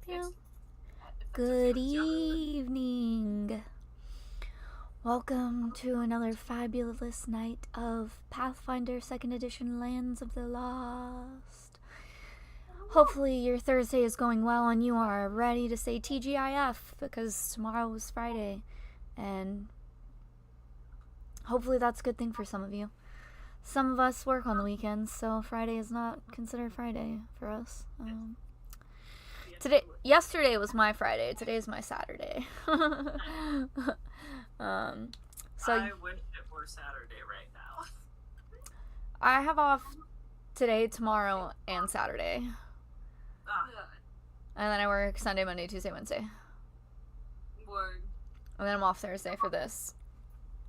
Yeah. Good evening. Welcome to another fabulous night of Pathfinder 2nd Edition Lands of the Lost. Hopefully your Thursday is going well and you are ready to say TGIF because tomorrow is Friday. And hopefully that's a good thing for some of you. Some of us work on the weekends, so Friday is not considered Friday for us. Yesterday was my Friday. Today's my Saturday. So I wish it were Saturday right now. I have off today, tomorrow, and Saturday. And then I work Sunday, Monday, Tuesday, Wednesday. Word. And then I'm off Thursday for this.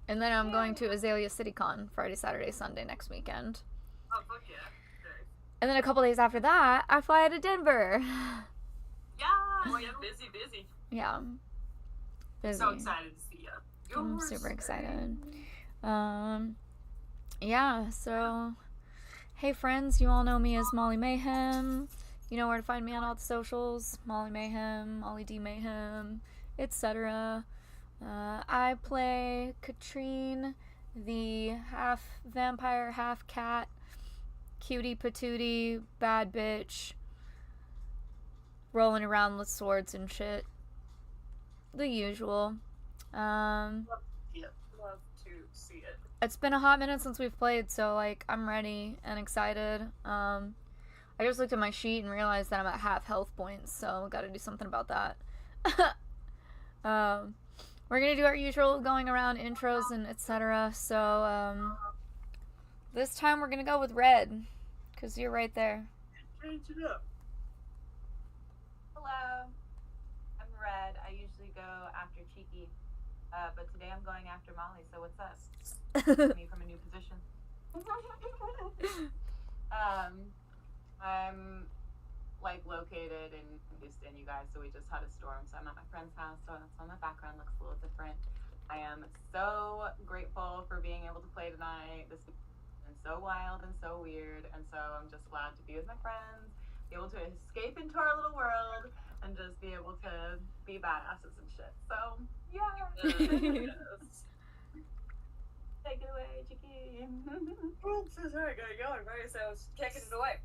And then I'm going to Azalea CityCon Friday, Saturday, Sunday next weekend. Oh, fuck yeah. Okay. And then a couple days after that, I fly to Denver. Yeah, well, yeah, busy. Yeah. Busy. So excited to see you. I'm super excited. Yeah, so hey friends, you all know me as Molly Mayhem. You know where to find me on all the socials. Molly Mayhem, Molly D Mayhem, etc. I play Katrine, the half vampire, half cat, cutie patootie, bad bitch, rolling around with swords and shit. The usual. Love to see it. It's been a hot minute since we've played, so like I'm ready and excited. I just looked at my sheet and realized that I'm at half health points, so gotta do something about that. We're gonna do our usual going around intros and etc. So this time we're gonna go with Red, cause you're right there. Change it up. Hello, I'm Red. I usually go after Cheeky, but today I'm going after Molly, so what's up? Me from a new position. I'm like located in Houston, you guys, so we just had a storm, so I'm at my friend's house, so that's why my background looks a little different. I am so grateful for being able to play tonight. This has been so wild and so weird, and so I'm just glad to be with my friends, be able to escape into our little world and just be able to be badasses and shit. So yeah. Yes. Take it away, Chicky. Oops, sorry, I gotta go. Right, so I was taking it away.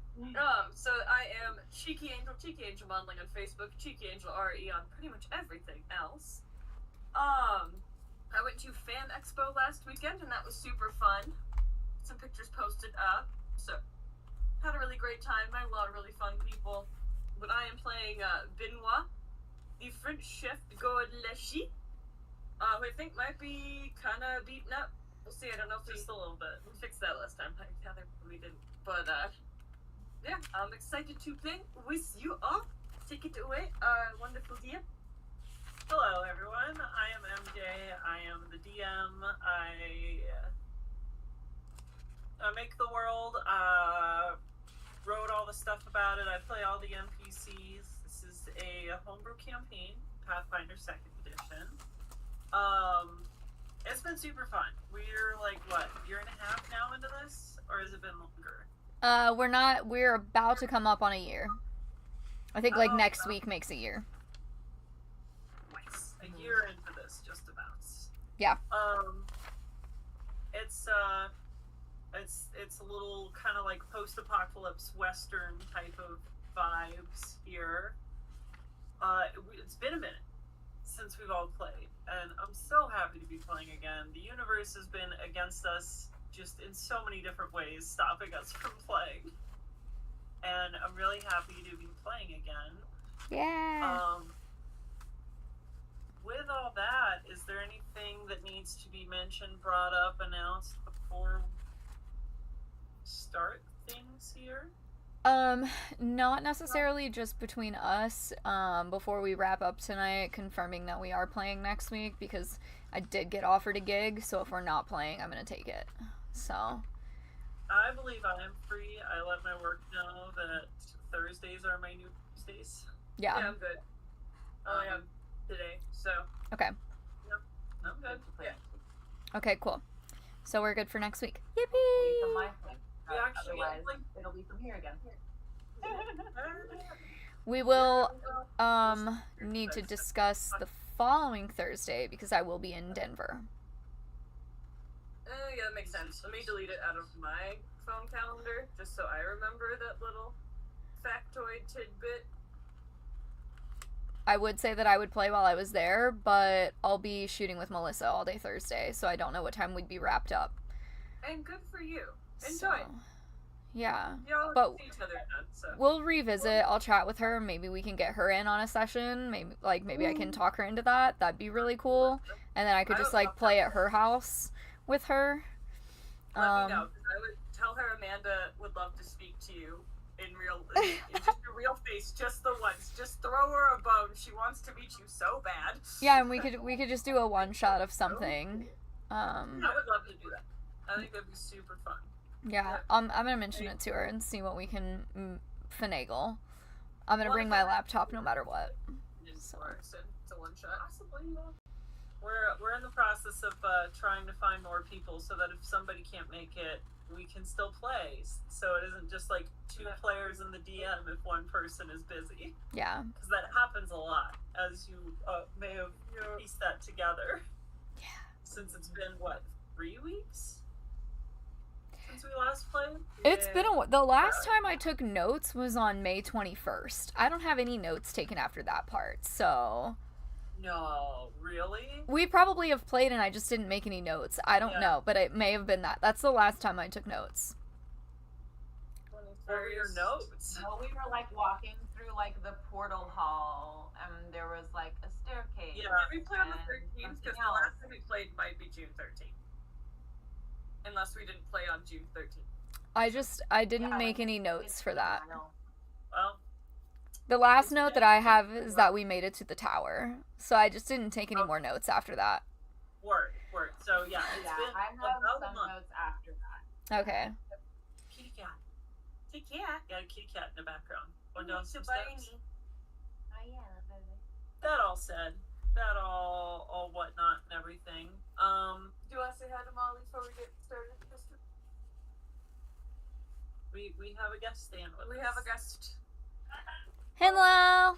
So I am Cheeky Angel modeling on Facebook, Cheeky Angel RE on pretty much everything else. I went to Fan Expo last weekend and that was super fun. Some pictures posted up. So had a really great time. Met a lot of really fun people. But I am playing Benoit, the French chef Goleshi, who I think might be kind of beaten up. We'll see. I don't know if just a little bit. We fixed that last time. I gather we didn't. But yeah, I'm excited to play with you all. Take it away, our wonderful DM. Hello, everyone. I am MJ. I am the DM. I make the world. Wrote all the stuff about it. I play all the NPCs. This is a homebrew campaign, Pathfinder 2nd Edition. It's been super fun. We're like, what, year and a half now into this? Or has it been longer? We're about to come up on a year. I think like next week makes a year. Nice. A year into this, just about. Yeah. It's a little kind of like post-apocalypse Western type of vibes here. It's been a minute since we've all played, and I'm so happy to be playing again. The universe has been against us just in so many different ways, stopping us from playing. And I'm really happy to be playing again. Yeah. With all that, is there anything that needs to be mentioned, brought up, announced before we start things here? Not necessarily just between us, before we wrap up tonight, confirming that we are playing next week, because I did get offered a gig, so if we're not playing, I'm gonna take it. So I believe I am free. I let my work know that Thursdays are my new Tuesdays. yeah. Yeah, I'm good. I am today, so. Okay. Yep, I'm good. Yeah. Okay, cool. So we're good for next week. From Yippee! my thing. We actually Otherwise, like. it'll be from here again. We will need to discuss the following Thursday because I will be in Denver. Yeah, that makes sense. Let me delete it out of my phone calendar just so I remember that little factoid tidbit. I would say that I would play while I was there, but I'll be shooting with Melissa all day Thursday, so I don't know what time we'd be wrapped up. And good for you. Enjoy. So, yeah. Y'all But see each other then, so. we'll revisit. I'll chat with her. Maybe we can get her in on a session. Maybe I can talk her into that. That'd be really cool. And then I could just play at her house with her. Let me know, because I would tell her Amanda would love to speak to you in just your real face, just the once. Just throw her a bone. She wants to meet you so bad. Yeah, and we could just do a one shot of something. I would love to do that. I think that'd be super fun. Yeah, I'm gonna mention it to her and see what we can finagle. I'm gonna bring my laptop no matter what. So. It's a one shot. Possibly. We're in the process of trying to find more people so that if somebody can't make it, we can still play. So it isn't just like 2 players in the DM if one person is busy. Yeah. Because that happens a lot, as you may have pieced that together. Yeah. Since it's been, 3 weeks? Since we last played? It's been the last time I took notes was on May 21st. I don't have any notes taken after that part, so... No, really? We probably have played and I just didn't make any notes. I don't know, but it may have been that. That's the last time I took notes. What were your notes? Well, we were walking through the portal hall, and there was a staircase. Yeah, we played on the 13th because the last time we played might be June 13th. Unless we didn't play on June 13th. I didn't make any notes for that. Well, the last note that I have is that we made it to the tower. So I just didn't take any more notes after that. Word. So yeah, it's been I have about some a month. notes after that. Okay. Kitty cat. Kitty cat. Got a kitty cat in the background. One down some Oh steps. yeah, baby. That all said. That all whatnot and everything. Do you want to say hi to Molly before we get started, Kristen? We have a guest stand with us. We have a guest. Hello!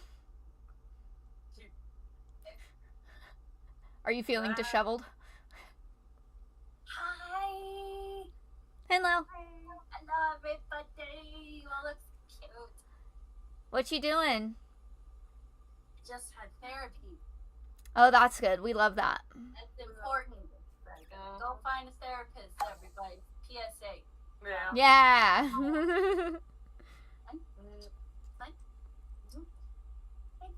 Are you feeling disheveled? Hi! Hello! Hello, everybody! You all look cute. What you doing? Just had therapy. Oh, that's good. We love that. That's important. Go find a therapist, everybody. PSA. Yeah.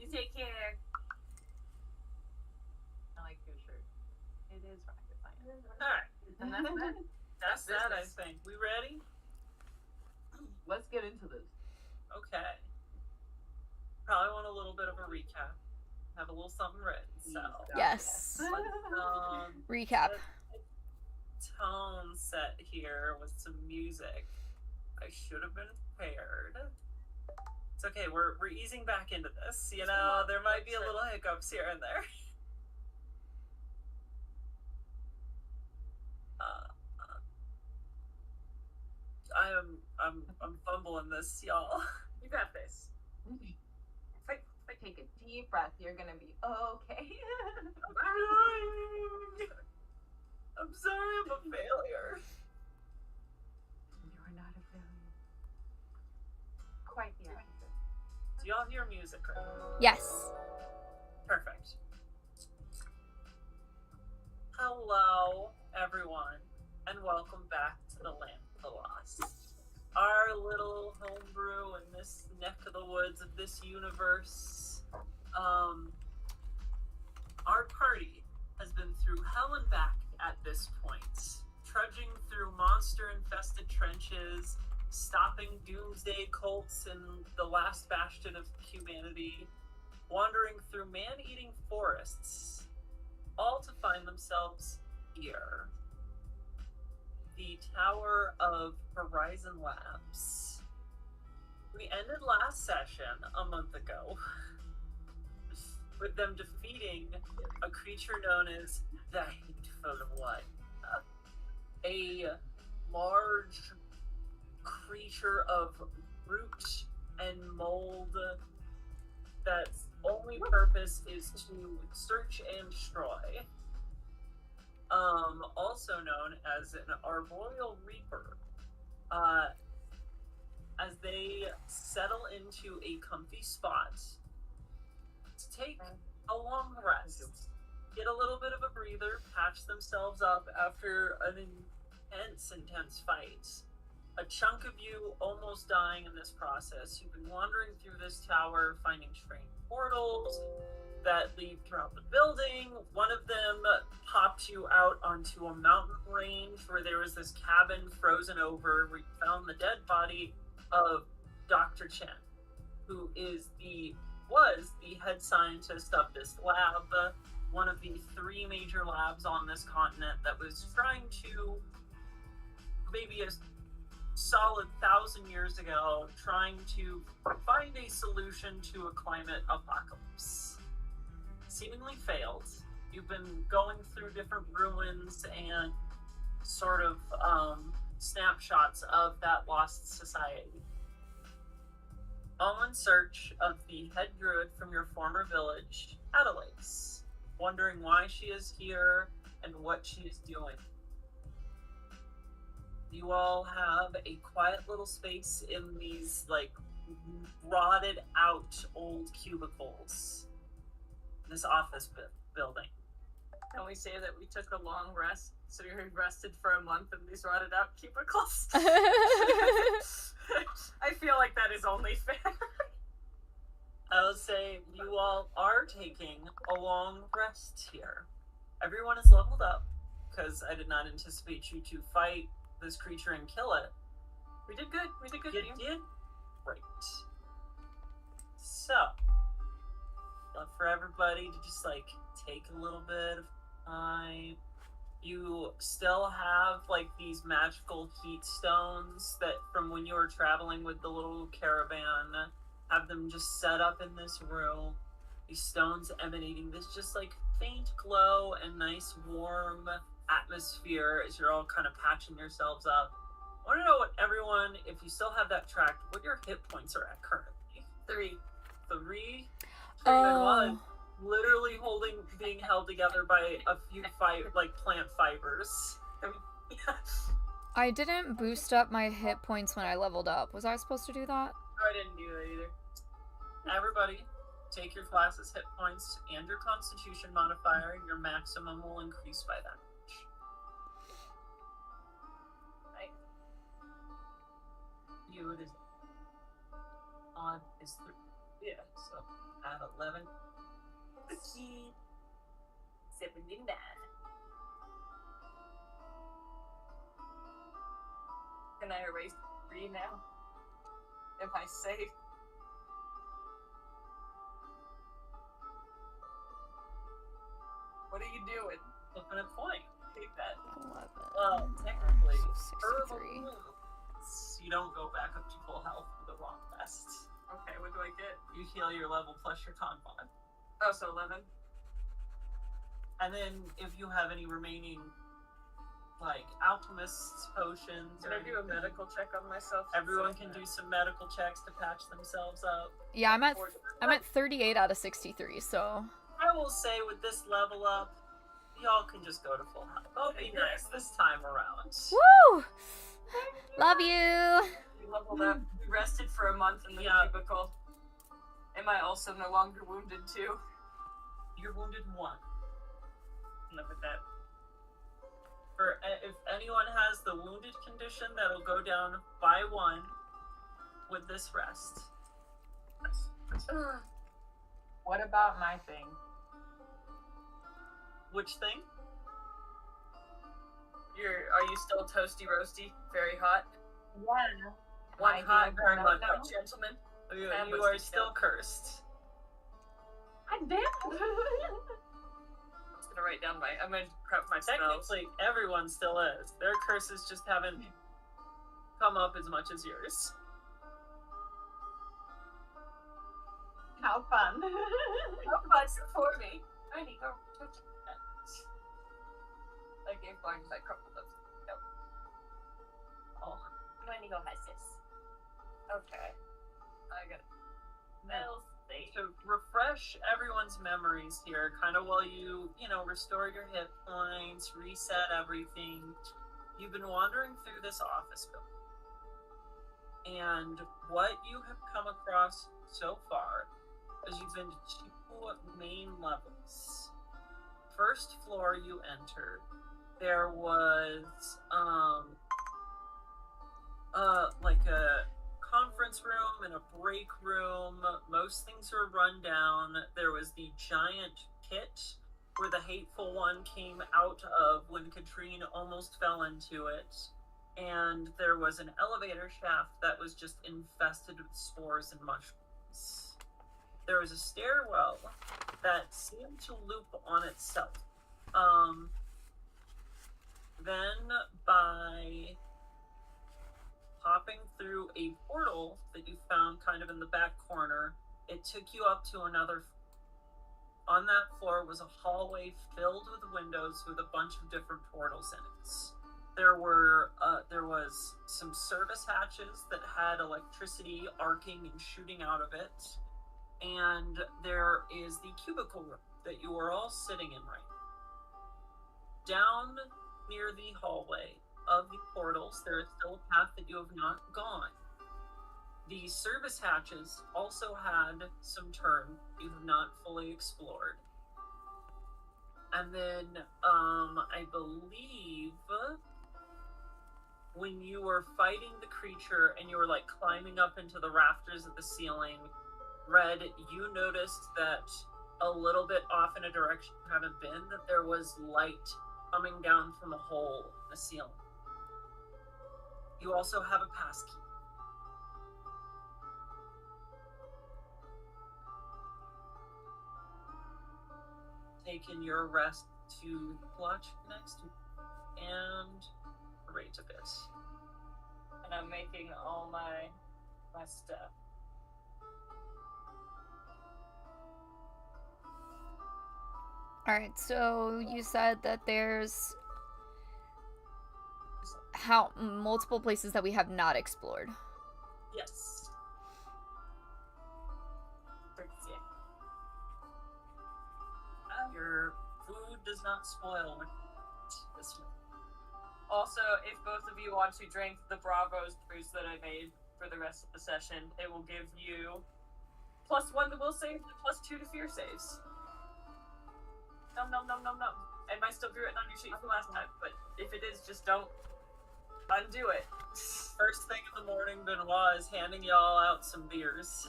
You take care. I like your shirt. It is rocket science. Alright. And that's that, I think. We ready? Let's get into this. Okay. Probably want a little bit of a recap. Have a little something written, so. Yes. Recap. Tone set here with some music. I should have been prepared. It's okay, we're easing back into this. You know, there might be a little hiccups here and there. I'm fumbling this, y'all. You got this. Take a deep breath. You're gonna be okay. I'm sorry, I'm a failure. You're not a failure. Quite the opposite. Do y'all hear music right now? Yes. Perfect. Hello, everyone, and welcome back to the Land of the Lost. Our little homebrew in this neck of the woods of this universe. Our party has been through hell and back at this point, trudging through monster-infested trenches, stopping doomsday cults in the last bastion of humanity, wandering through man-eating forests, all to find themselves here. The Tower of Horizon Labs. We ended last session a month ago with them defeating a creature known as the Hateful One. A large creature of root and mold that's primary purpose is to search and destroy. Also known as an arboreal reaper. As they settle into a comfy spot to take a long rest, get a little bit of a breather, patch themselves up after an intense fight. A chunk of you almost dying in this process. You've been wandering through this tower, finding strange portals that lead throughout the building. One of them popped you out onto a mountain range where there was this cabin frozen over where you found the dead body of Dr. Chen, who was the head scientist of this lab, one of the 3 major labs on this continent that was trying to, maybe a solid 1,000 years ago, trying to find a solution to a climate apocalypse. Seemingly failed. You've been going through different ruins and sort of snapshots of that lost society. All in search of the head druid from your former village, Adelaide, wondering why she is here and what she is doing. You all have a quiet little space in these, like, rotted out old cubicles. This office building. Can we say that we took a long rest, so we rested for a month in these rotted out cubicles? I feel like that is only fair. I would say you all are taking a long rest here. Everyone is leveled up, because I did not anticipate you to fight this creature and kill it. We did good. We did good. You did great. So, love for everybody to just, like, take a little bit of time. You still have, like, these magical heat stones that from when you were traveling with the little caravan, have them just set up in this room. These stones emanating this just, like, faint glow and nice warm atmosphere as you're all kind of patching yourselves up. I want to know what everyone, if you still have that tracked, what your hit points are at currently. 3. 3? Oh. Literally being held together by a few plant fibers. I didn't boost up my hit points when I leveled up. Was I supposed to do that? I didn't do that either. Everybody, take your class's hit points and your constitution modifier, and your maximum will increase by that much. Right. You, it is odd is 3. Yeah, so add 11. 79. Can I erase 3 now? Am I safe? What are you doing? Flipping a coin. Take that. 11. Well, technically, So herbal 63. wounds, you don't go back up to full health with the wrong rest. Okay, what do I get? You heal your level plus your con mod. Oh, so 11. And then if you have any remaining, like, alchemist's potions, Can I do a medical check on myself? everyone can do some medical checks to patch themselves up. Yeah, I'm at 38 out of 63, so I will say with this level up, y'all can just go to full health. I'll be nice this time around. woo! Love you. We leveled up. We rested for a month in the cubicle. Am I also no longer wounded too? You're wounded 1. Look at that. For if anyone has the wounded condition, that'll go down by 1 with this rest. What about my thing? Which thing? Are you still toasty roasty? Very hot? Yeah. One hot, very much, no. gentlemen. You Fabulous are detail. still cursed. God damn it. I'm gonna prep my spells. Technically, everyone still is. Their curses just haven't come up as much as yours. How fun. How much for me? I need to touch that. I gave mine because I crumpled those. Nope. Oh, I need to go high sis. Okay. I got it. now, to refresh everyone everyone's memories here, kind of while you restore your hit points, reset everything. You've been wandering through this office building, and what you have come across so far is you've been to 2 main levels. First floor you entered, there was like a conference room and a break room. Most things were run down. There was the giant pit where the hateful one came out of when Katrine almost fell into it. And there was an elevator shaft that was just infested with spores and mushrooms. There was a stairwell that seemed to loop on itself. Then by hopping through a portal that you found kind of in the back corner, it took you up to another. On that floor was a hallway filled with windows with a bunch of different portals in it. There was some service hatches that had electricity arcing and shooting out of it, and there is the cubicle room that you are all sitting in right now. Down near the hallway of the portals, there is still a path that you have not gone. The service hatches also had some turn you have not fully explored. And then, I believe when you were fighting the creature and you were climbing up into the rafters of the ceiling, Red, you noticed that a little bit off in a direction you haven't been, that there was light coming down from a hole in the ceiling. You also have a pass key. Taking your rest to watch next and rate a bit. And I'm making all my stuff. Alright, so you said that there's multiple places that we have not explored. Yes. Your food does not spoil this one. Also, if both of you want to drink the Bravos brews that I made for the rest of the session, it will give you +1 to will save and +2 to fear saves. Nom nom nom nom nom. It might still be written on your sheet from last time, but if it is, just don't undo it. First thing in the morning, Benoit is handing y'all out some beers.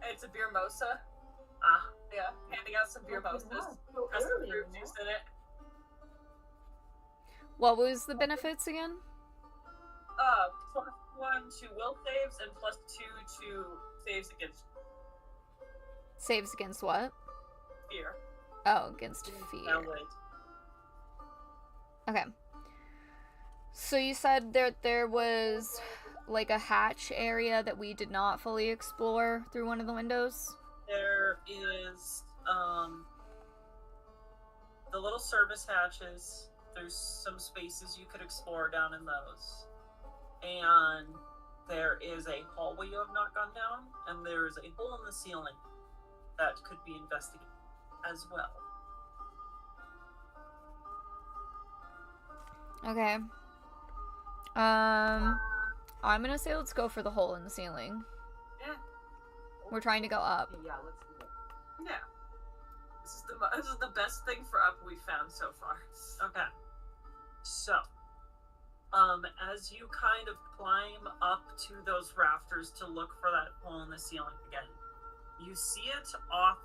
It's a beer mosa. Yeah, handing out some beer mosas. Has some fruit juice in it. What was the benefits again? +1 to will saves and +2 to saves against Saves against what? fear. Oh, against fear. Now wait. Okay. So you said there was a hatch area that we did not fully explore through one of the windows? There is the little service hatches. There's some spaces you could explore down in those. And there is a hallway you have not gone down, and there is a hole in the ceiling that could be investigated as well. Okay. I'm gonna say let's go for the hole in the ceiling. Yeah. We're trying to go up. Yeah, let's do it. Yeah. This is the best thing for up we've found so far. Okay. So, as you kind of climb up to those rafters to look for that hole in the ceiling again, you see it off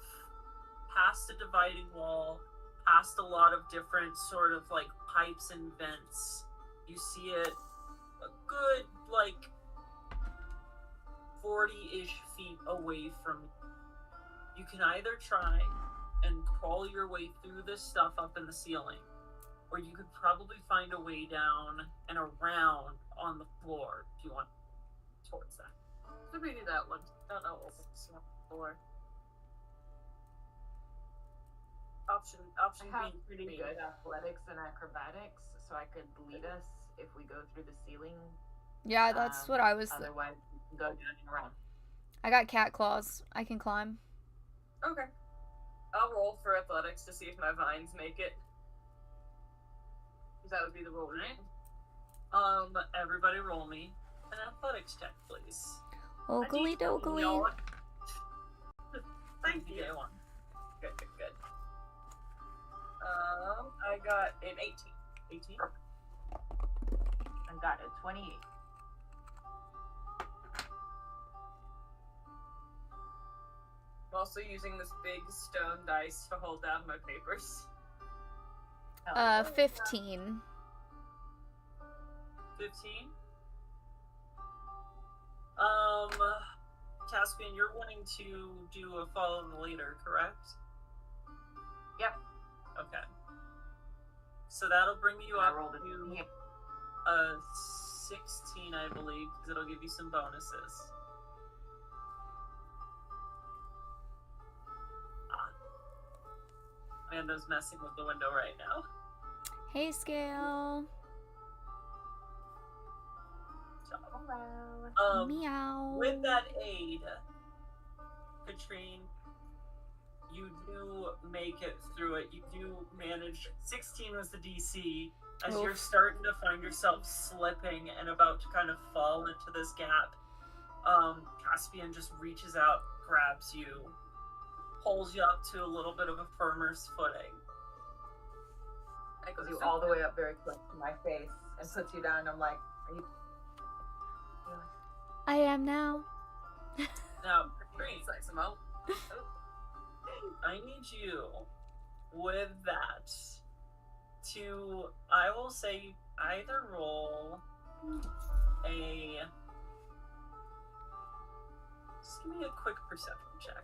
past a dividing wall, past a lot of different sort of pipes and vents. You see it a good 40-ish feet away from you. You can either try and crawl your way through this stuff up in the ceiling, or you could probably find a way down and around on the floor if you want towards that. Could we do that one? Don't know what it's for. Option I have B, pretty good athletics and acrobatics, so I could lead us if we go through the ceiling. Yeah, that's what I was. Otherwise, we can go down and around. I got cat claws. I can climb. Okay. I'll roll for athletics to see if my vines make it. Because that would be the roll, right? Everybody roll me an athletics check, please. Oakley dokley. Thank you. Good. I got an 18. 18? I got a 28. I'm also using this big stone dice to hold down my papers. 15. 15? Caspian, you're wanting to do a follow the leader, correct? Yep. Okay. So that'll bring you I up rolled a to 28. 16, I believe, because it'll give you some bonuses. Amanda's messing with the window right now. Hey, Scale. Hello. Meow. With that aid, Katrine, you do make it through it. You do manage. 16 was the DC. As Oof. you're starting to find yourself slipping and about to kind of fall into this gap, Caspian just reaches out, grabs you, pulls you up to a little bit of a firmer footing. I goes you all the way up very close to my face and puts you down. And I'm like, are you? I am now. Now, Katrine, Like some out. I need you with that to, I will say, either roll a, just give me a quick perception check.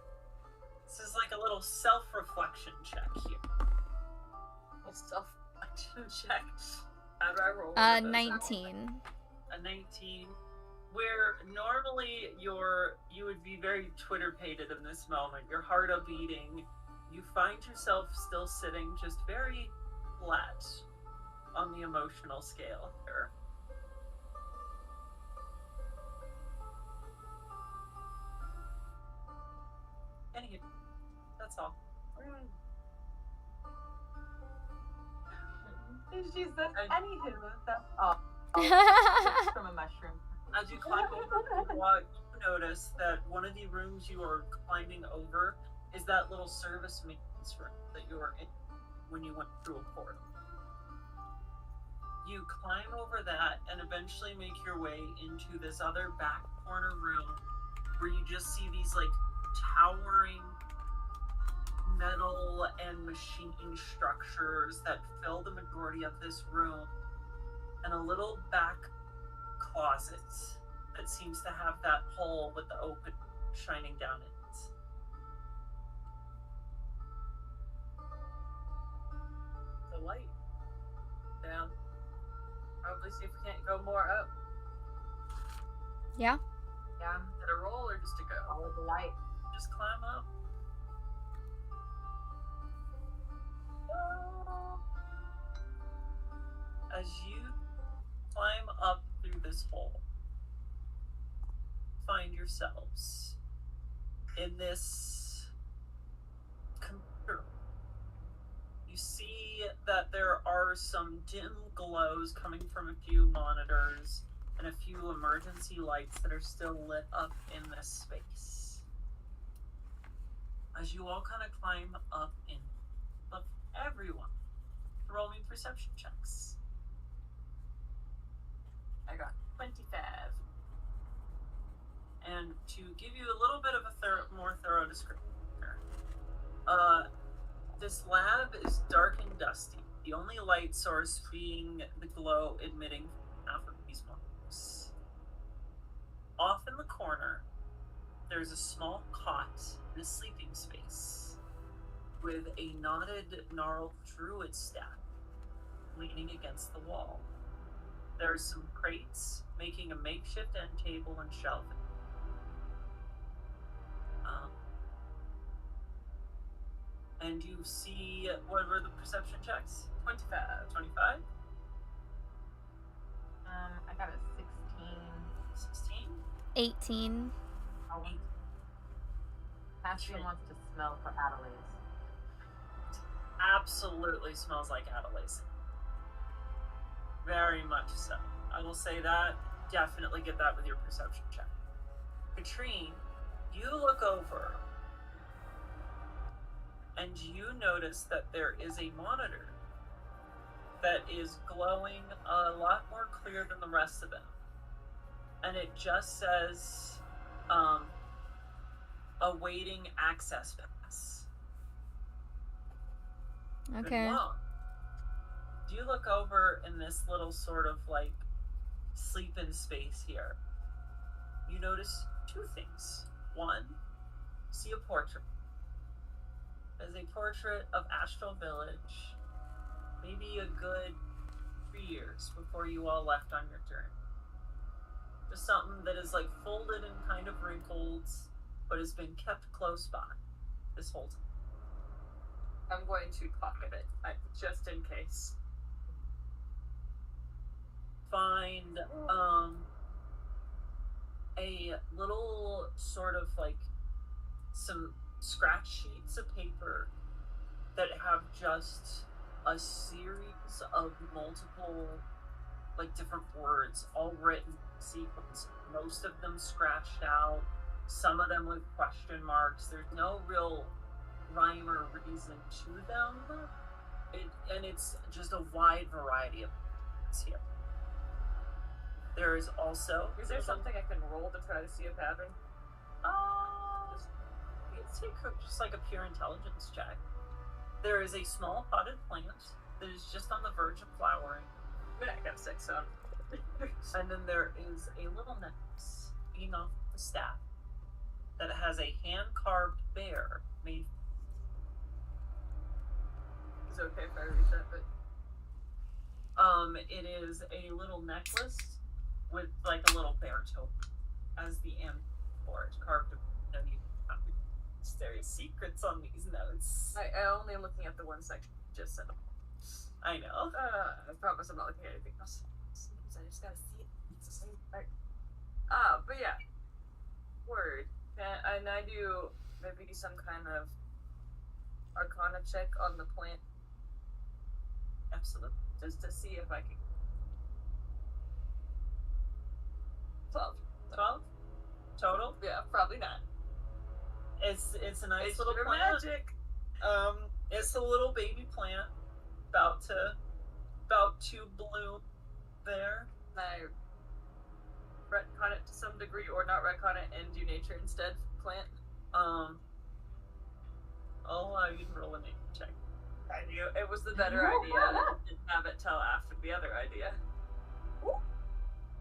This is like a little self-reflection check here. Self-reflection check. How do I roll? 19. A 19, where normally you would be very Twitter-pated in this moment, your heart a beating, you find yourself still sitting just very flat on the emotional scale here. Anywho, that's all. She said, anywho, that's all. From a mushroom. As you climb over the walk, you notice that one of the rooms you are climbing over is that little service maintenance room that you were in when you went through a portal. You climb over that and eventually make your way into this other back corner room where you just see these like towering metal and machine structures that fill the majority of this room, and a little back closet that seems to have that hole with the open shining down in it. The light. Down. Probably see if we can't go more up. Yeah. Yeah. Is it a roll or just a go? Follow the light. Just climb up. As you climb up through this hole, find yourselves in this computer. You see that there are some dim glows coming from a few monitors and a few emergency lights that are still lit up in this space. As you all kind of climb up in of everyone, roll me perception checks. I got 25. And to give you a little bit of a more thorough description here, this lab is dark and dusty. The only light source being the glow emitting from half of these monitors. Off in the corner, there's a small cot in a sleeping space with a knotted, gnarled druid staff leaning against the wall. There's some crates making a makeshift end table and shelving. And you see, what were the perception checks? 25. 25? I got a 16. 16? 18. Oh, Caspian wants to smell for Adelaide. Absolutely smells like Adelaide. Very much so. I will say that. Definitely get that with your perception check. Katrine, you look over and you notice that there is a monitor that is glowing a lot more clear than the rest of them. And it just says, awaiting access pass. Okay. Do you look over in this little sort of like sleep-in space here? You notice two things. One, see a portrait. There's a portrait of Astral Village, maybe a good 3 years before you all left on your journey. Just something that is like folded and kind of wrinkled, but has been kept close by this whole time. I'm going to pocket it, just in case. Find a little sort of like some scratch sheets of paper that have just a series of multiple like different words all written in sequence, most of them scratched out, some of them with question marks. There's no real rhyme or reason to them, and it's just a wide variety of things here. There is also... Is there something I can roll to try to see a pattern? Take just like a pure intelligence check. There is a small potted plant that is just on the verge of flowering. I got 6 on. And then there is a little necklace hanging off the staff that has a hand-carved bear made. Is it okay if I read that bit? It is a little necklace with like a little bear toe as the end for it, carved. There are secrets on these notes. I only am looking at the one section just said. I know. I promise I'm not looking at anything else. Sometimes I just gotta see it. It's the same part. But yeah. Word. And I do maybe some kind of Arcana check on the plant. Absolutely. Just to see if I can. 12. 12? Total? Yeah, probably not. It's a nice It's little pure plant. magic. It's a little baby plant about to bloom there. I retcon it to some degree, or not retcon it and do nature instead. Plant. I'll allow you to roll a nature check. I knew it was the better idea. I didn't have it till after the other idea.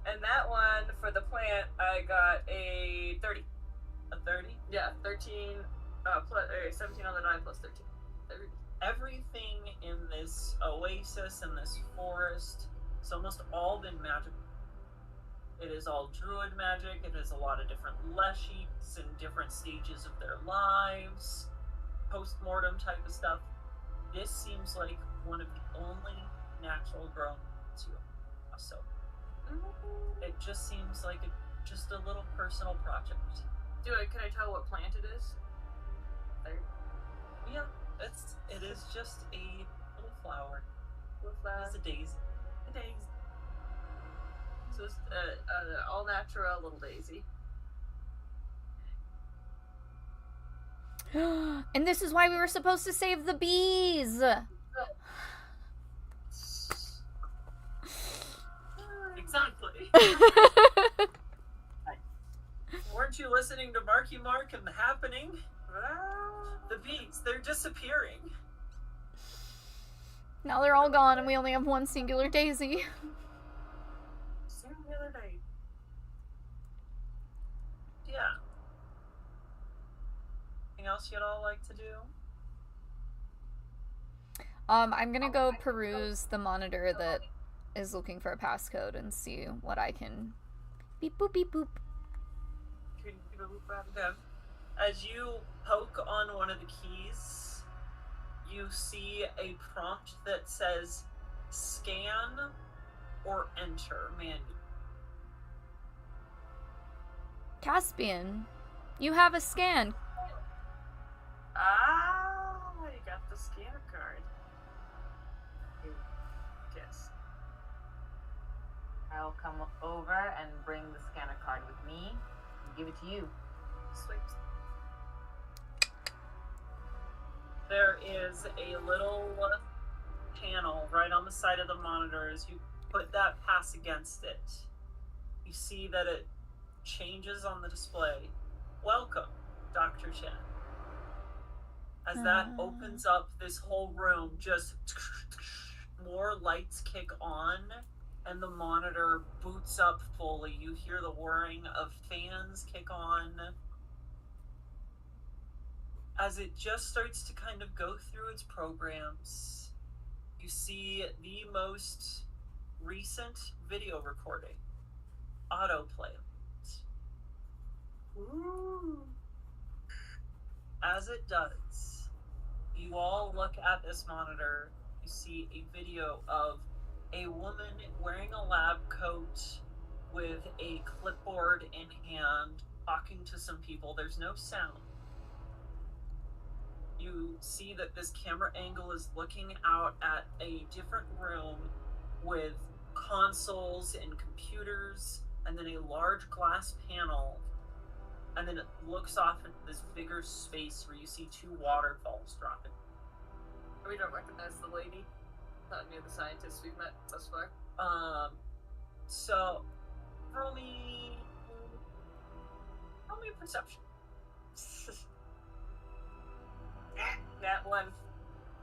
And that one for the plant, I got a 30. A 30? Yeah, 13 plus 17 on the 9 plus 13. 30. Everything in this oasis and this forest, it's almost all been magical. It is all druid magic. It is a lot of different leshies in different stages of their lives, post-mortem type of stuff. This seems like one of the only natural grown ones you have. So it just seems like just a little personal project. Can I tell what plant it is? There. Yeah, it is just a little flower. Little flower. It's a daisy. A daisy. So it's all natural little daisy. And this is why we were supposed to save the bees. Exactly. Weren't you listening to Marky Mark and The Happening? The bees, they're disappearing. Now they're all gone and we only have one singular daisy. Singular daisy. Yeah. Anything else you'd all like to do? I'm gonna go peruse the monitor that is looking for a passcode and see what I can beep boop beep boop. As you poke on one of the keys, you see a prompt that says scan or enter manually. Caspian, you have a scan. I'll come over and bring the scanner card with me and give it to you. Sweet. There is a little panel right on the side of the monitor. As you put that pass against it, you see that it changes on the display. Welcome, Dr. Chen. As that opens up this whole room, just more lights kick on and the monitor boots up fully. You hear the whirring of fans kick on. As it just starts to kind of go through its programs, you see the most recent video recording autoplay. Ooh. As it does, you all look at this monitor. You see a video of a woman wearing a lab coat with a clipboard in hand, talking to some people. There's no sound. You see that this camera angle is looking out at a different room with consoles and computers, and then a large glass panel, and then it looks off into this bigger space where you see two waterfalls dropping. We don't recognize the lady. Not any of the scientists we've met thus far. So roll me perception. That one.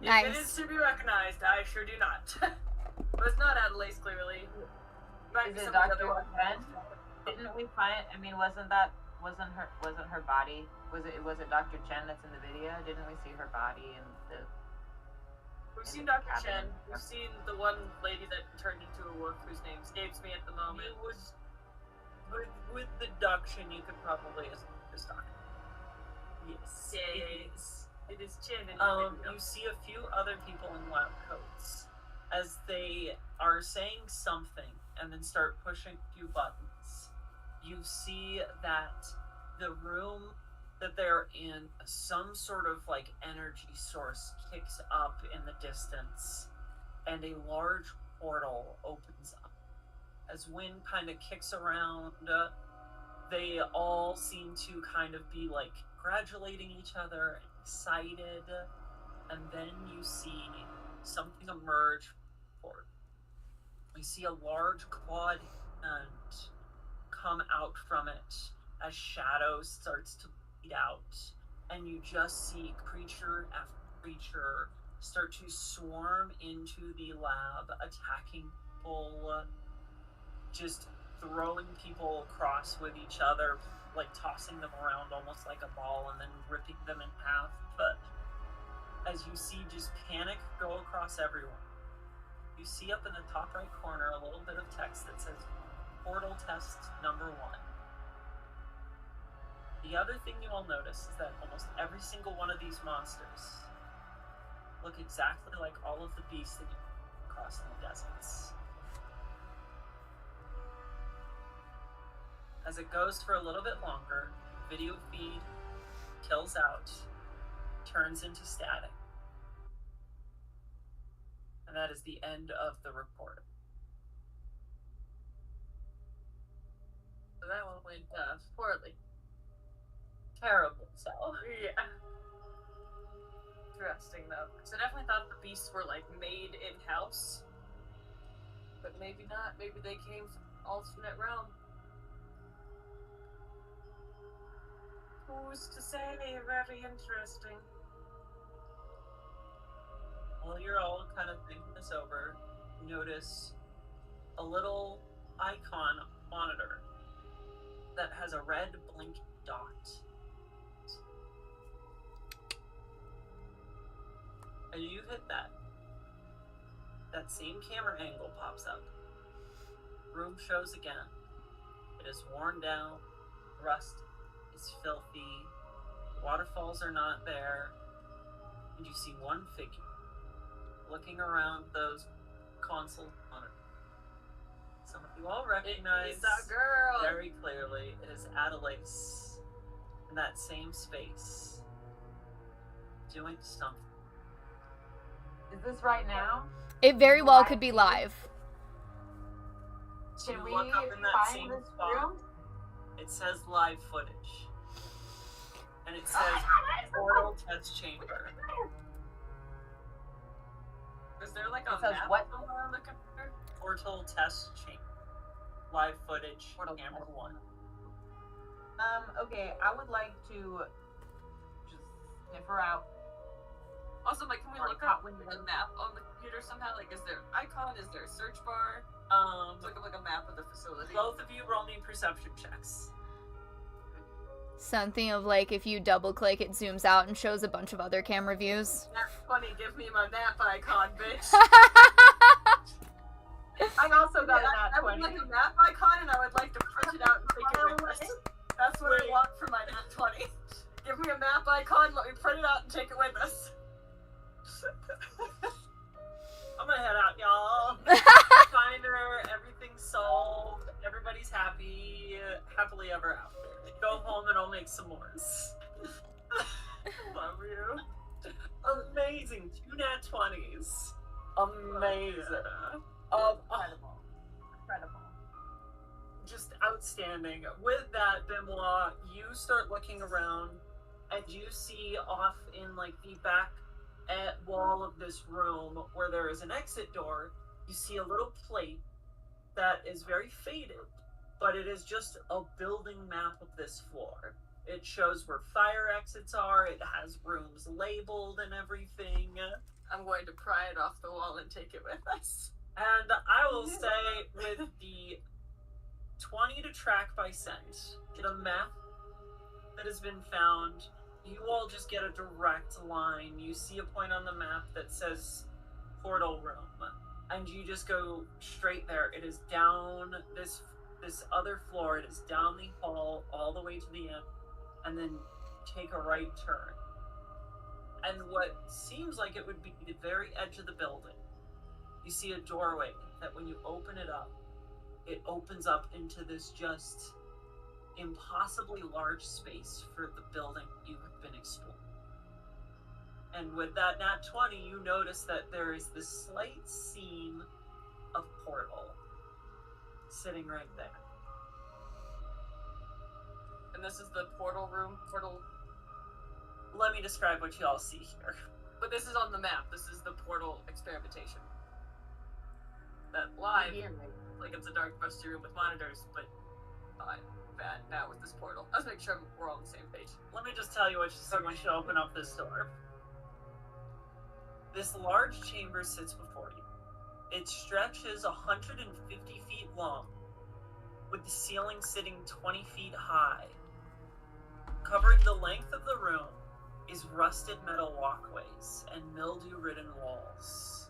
Nice. If it is to be recognized, I sure do not. But it's not Adelaide, clearly. Might be Is it some of the Dr. other ones. Chen? Didn't we find? I mean, wasn't her body? Was it Dr. Chen that's in the video? Didn't we see her body in the? We've in seen the Dr. cabin? Chen. We've seen the one lady that turned into a wolf whose name escapes me at the moment. You would, with deduction, you could probably assume this doctor. Yes. Yes. It is Chen in the video. You see a few other people in lab coats as they are saying something and then start pushing a few buttons. You see that the room that they're in, some sort of like energy source kicks up in the distance and a large portal opens up. As wind kind of kicks around, they all seem to kind of be like congratulating each other, excited, and then you see something emerge forward. We see a large clawed hand come out from it as shadow starts to bleed out, and you just see creature after creature start to swarm into the lab, attacking people, just throwing people across with each other, like tossing them around almost like a ball and then ripping them in half. But as you see just panic go across everyone, you see up in the top right corner a little bit of text that says portal test number 1. The other thing you all notice is that almost every single one of these monsters look exactly like all of the beasts that you cross in the deserts. As it goes for a little bit longer, video feed kills out, turns into static. And that is the end of the recording. So that one went poorly. Terrible, so. Yeah. Interesting though, because I definitely thought the beasts were like made in-house. But maybe not. Maybe they came from alternate realm. Who's to say? Very interesting. While you're all kind of thinking this over, you notice a little icon monitor that has a red blinking dot. And you hit that. That same camera angle pops up. Room shows again. It is worn down, rust is filthy, waterfalls are not there, and you see one figure looking around those console monitors. Some of you all recognize It's that girl. very clearly. It is Adelaide in that same space, doing something. Is this right now? It very well could be live. So Should you we look up in that find same this spot. room? It says live footage. And it says portal test chamber. Is there like a It says map what? somewhere on the computer? Portal test chamber. Live footage. Portal Camera test. 1. Okay, I would like to just sniff her out. Also, like, can we Or look caught up when the you're- map on the computer somehow? Like, is there an icon? Is there a search bar? Look up like a map of the facility. Both of you roll me perception checks. Something of like if you double click, it zooms out and shows a bunch of other camera views. That's funny. Give me my map icon, bitch. I also got Yeah, an I would 20. like a map icon, and I would like to print it out and take it with us. That's what I Wait. want for my nat 20. Give me a map icon, let me print it out and take it with us. I'm gonna head out, y'all. Pathfinder, everything's solved. Everybody's happily ever after. Go home and I'll make some more. Love you. Amazing. 2 nat 20s. Amazing. Incredible. Incredible. Just outstanding. With that, Benoit, you start looking around and you see off in like the back wall of this room where there is an exit door, you see a little plate that is very faded, but it is just a building map of this floor. It shows where fire exits are, it has rooms labeled and everything. I'm going to pry it off the wall and take it with us. And I will say, with the 20 to track by scent, the map that has been found, you all just get a direct line. You see a point on the map that says portal room, and you just go straight there. It is down this other floor. It is down the hall all the way to the end, and then take a right turn. And what seems like it would be the very edge of the building, you see a doorway that when you open it up, it opens up into this just impossibly large space for the building you have been exploring. And with that nat 20, you notice that there is this slight seam of portal sitting right there. And this is the portal room, Let me describe what you all see here. but this is on the map. This is the portal experimentation. That live, like it's a dark, rusty room with monitors, but not bad now with this portal. Let's make sure we're all on the same page. Let me just tell you what you see once you open up this door. This large chamber sits before you. It stretches 150 feet long, with the ceiling sitting 20 feet high. Covering the length of the room is rusted metal walkways and mildew-ridden walls.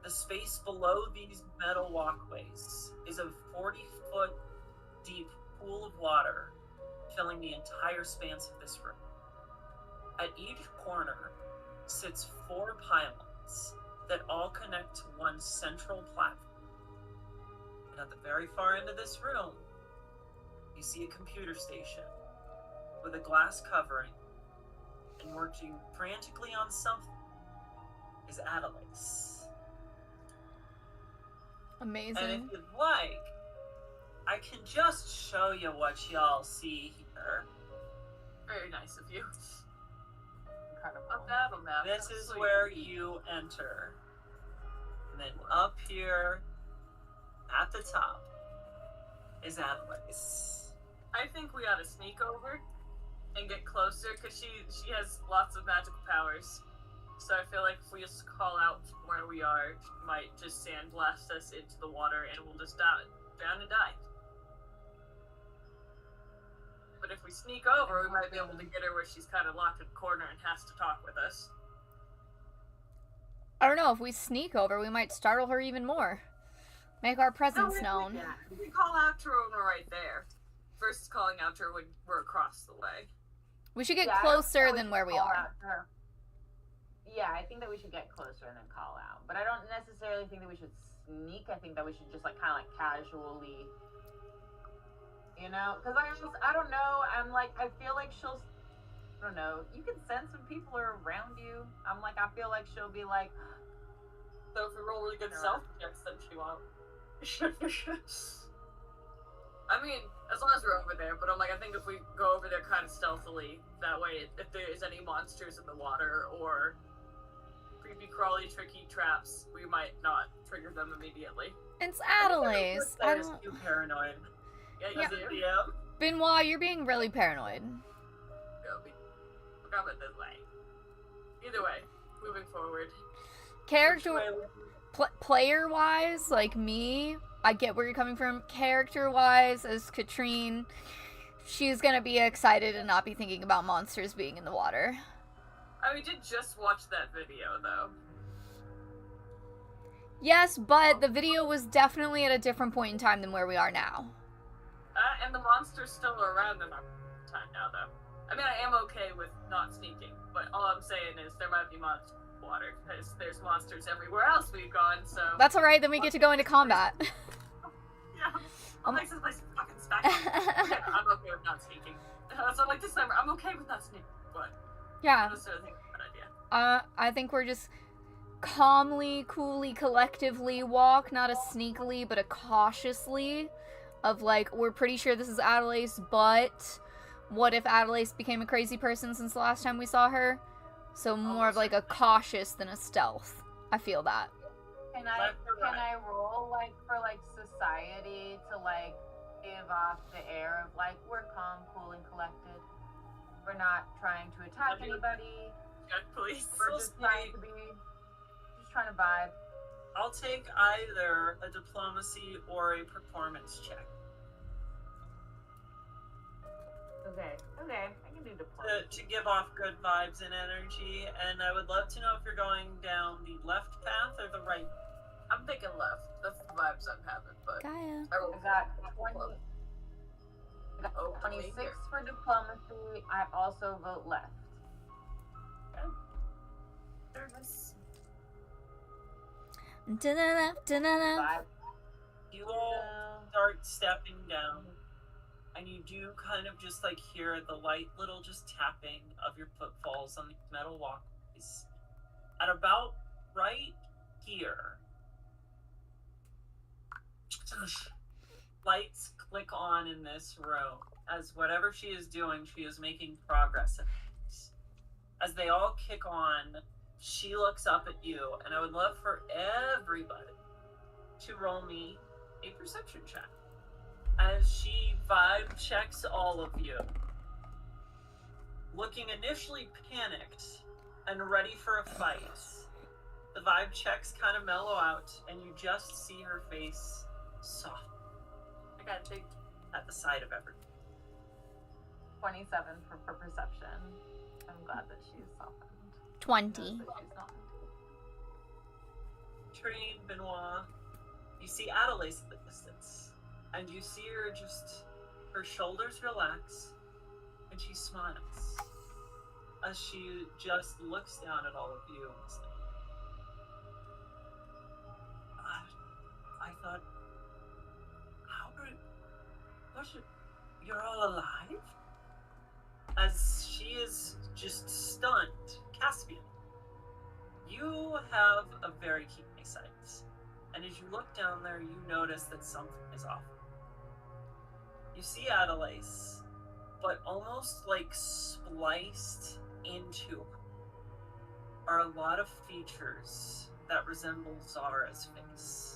The space below these metal walkways is a 40-foot deep pool of water filling the entire span of this room. At each corner sits 4 pylons that all connect to one central platform. And at the very far end of this room, you see a computer station with a glass covering, and working frantically on something is Adelaise. Amazing. And if you'd like, I can just show you what y'all see here. Very nice of you. Incredible. Up that on map. This That's is so where unique. you enter. And then up here at the top is Adelaise. I think we ought to sneak over and get closer, because she has lots of magical powers. So I feel like if we just call out from where we are, she might just sandblast us into the water and we'll just drown and die. But if we sneak over, we might be able to get her where she's kind of locked in a corner and has to talk with us. I don't know, if we sneak over, we might startle her even more. Make our presence known. We call out to her when we're right there, versus calling out to her when we're across the way. We should get Yeah, I don't closer think than should where we call are. out to her. Yeah, I think that we should get closer and then call out. But I don't necessarily think that we should sneak. I think that we should just like kind of like casually, you know? Because I don't know. I'm like, I feel like she'll, I don't know. You can sense when people are around you. I'm like, I feel like she'll be like, though. If we roll really good No. self checks, then she won't. I mean, as long as we're over there, but I'm like, I think if we go over there kind of stealthily, that way, if there is any monsters in the water or creepy, crawly, tricky traps, we might not trigger them immediately. It's Adelaide. I Players don't. too paranoid. Yeah, you Yeah. do. Yeah. Benoit, you're being really paranoid. Go be. Grab it this way. Either way, moving forward. Character, Which way would- player-wise, like me, I get where you're coming from. Character-wise, as Katrine, she's gonna be excited and not be thinking about monsters being in the water. We did just watch that video, though. Yes, but the video was definitely at a different point in time than where we are now. And the monster's still around in our time now, though. I mean, I am okay with not sneaking, but all I'm saying is there might be monsters in the water, because there's monsters everywhere else we've gone, so... That's alright, then we get to go into combat. Yeah. What makes this place fucking special? Yeah, I'm okay with not sneaking. So, like, this number, I'm okay with not sneaking, but I Yeah, don't necessarily think it's a good idea. I think we're just calmly, coolly, collectively walk, not a sneakily, but a cautiously, of like, we're pretty sure this is Adelaide, but what if Adelaide became a crazy person since the last time we saw her? So more of like a cautious than a stealth. I feel that. Can I roll like for like society to like give off the air of like we're calm, cool, and collected. We're not trying to attack anybody. Check, please. We're just trying to vibe. I'll take either a diplomacy or a performance check. Okay, I can do diplomacy. To give off good vibes and energy, and I would love to know if you're going down the left path or the right. I'm thinking left. That's the vibes I'm having, but... Gaia. I got 20. I got 26 for diplomacy. I also vote left. Service. Da-da-da, da-da-da. Vibe. You all start stepping down, and you do kind of just like hear the light little just tapping of your footfalls on the metal walkways. At about right here, lights click on in this room. As whatever she is doing, she is making progress in it. As they all kick on, she looks up at you, and I would love for everybody to roll me a perception check. As she vibe checks all of you, looking initially panicked and ready for a fight. The vibe checks kind of mellow out, and you just see her face soft. I got a big... At the sight of everything. 27 for perception. I'm glad that she's softened. 20. Knows that she's not. Trine, Benoit, you see Adelaide at the distance, and you see her just, her shoulders relax, and she smiles as she just looks down at all of you and says, I thought, you're all alive? As she is just stunned. Caspian, you have a very keen sight, and as you look down there, you notice that something is off. You see Adelaide, but almost like spliced into her are a lot of features that resemble Zara's face.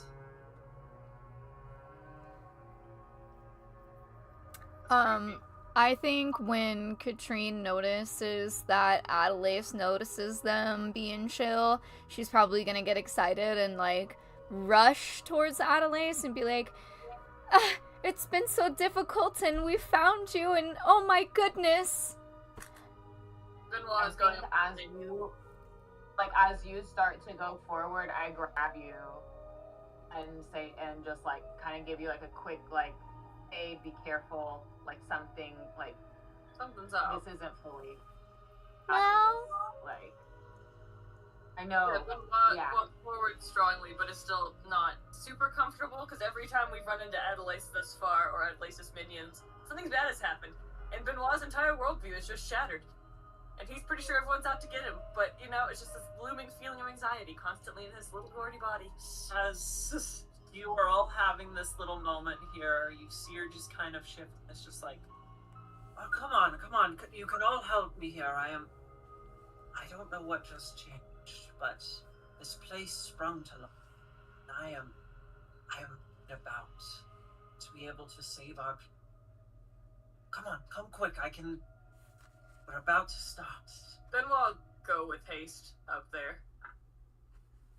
I think when Katrine notices that Adelaide notices them being chill, she's probably gonna get excited and, like, rush towards Adelaide and be like, it's been so difficult and we found you and oh my goodness. Benoit is going... As you start to go forward, I grab you and say, and just, like, kind of give you, like, a quick, like, hey, be careful, like something, like something's up. This isn't fully. Well, like I know. Yeah. Going forward strongly, but it's still not super comfortable because every time we've run into Adelaide thus far, or Adelaide's minions, something bad has happened, and Benoit's entire worldview is just shattered, and he's pretty sure everyone's out to get him. But now it's just this looming feeling of anxiety constantly in his little gordy body. As you are all having this little moment here, you see her just kind of shift. It's just like, oh, come on. You can all help me here. I don't know what just changed, but this place sprung to life. I am about to be able to save our people. Come quick. We're about to start. Then we'll go with haste up there.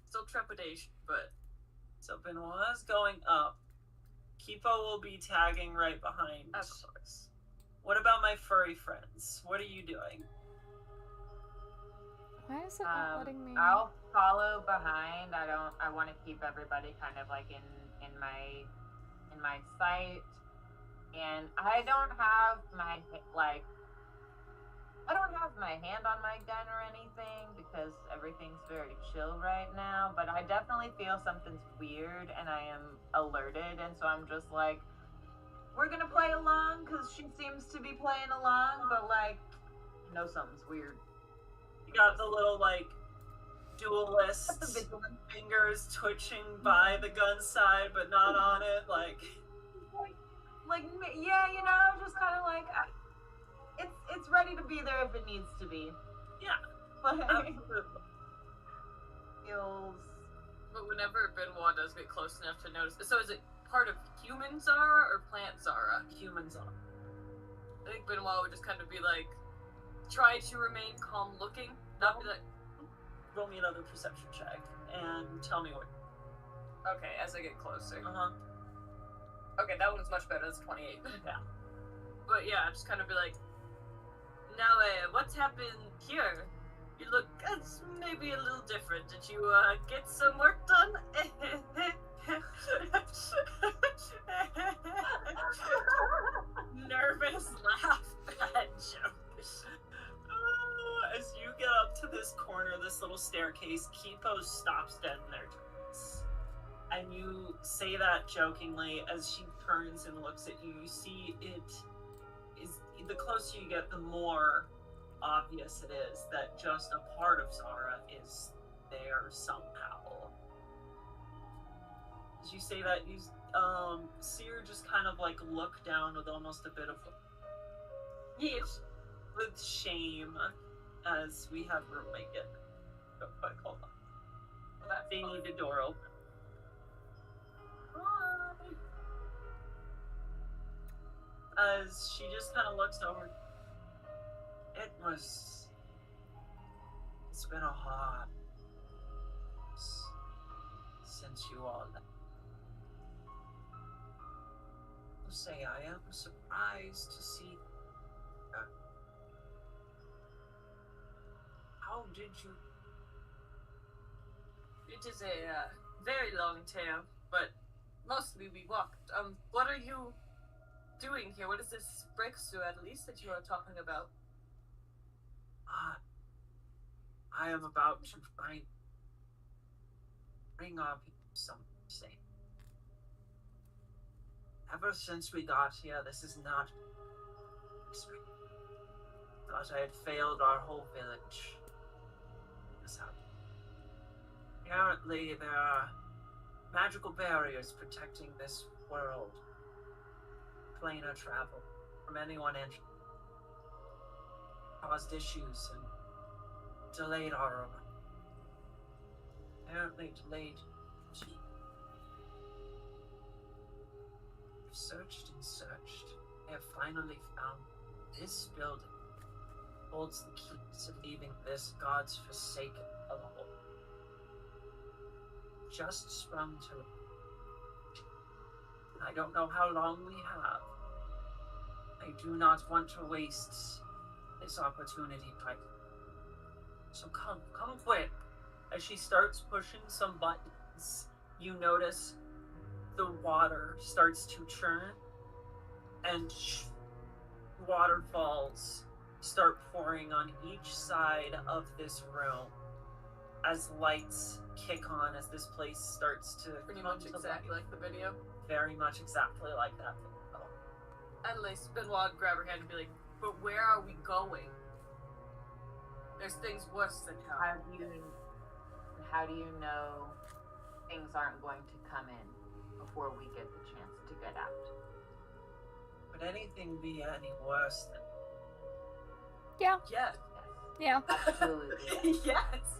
Still trepidation, but... So Benoit's going up. Kipo will be tagging right behind. Of course. What about my furry friends? What are you doing? Why is it not letting me? I'll follow behind. I want to keep everybody kind of like in my sight. And I don't have my hand on my gun or anything because everything's very chill right now, but I definitely feel something's weird and I am alerted, and so I'm just like, we're gonna play along because she seems to be playing along, but like, I know something's weird. You got the little like duelist fingers twitching by the gun side but not on it, like yeah, you know, just kind of like it's ready to be there if it needs to be. Yeah, but absolutely. Feels. But whenever Benoit does get close enough to notice, so is it part of human Zara or plant Zara? Human Zara. I think Benoit would just kind of be like, try to remain calm looking, not be like. Roll me another perception check and tell me what. Okay, as I get closer. Uh-huh. Okay, that one's much better. That's 28. Yeah. But yeah, just kind of be like, now, what's happened here? You look maybe a little different. Did you get some work done? Nervous laugh, bad joke. As you get up to this corner, this little staircase, Kipo stops dead in their tracks. And you say that jokingly as she turns and looks at you. You see it is, the closer you get, the more obvious it is that just a part of Zara is there somehow. As you say that, you see her just kind of like look down with almost a bit of Yes. with shame as we have roommate get quick, hold on. They need the door open. As she just kind of looks over. It's been a hard since you all left. I'll say I am surprised to see her. How did you? It is a very long tale, but mostly we walked. What are you doing here? What is this breakthrough, at least, that you are talking about? I am about to bring our people something safe. Ever since we got here, this is not thought I had failed our whole village. This happened. Apparently, there are magical barriers protecting this world. Planar travel from anyone entering. Caused issues and delayed our arrival. Apparently delayed. We've searched and searched. We have finally found this building holds the key to leaving this God's forsaken alone. Just sprung to it. I don't know how long we have. I do not want to waste this opportunity, Pike. So come quick. As she starts pushing some buttons, you notice the water starts to churn and waterfalls start pouring on each side of this room as lights kick on, as this place starts to Pretty much exactly like the video. Very much exactly like that video. At least Benoit would grab her hand and be like, but where are we going? There's things worse than hell. How do you know things aren't going to come in before we get the chance to get out? Would anything be any worse than? Yeah. Yes. Yeah. Absolutely. Yes.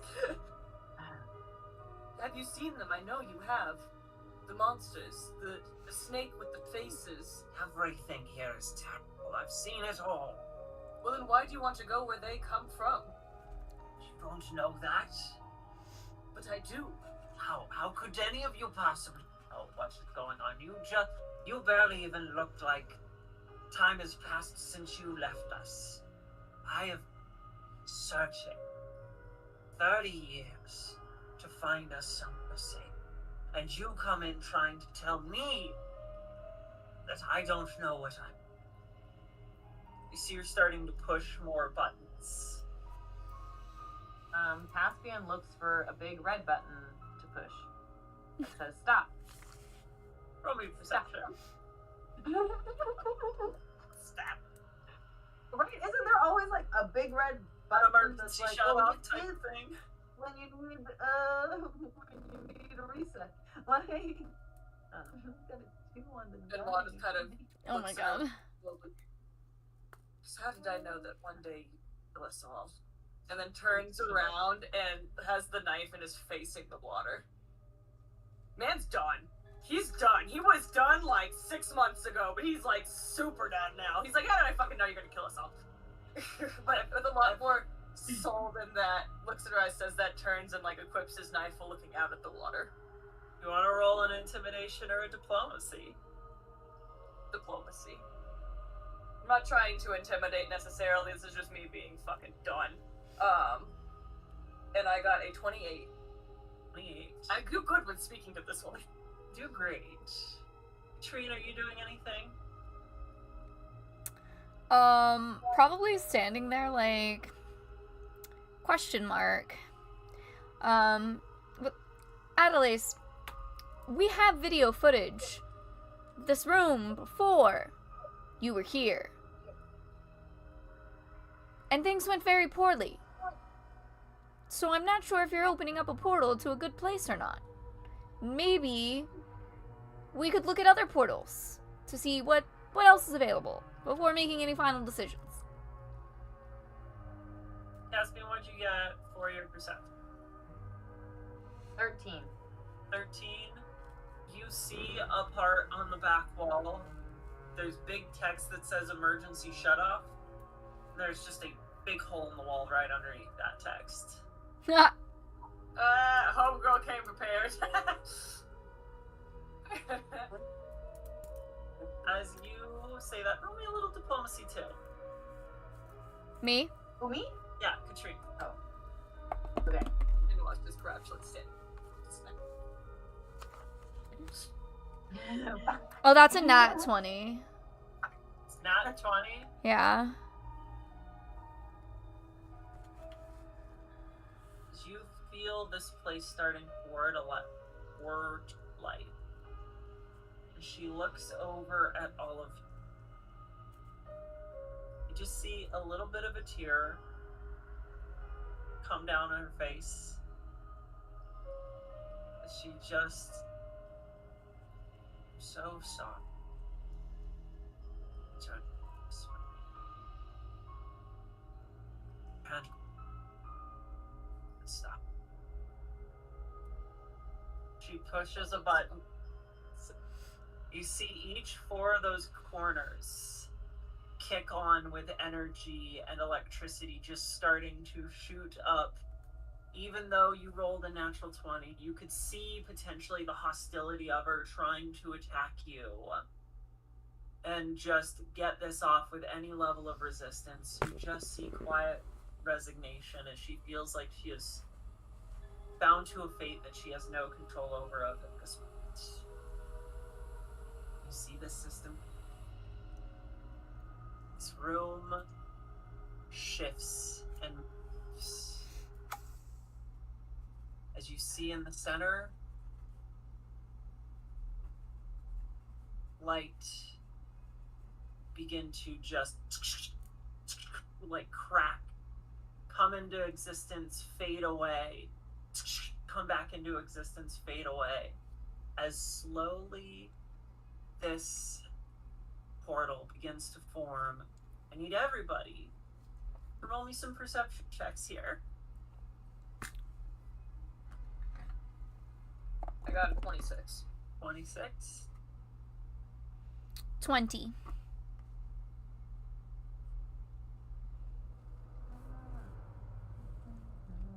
Have you seen them? I know you have. The monsters, the snake with the faces. Everything here is terrible. I've seen it all. Well, then why do you want to go where they come from? You don't know that? But I do. How could any of you possibly know what's going on? You barely even looked like time has passed since you left us. I have been searching 30 years to find us somewhere safe. And you come in trying to tell me that I don't know what I'm. You see, you're starting to push more buttons. Caspian looks for a big red button to push. It says stop. Roll me perception. Stop. Right? Isn't there always like a big red An button emergency that's like, shut oh, off this type is thing. when you need a reset. Like, got a 2 on the And Juan is kind of. Oh my god. So how did I know that one day you'd kill us all? And then turns around and has the knife and is facing the water. Man's done. He's done. He was done like 6 months ago, but he's like super done now. He's like, how did I fucking know you're gonna kill us all? But with a lot more soul than that, looks at her eyes, says that, turns and like equips his knife while looking out at the water. You want to roll an intimidation or a diplomacy? Diplomacy. I'm not trying to intimidate necessarily, this is just me being fucking done. And I got a 28. 28. I do good with speaking to this woman. Do great. Trina, are you doing anything? Probably standing there like question mark. But Adelaide, we have video footage of this room before you were here. And things went very poorly. So I'm not sure if you're opening up a portal to a good place or not. Maybe we could look at other portals to see what else is available before making any final decisions. Caspian, what'd you get for your perception? 13. 13. You see a part on the back wall. There's big text that says emergency shutoff. There's just a big hole in the wall right underneath that text. Homegirl came prepared. As you say that, roll me a little diplomacy too. Me? Who, me? Yeah, Katrina. Oh. Okay. Didn't watch this crouch, let's stand. Oh, that's a nat 20. It's not a 20. Yeah. As you feel this place starting toward light. And she looks over at all of you. You just see a little bit of a tear come down on her face. As she just so soft. Turn this way. And stop. She pushes a button. You see each 4 of those corners kick on with energy and electricity just starting to shoot up. Even though you rolled a natural 20, you could see potentially the hostility of her trying to attack you and just get this off with any level of resistance. You just see quiet resignation as she feels like she is bound to a fate that she has no control over of at this point. You see this system? This room shifts and moves. As you see in the center, light begin to just like crack come into existence, fade away, come back into existence, fade away. As slowly this portal begins to form, I need everybody to roll me some perception checks here. I got a 26. 26. 20.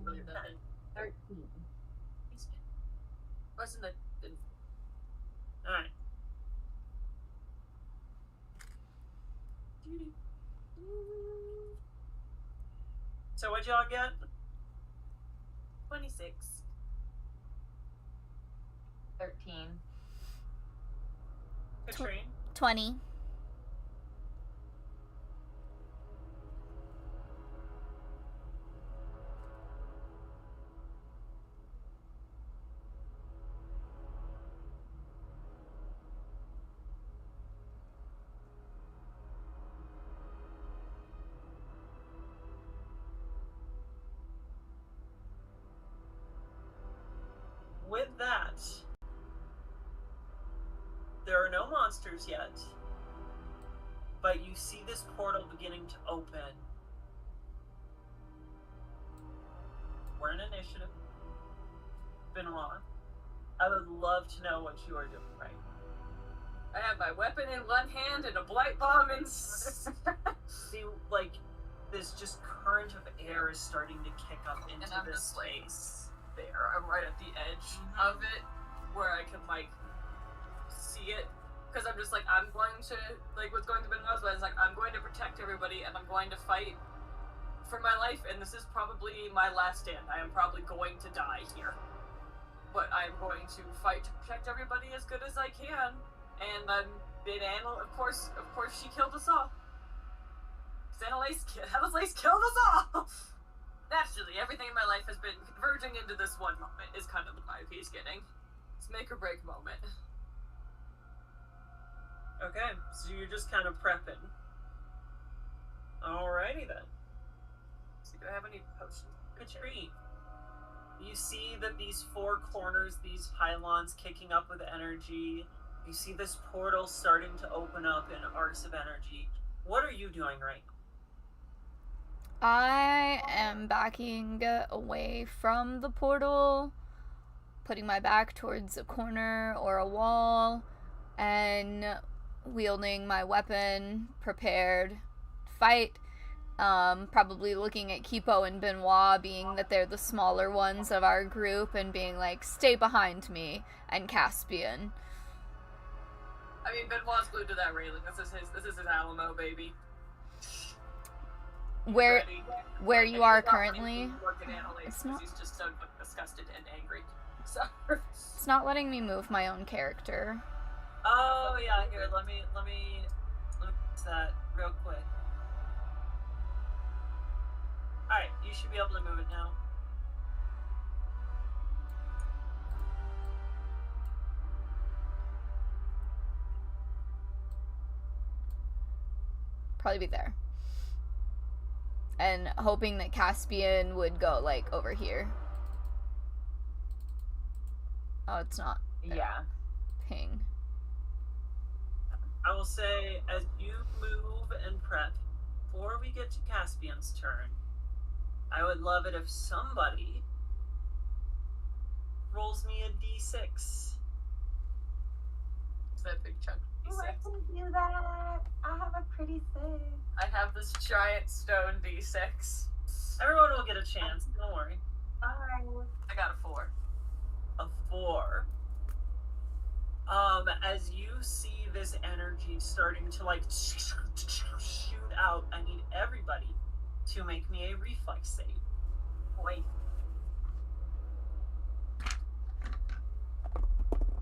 Really bad. 13. Wasn't the Alright. So what'd y'all get? 26. 13. Katrine? 20. With that, there are no monsters yet, but you see this portal beginning to open. We're in initiative. Benoit, I would love to know what you are doing right. I have my weapon in one hand and a blight bomb in. See, like, this just current of air is starting to kick up into And I'm this just, like, space. There, I'm right at the edge of it, where I can like see it, because I'm just like, I'm going to, like, what's going to be Benoit's like, I'm going to protect everybody and I'm going to fight for my life, and this is probably my last stand. I am probably going to die here, but I'm going to fight to protect everybody as good as I can. And Anna, of course she killed us all. Lace killed us all. Naturally, everything in my life has been converging into this one moment, is kind of the vibe he's getting. It's make or break moment. Okay, so you're just kind of prepping. Alrighty then. So do I have any potions? Katrine, you see that these four corners, these pylons kicking up with energy. You see this portal starting to open up in arcs of energy. What are you doing right now? I am backing away from the portal, putting my back towards a corner or a wall, and wielding my weapon, prepared to fight. Probably looking at Kipo and Benoit, being that they're the smaller ones of our group, and being like, stay behind me, and Caspian. I mean, Benoit's glued to that railing. This is his Alamo, baby. Where you are currently, it's not. He's just so disgusted and angry. So it's not letting me move my own character. Oh yeah, here. Let me fix that real quick. All right, you should be able to move it now. Probably be there. And hoping that Caspian would go, like, over here. Oh, it's not there. Yeah. Ping. I will say, as you move and prep, before we get to Caspian's turn, I would love it if somebody rolls me a d6. It's that big chunk. Oh, I can do that. I have a pretty six. I have this giant stone d6. Everyone will get a chance, don't worry. Alright. I got a 4. A 4. As you see this energy starting to like shoot out, I need everybody to make me a reflex save. Boy.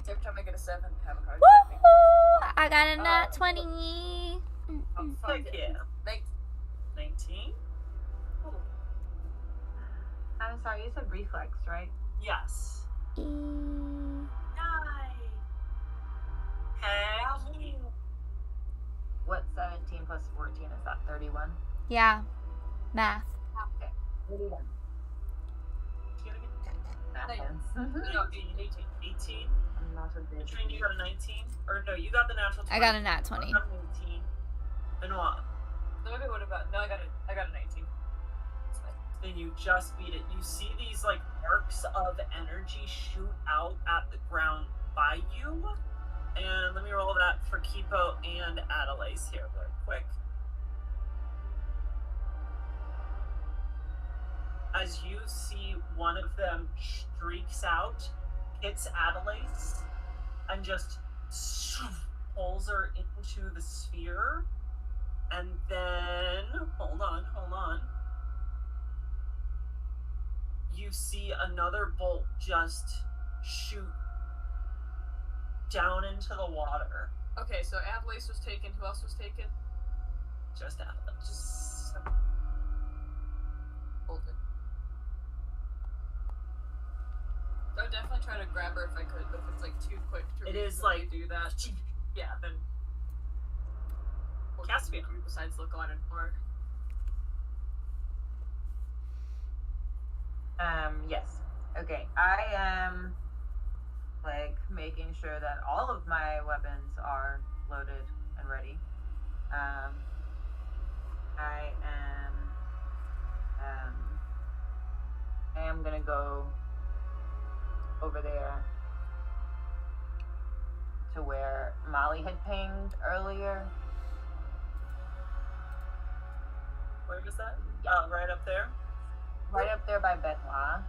Every time I get a 7, I have a hard time. Woohoo! I got a nat 20. Heck yeah. 19? I'm sorry, you said reflex, right? Yes. Heck yeah. What 17 plus 14 is that? 31? Yeah. Math. Okay. 81. Math hands. No, 18. I'm not a bitch. Katrina, you got a 19? Or no, you got the natural 20. I got a nat 20. I got an 18. Benoit. Okay, what about? No, I got a 19. That's fine. Then you just beat it. You see these like arcs of energy shoot out at the ground by you. And let me roll that for Kipo and Adelaise here really quick. As you see one of them streaks out, hits Adelaise, and just pulls her into the sphere. And then, hold on. You see another bolt just shoot down into the water. Okay, so Adelaise was taken. Who else was taken? Just Adelaise. Hold it. I would definitely try to grab her if I could, but if it's like too quick to It is reasonably like do that, yeah, then what Caspian. can we do besides look on it more? Yes. Okay, I am like making sure that all of my weapons are loaded and ready. I am gonna go over there to where Molly had pinged earlier. Where was that? Right up there? Right up there by Benoit.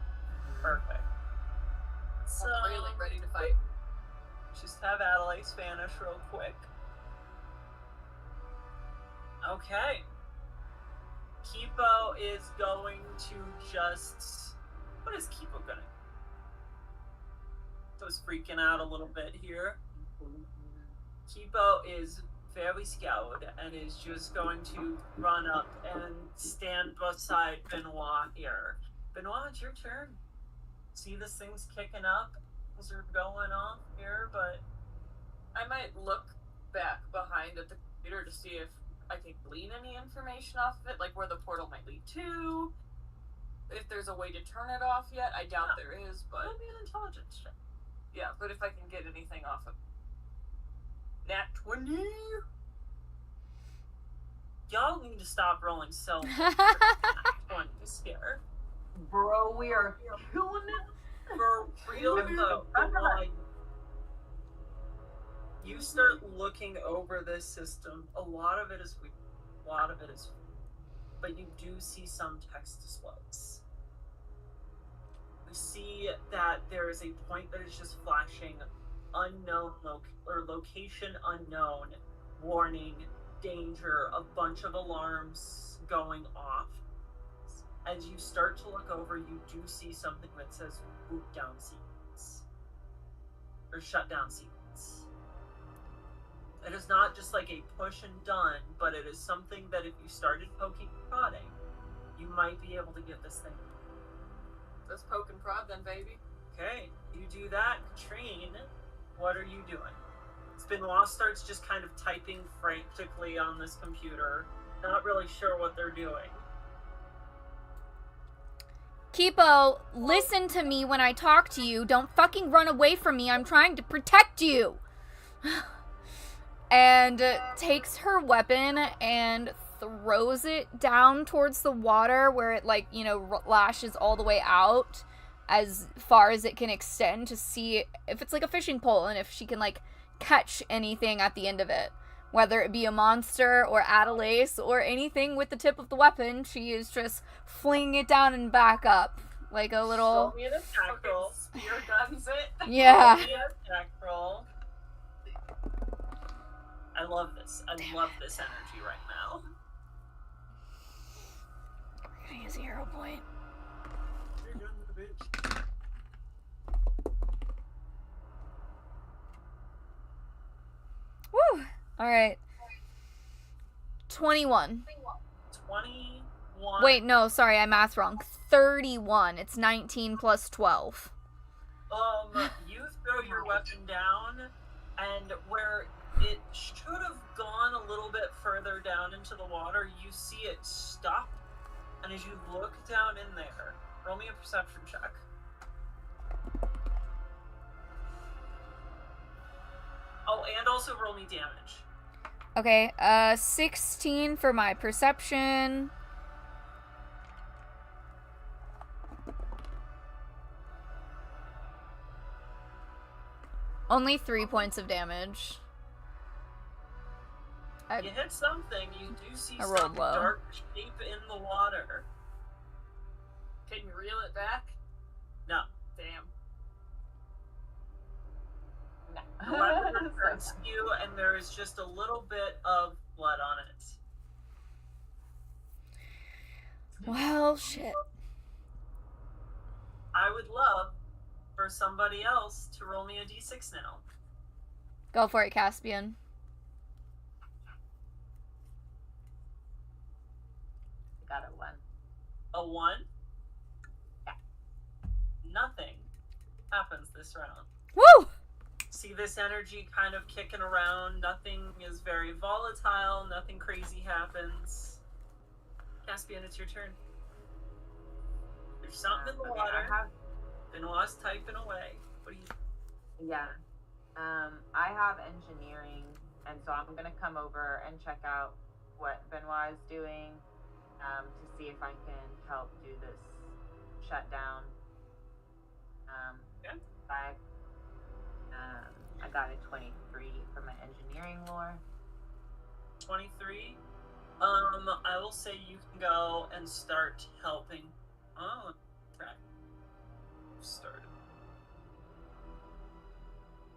Perfect. So, I'm really ready to fight. just have Adelaide vanish real quick. Okay. Kipo is going to just... What is Kipo gonna... So he's freaking out a little bit here. Kipo is very scowled and is just going to run up and stand beside Benoit here. Benoit, it's your turn. See this thing's kicking up? Things are going off here, but... I might look back behind at the computer to see if I can glean any information off of it, like where the portal might lead to. If there's a way to turn it off yet, I doubt there is, but... It'll be an intelligence check. Yeah, but if I can get anything off of Nat 20? Y'all need to stop rolling sylph. Going to scare. Bro, we are killing it. For real though, like, you start looking over this system. A lot of it is weak. A lot of it is, but you do see some text displays. You see that there is a point that is just flashing unknown location unknown, warning, danger, a bunch of alarms going off. As you start to look over, you do see something that says boot down sequence. Or shut down sequence. It is not just like a push and done, but it is something that if you started poking and prodding, you might be able to get this thing. Let's poke and prod then, baby. Okay, you do that. Katrine, what are you doing? Benoit starts just kind of typing frantically on this computer, not really sure what they're doing. Kipo, listen to me when I talk to you. Don't fucking run away from me. I'm trying to protect you. And takes her weapon and throws it down towards the water where it, like, you know, lashes all the way out as far as it can extend to see if it's like a fishing pole and if she can, like, catch anything at the end of it. Whether it be a monster or Adelaise or anything with the tip of the weapon, she is just flinging it down and back up like a little... Show me an attack roll. Spear guns it. Yeah. Show me an attack roll. I love this. I love this energy right now. We're gonna use a hero point. You're done with the bitch. Woo! Alright. 21. 21. Wait, no, sorry, I math wrong. 31. It's 19 plus 12. You throw your weapon down, and where it should have gone a little bit further down into the water, you see it stop And as you look down in there, roll me a perception check. Oh, and also roll me damage. Okay, 16 for my perception. Only 3 points of damage. You hit something, you do see I rolled some low. dark shape in the water. Can you reel it back? No. Damn. The weapon returns to you, and there is just a little bit of blood on it. Well, shit. I would love for somebody else to roll me a d6 now. Go for it, Caspian. Got a 1. A 1? Yeah. Nothing happens this round. Woo! See this energy kind of kicking around. Nothing is very volatile. Nothing crazy happens. Caspian, it's your turn. There's something in the water. Benoit's typing away. What do you... Yeah. I have engineering, and so I'm going to come over and check out what Benoit is doing to see if I can help do this shutdown. Okay. I got a 23 for my engineering lore. 23. I will say you can go and start helping. Oh, okay. Started.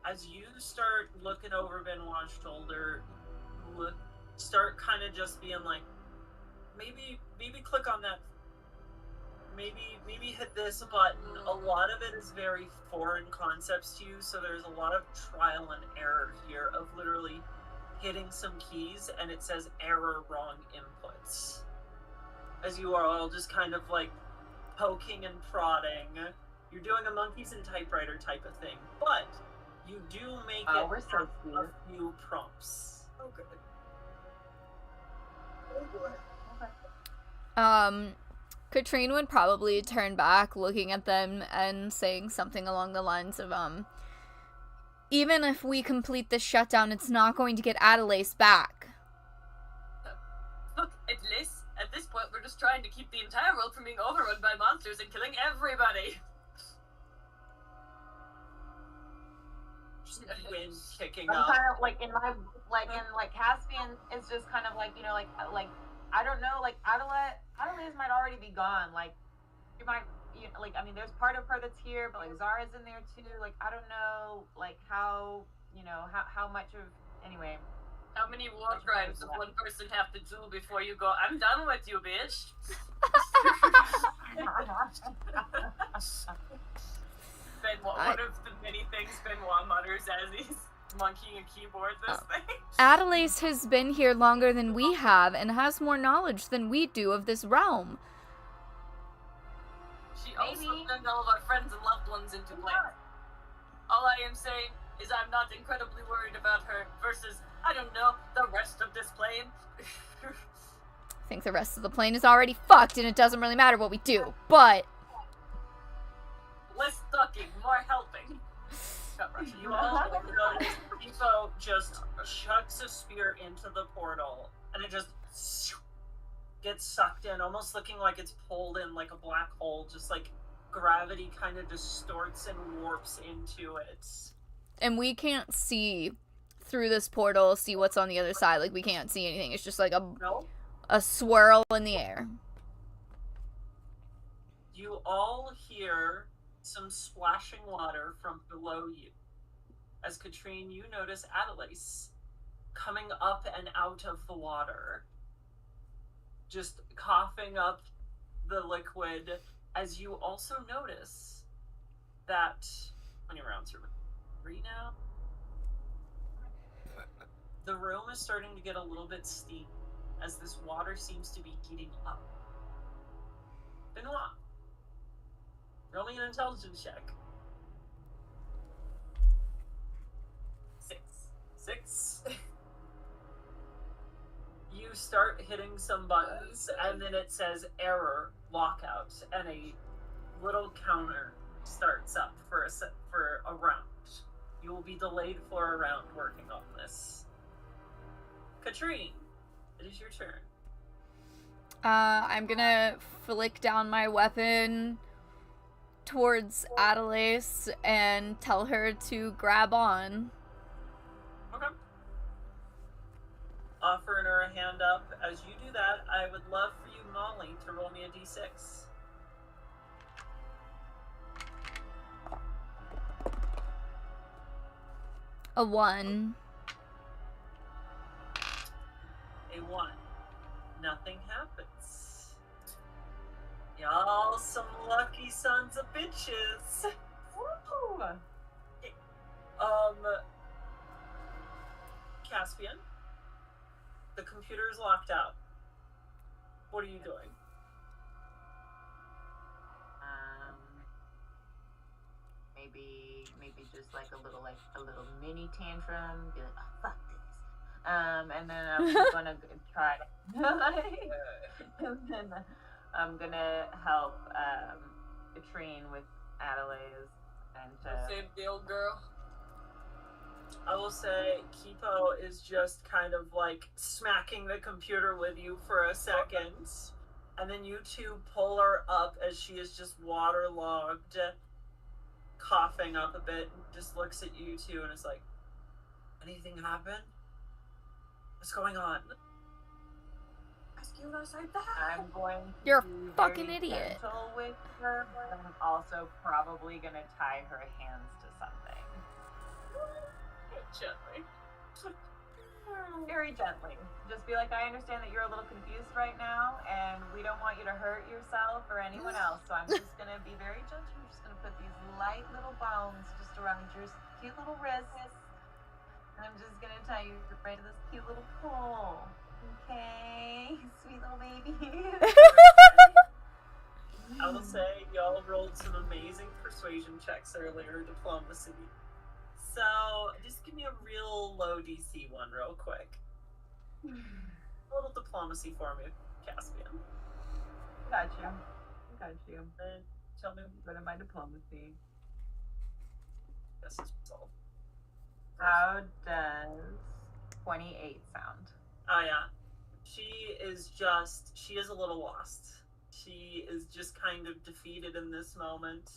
As you start looking over Benoit's shoulder, start kind of just being like, maybe click on that. Maybe hit this button. A lot of it is very foreign concepts to you, so there's a lot of trial and error here of literally hitting some keys and it says error, wrong inputs. As you are all just kind of like poking and prodding. You're doing a monkeys and typewriter type of thing, but you do make it we're so cute. a few prompts. Oh, good. Katrine would probably turn back, looking at them and saying something along the lines of, even if we complete this shutdown, it's not going to get Adelaide back. Look, at this point, we're just trying to keep the entire world from being overrun by monsters and killing everybody. Wind kicking I'm up. kind of like in Caspian is just kind of like, you know, like I don't know, like Adelaide might already be gone. Like you might, like, I mean, there's part of her that's here, but like Zara's in there too. Like I don't know, like how, you know, how much of, anyway. How many war crimes does one person have to do before you go, I'm done with you, bitch? One of the many things Benoit mutters as he's monkeying a keyboard this thing. Adelaide has been here longer than we have and has more knowledge than we do of this realm. She also turned all of our friends and loved ones into planes. All I am saying is I'm not incredibly worried about her versus, I don't know, the rest of this plane. I think the rest of the plane is already fucked and it doesn't really matter what we do, but... Less talking, more helping. You all notice Ifo just chucks a spear into the portal, and it just gets sucked in, almost looking like it's pulled in like a black hole, just like gravity kind of distorts and warps into it. And we can't see through this portal, see what's on the other side. Like, we can't see anything. It's just like a swirl in the air. You all hear some splashing water from below you. As Katrine, you notice Adelaide coming up and out of the water, just coughing up the liquid, as you also notice that, how many rounds are 3 now? The room is starting to get a little bit steamy as this water seems to be heating up. Benoit, roll me an intelligence check. 6. You you start hitting some buttons, and then it says error lockout, and a little counter starts up for a round. You will be delayed for a round working on this. Katrine, it is your turn. I'm gonna flick down my weapon towards Adelaide and tell her to grab on. Okay. Offering her a hand up. As you do that, I would love for you, Molly, to roll me a d6. A 1. A 1. Nothing happens. Y'all some lucky sons of bitches. Woo! Caspian, the computer is locked out. What are you doing? Maybe just like a little mini tantrum. Be like, oh, fuck this. And then I'm gonna try. And then I'm gonna help Katrine with Adelaide and Same deal, girl. I will say Kipo is just kind of like smacking the computer with you for a second, and then you two pull her up as she is just waterlogged, coughing up a bit, and just looks at you two and is like, anything happen? What's going on? Rescue us, I bet. I'm going to You're a be fucking very idiot. gentle with her, but I'm also probably gonna tie her hands to something. Gently. Very gently. Just be like, I understand that you're a little confused right now, and we don't want you to hurt yourself or anyone else, so I'm just gonna be very gentle. I'm just gonna put these light little bones just around your cute little wrists, and I'm just gonna tie you right to this cute little pole. Okay, sweet little baby. I will say y'all rolled some amazing persuasion checks earlier, diplomacy. So just give me a real low DC one real quick. A little diplomacy for me, Caspian. Got you. And tell me Go to my diplomacy. this is resolved. How does 28 sound? Oh yeah. She is a little lost. She is just kind of defeated in this moment.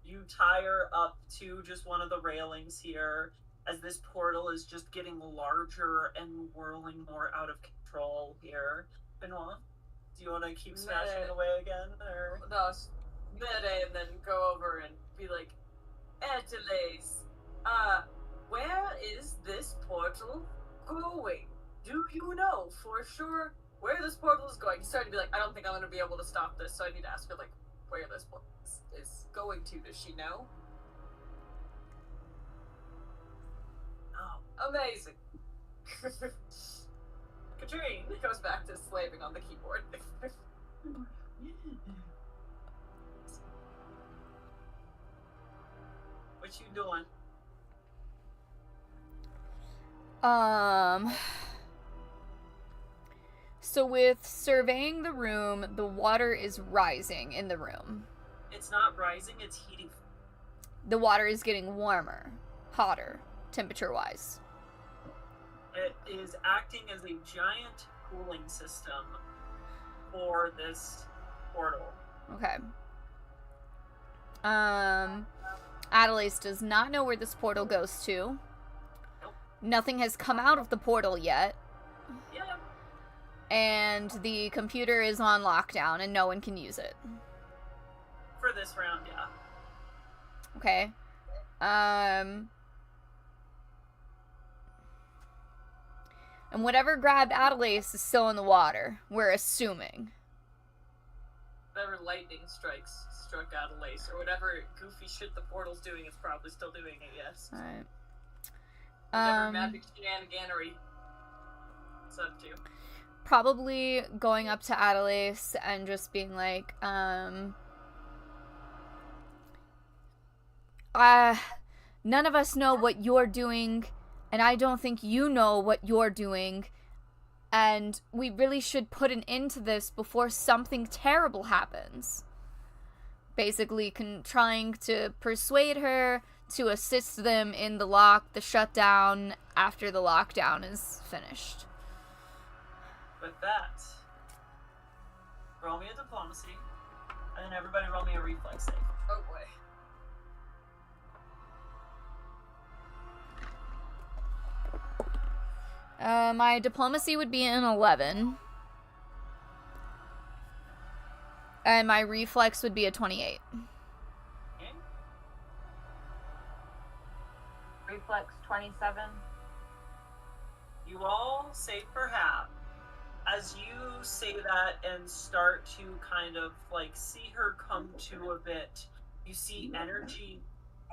You tie her up to just one of the railings here as this portal is just getting larger and whirling more out of control here. Benoit, do you want to keep smashing away again? Or? No, mid-A and then go over and be like, Adelaide, where is this portal going? Do you know for sure where this portal is going? He's starting to be like, I don't think I'm going to be able to stop this, so I need to ask her, like, where this portal is going to. Does she know? Oh, amazing. Katrine Goes back to slaving on the keyboard. what you doing? So with surveying the room, the water is rising in the room. It's not rising, it's heating. The water is getting warmer, hotter, temperature-wise. It is acting as a giant cooling system for this portal. Okay. Adelaide does not know where this portal goes to. Nope. Nothing has come out of the portal yet. Yeah. And the computer is on lockdown and no one can use it. For this round, yeah. Okay. And whatever grabbed Adelaide is still in the water. We're assuming. Whatever lightning strikes struck Adelaide, or whatever goofy shit the portal's doing, it's probably still doing it, yes. Alright. Whatever magic shenaniganery it's up to. Probably going up to Adelaide and just being like, none of us know what you're doing, and I don't think you know what you're doing. And we really should put an end to this before something terrible happens. Basically, trying to persuade her to assist them in the shutdown after the lockdown is finished. With that, roll me a diplomacy, and then everybody roll me a reflex save. Oh boy. My diplomacy would be an 11. And my reflex would be a 28. Okay. Reflex 27. You all say perhaps. As you say that and start to kind of like see her come to a bit, you see energy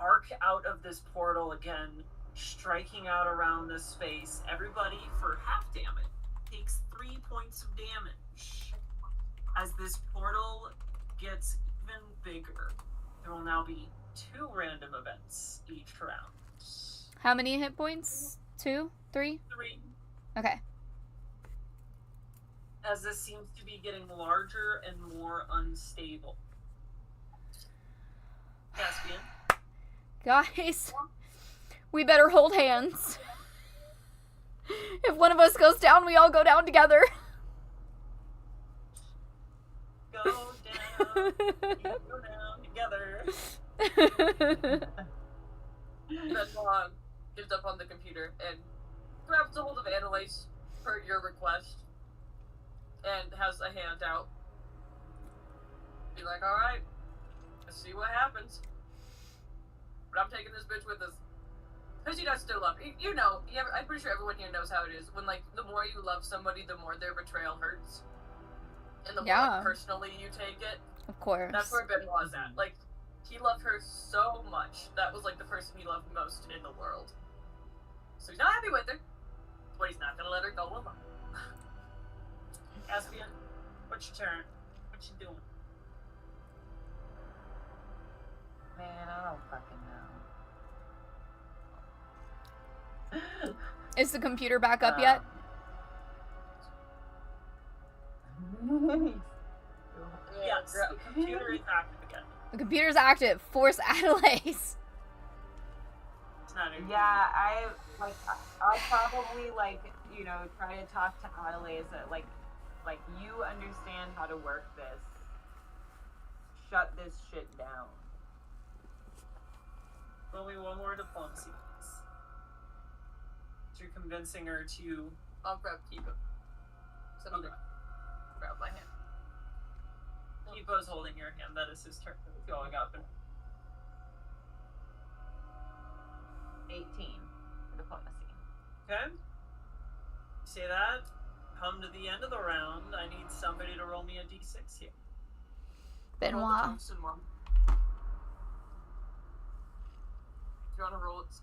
arc out of this portal again, striking out around this space. Everybody, for half damage, takes 3 points of damage. As this portal gets even bigger, there will now be 2 random events each round. How many hit points? 2? 3? 3. Okay. As this seems to be getting larger and more unstable. Caspian? Guys, we better hold hands. If one of us goes down, we all go down together. Go down. Go down together. Then gives up on the computer and grabs a hold of Annalise per your request and has a hand out. Be like, alright, let's see what happens. But I'm taking this bitch with us. Because you guys still love her. You know, I'm pretty sure everyone here knows how it is. When, like, the more you love somebody, the more their betrayal hurts. And the more like, personally you take it. Of course. That's where Benoit's at. Like, he loved her so much. That was, like, the person he loved most in the world. So he's not happy with her, but he's not gonna let her go alone. Caspian, what's your turn? What you doing? Man, I don't fucking know. Is the computer back up yet? Yes, the computer is active again. The computer's active. Force Adelaide. It's not even. Yeah, I'll probably try to talk to Adelaide that like you understand how to work this. Shut this shit down. Roll me one more diplomacy, please. You're convincing her to. I'll grab Kiba. Somebody grab my hand. Kibo's holding your hand. That is his turn. It's going up. 18 for diplomacy. Okay. Say that. Come to the end of the round. I need somebody to roll me a d6 here. Roll the Benoit. tungsten one. You wanna roll it?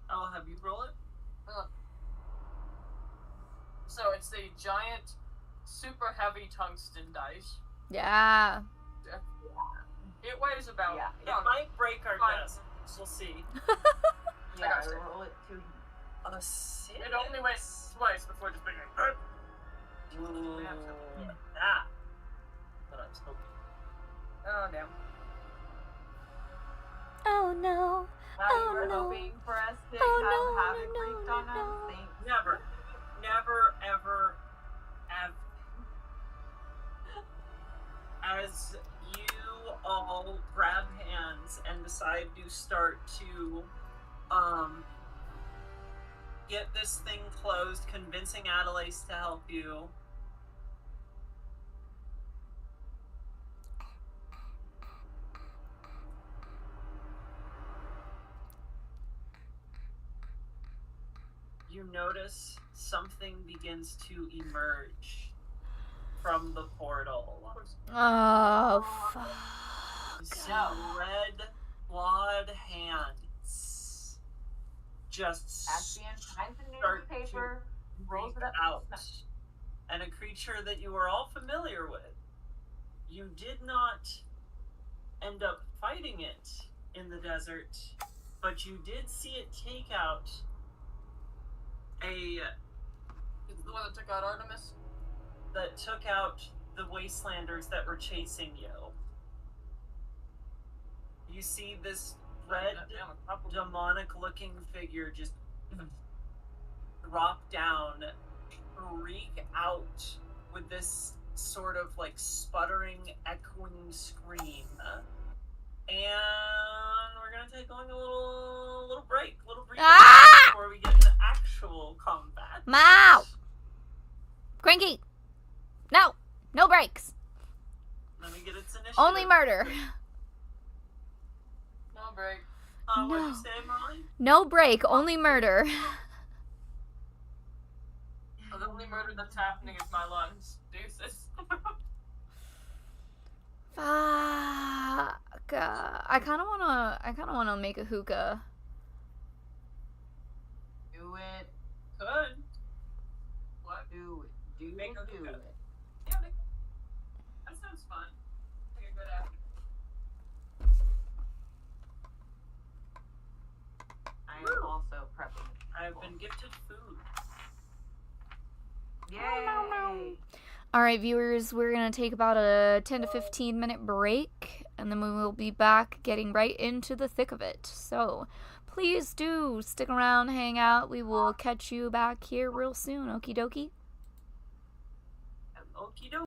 I'll have you roll it. So it's a giant, super heavy tungsten dice. Yeah. It weighs about. Yeah. It might break our Fine. desk. We'll see. Yeah, got I you. roll it too. A 6. It only weighs twice before just being like. Ooh, that. But I was hoping. Oh damn. Oh no. Wow, Oh, you were no. hoping for us to Oh, have no, havoc no, wreaked no, on no. us? Thanks. Never, ever. As you all grab hands and decide to start to get this thing closed, convincing Adelaide to help you. You notice something begins to emerge from the portal. Oh, fuck. You see red clawed hands just Caspian finds a start newspaper, to rolls reek it up. out, and a creature that you are all familiar with. You did not end up fighting it in the desert, but you did see it take out a Is the one that took out Artemis? That took out the Wastelanders that were chasing you. You see this red, demonic-looking figure just drop down, freak out with this sort of like sputtering, echoing scream. And we're gonna take going a little break, before we get into actual combat. Mow! Cranky! No! No breaks! Let me get its initiative. Only murder. No break. What'd you say, Molly? No break, only murder. Oh, the only murder that's happening is my lungs. Deuces. Fuck. I kind of wanna make a hookah. Do it. Good. What? Do it. Do Make it. a Do hookah. it. Yeah, that sounds fun. Like a good afternoon. I am also prepping. I've been gifted food. Yay! Alright, viewers, we're gonna take about a 10 to 15 minute break, and then we will be back getting right into the thick of it. So, please do stick around, hang out. We will catch you back here real soon. Okie dokie. Okie dokie.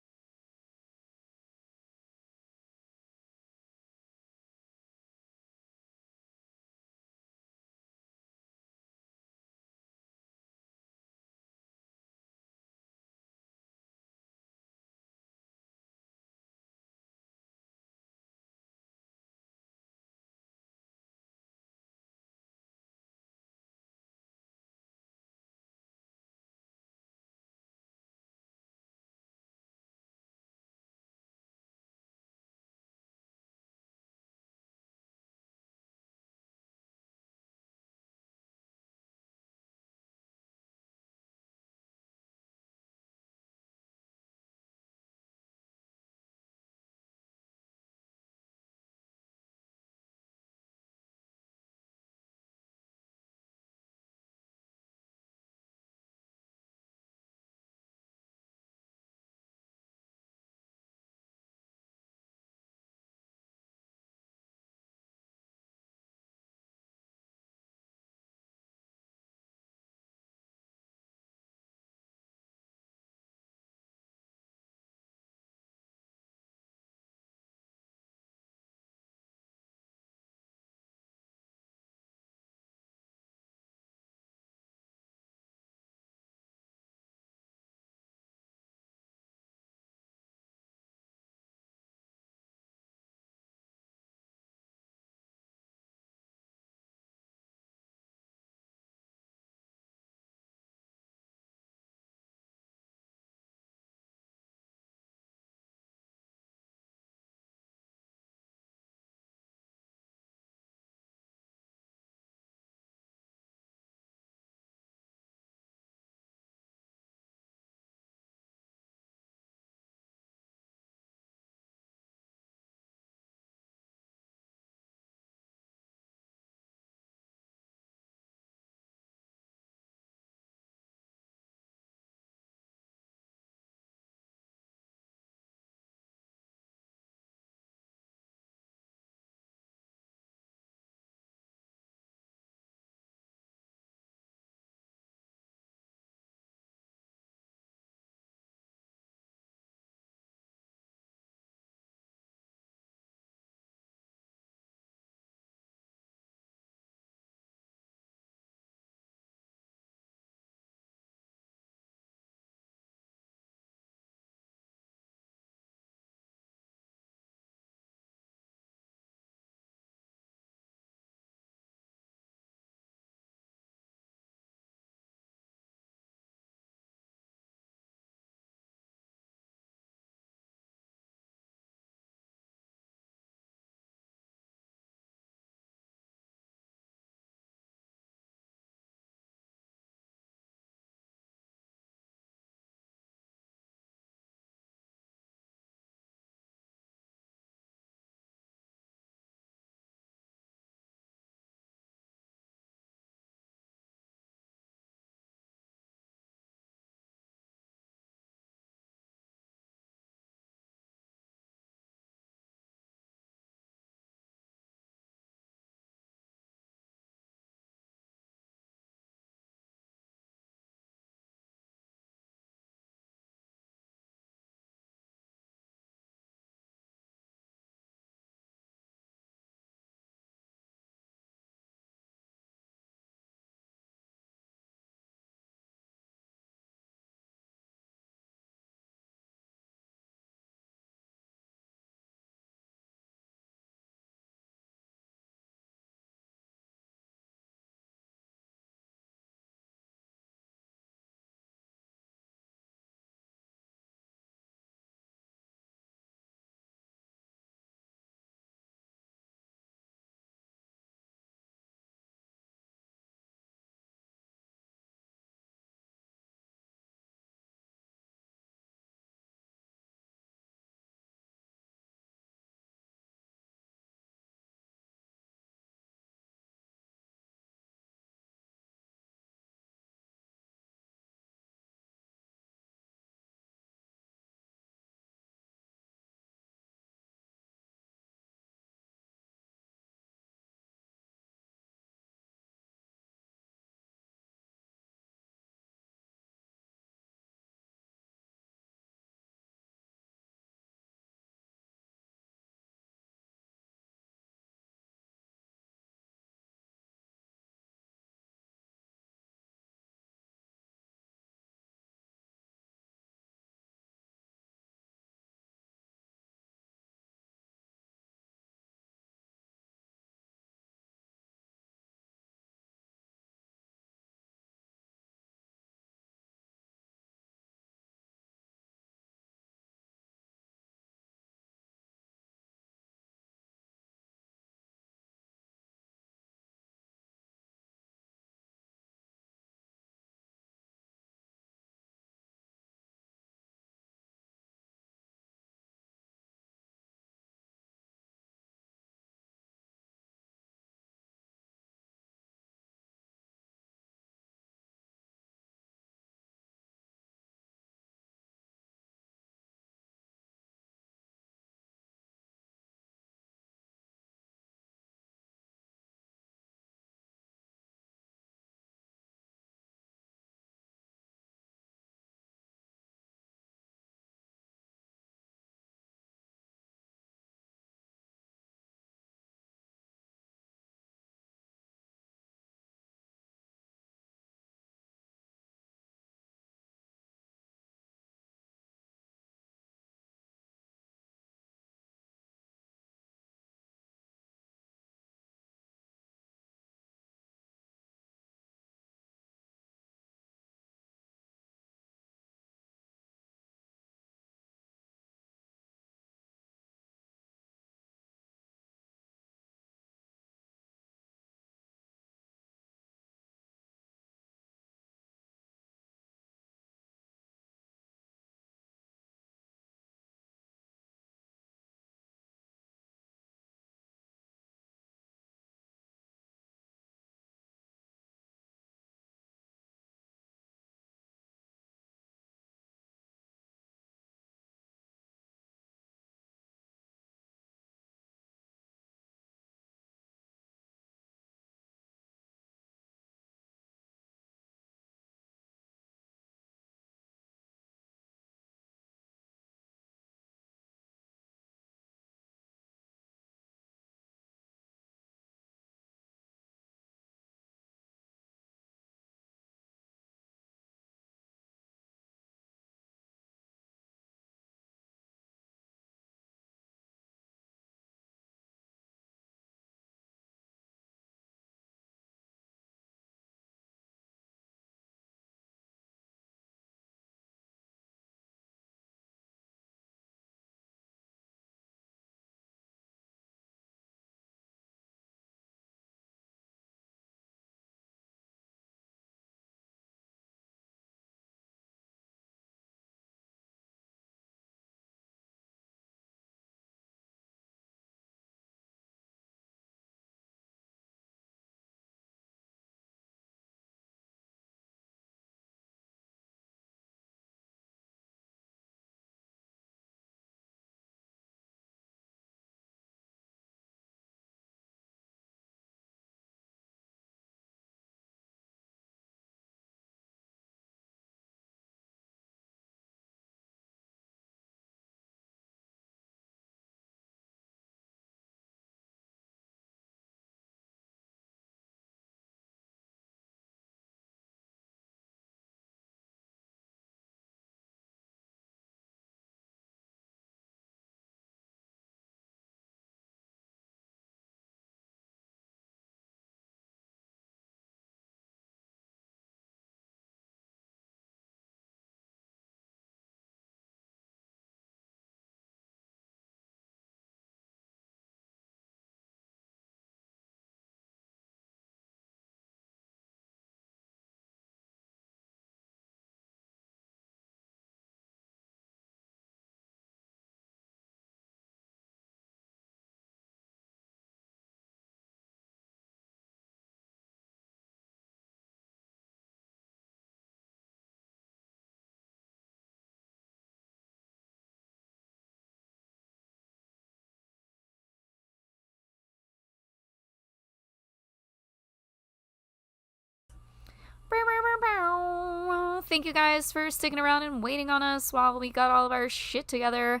thank you guys for sticking around and waiting on us while we got all of our shit together.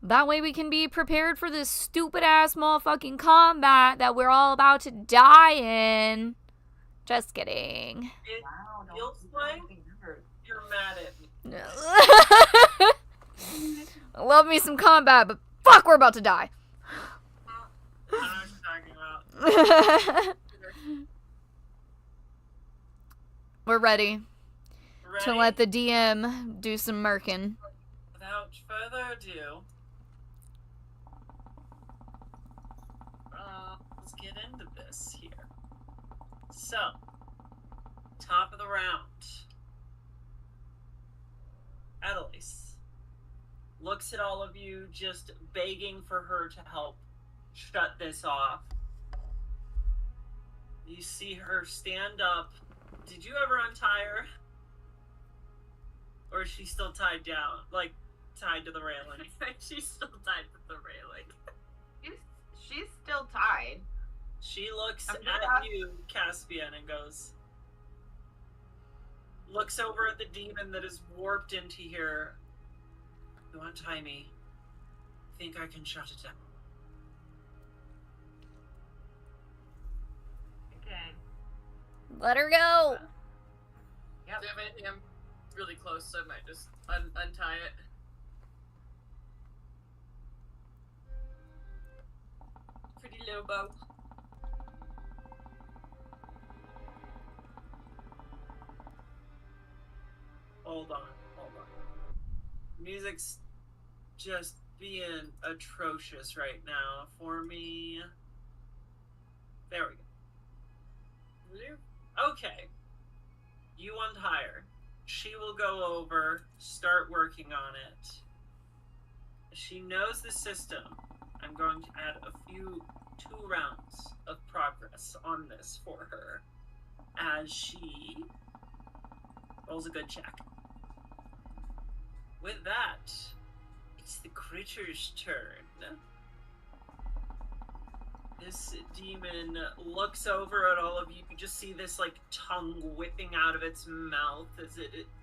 That way we can be prepared for this stupid-ass motherfucking combat that we're all about to die in. Just kidding. It Wow, don't feels do like anything hurt. you're mad at me. I love me some combat, but fuck, we're about to die. I don't know what you're talking about. We're ready Ready? to let the DM do some murking. Without further ado, let's get into this here. So, top of the round. Adelaise looks at all of you, just begging for her to help shut this off. You see her stand up. Did you ever untie her? Or is she still tied down? Like, tied to the railing? She's still tied to the railing. She's still tied. She looks I'm at not- you, Caspian, and goes... Looks over at the demon that is warped into here. You untie me. Think I can shut it down. Okay. Let her go. Yep. Do you have anything? I'm really close, so I might just untie it. Pretty low bow. Hold on. Music's just being atrocious right now for me. There we go. Okay. You untie her. She will go over, start working on it. She knows the system. I'm going to add two rounds of progress on this for her as she rolls a good check. With that, it's the critter's turn. This demon looks over at all of you. You just see this, like, tongue whipping out of its mouth as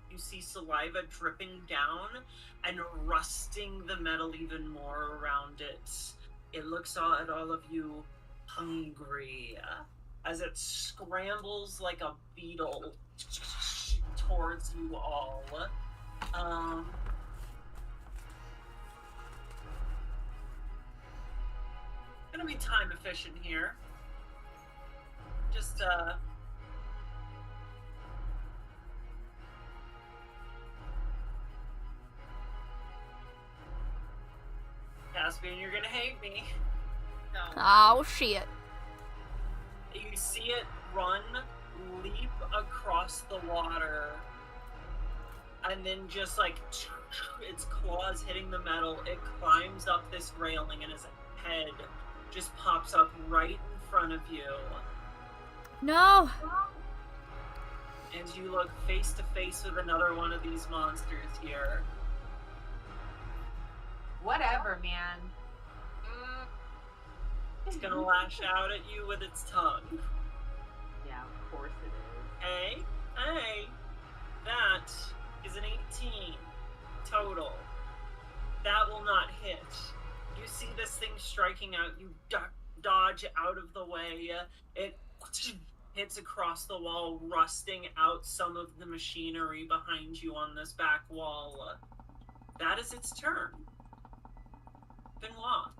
you see saliva dripping down and rusting the metal even more around it. It looks at all of you hungry as it scrambles like a beetle towards you all. Gonna be time efficient here. Just Caspian, you're gonna hate me. No. Oh, shit. You see it run, leap across the water, and then just like its claws hitting the metal, it climbs up this railing and its head just pops up right in front of you. No. And you look face to face with another one of these monsters here. Whatever, man. It's gonna lash out at you with its tongue. Yeah, of course it is. Hey, that is an 18 total. That will not hit. You see this thing striking out, you dodge out of the way. It hits across the wall, rusting out some of the machinery behind you on this back wall. That is its turn. Benoit,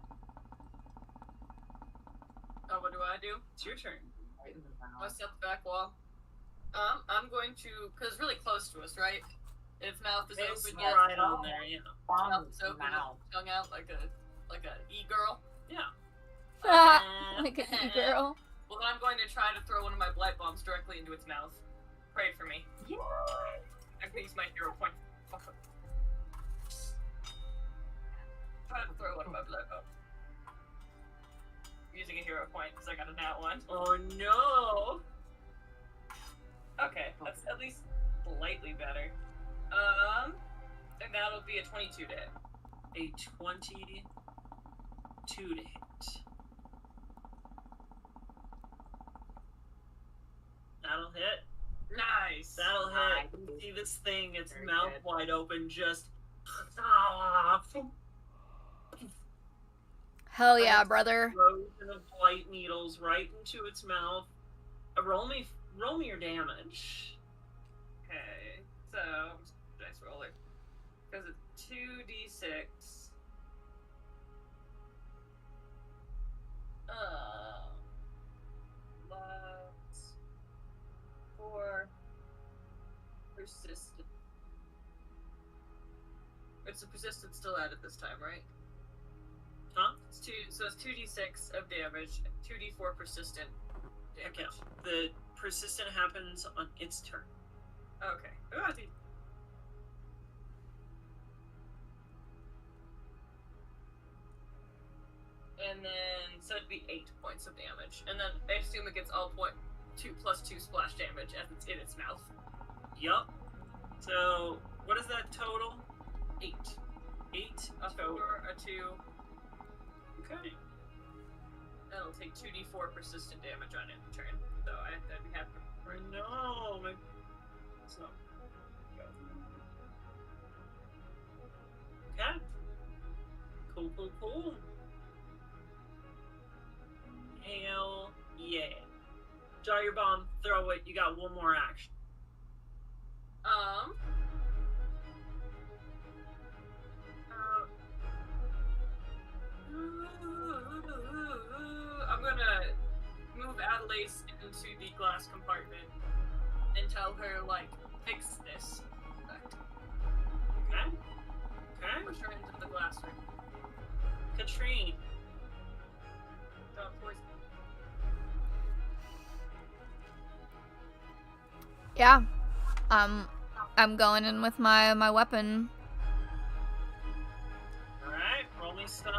Oh, what do I do? it's your turn. Right in the I mouth. set the back wall. I'm going to, because it's really close to us, right? Its mouth is It's open. Yes. right on there, yeah. Bomb Mouth is open. mouth. Tongue out like a e-girl. Yeah. Like an e-girl. Well, then I'm going to try to throw one of my blight bombs directly into its mouth. Pray for me. I'm gonna use my hero point. Try to throw one of my blight bombs. I'm using a hero point because I got a nat one. Oh no! Okay, that's at least slightly better. And that'll be a 22 to hit. A 22 to hit. That'll hit. Nice. That'll hit. see this thing, its Very mouth good. wide open, just. Hell yeah, brother. Explosion of light needles right into its mouth. Roll me your damage. Okay, so dice roller. Because it's 2d6. Plus 4 persistent. It's a persistent still at it this time, right? Huh? It's so it's 2d6 of damage, 2d4 persistent damage. Okay. The persistent happens on its turn. Okay. Ooh, I think- And then, so it'd be 8 points of damage. And then I assume it gets all 2 plus 2 splash damage as it's in its mouth. Yup. So, what is that total? 8. 8 A total. 4, a 2. Okay. That'll take 2d4 persistent damage on its turn. So I'd be happy for it. No. So. Okay. Cool. Hell yeah. Draw your bomb, throw it, you got one more action. I'm gonna move Adelaide into the glass compartment and tell her, like, fix this. Okay. Push her into the glass room. Katrine. Don't poison. Yeah. I'm going in with my weapon. Alright, roll me some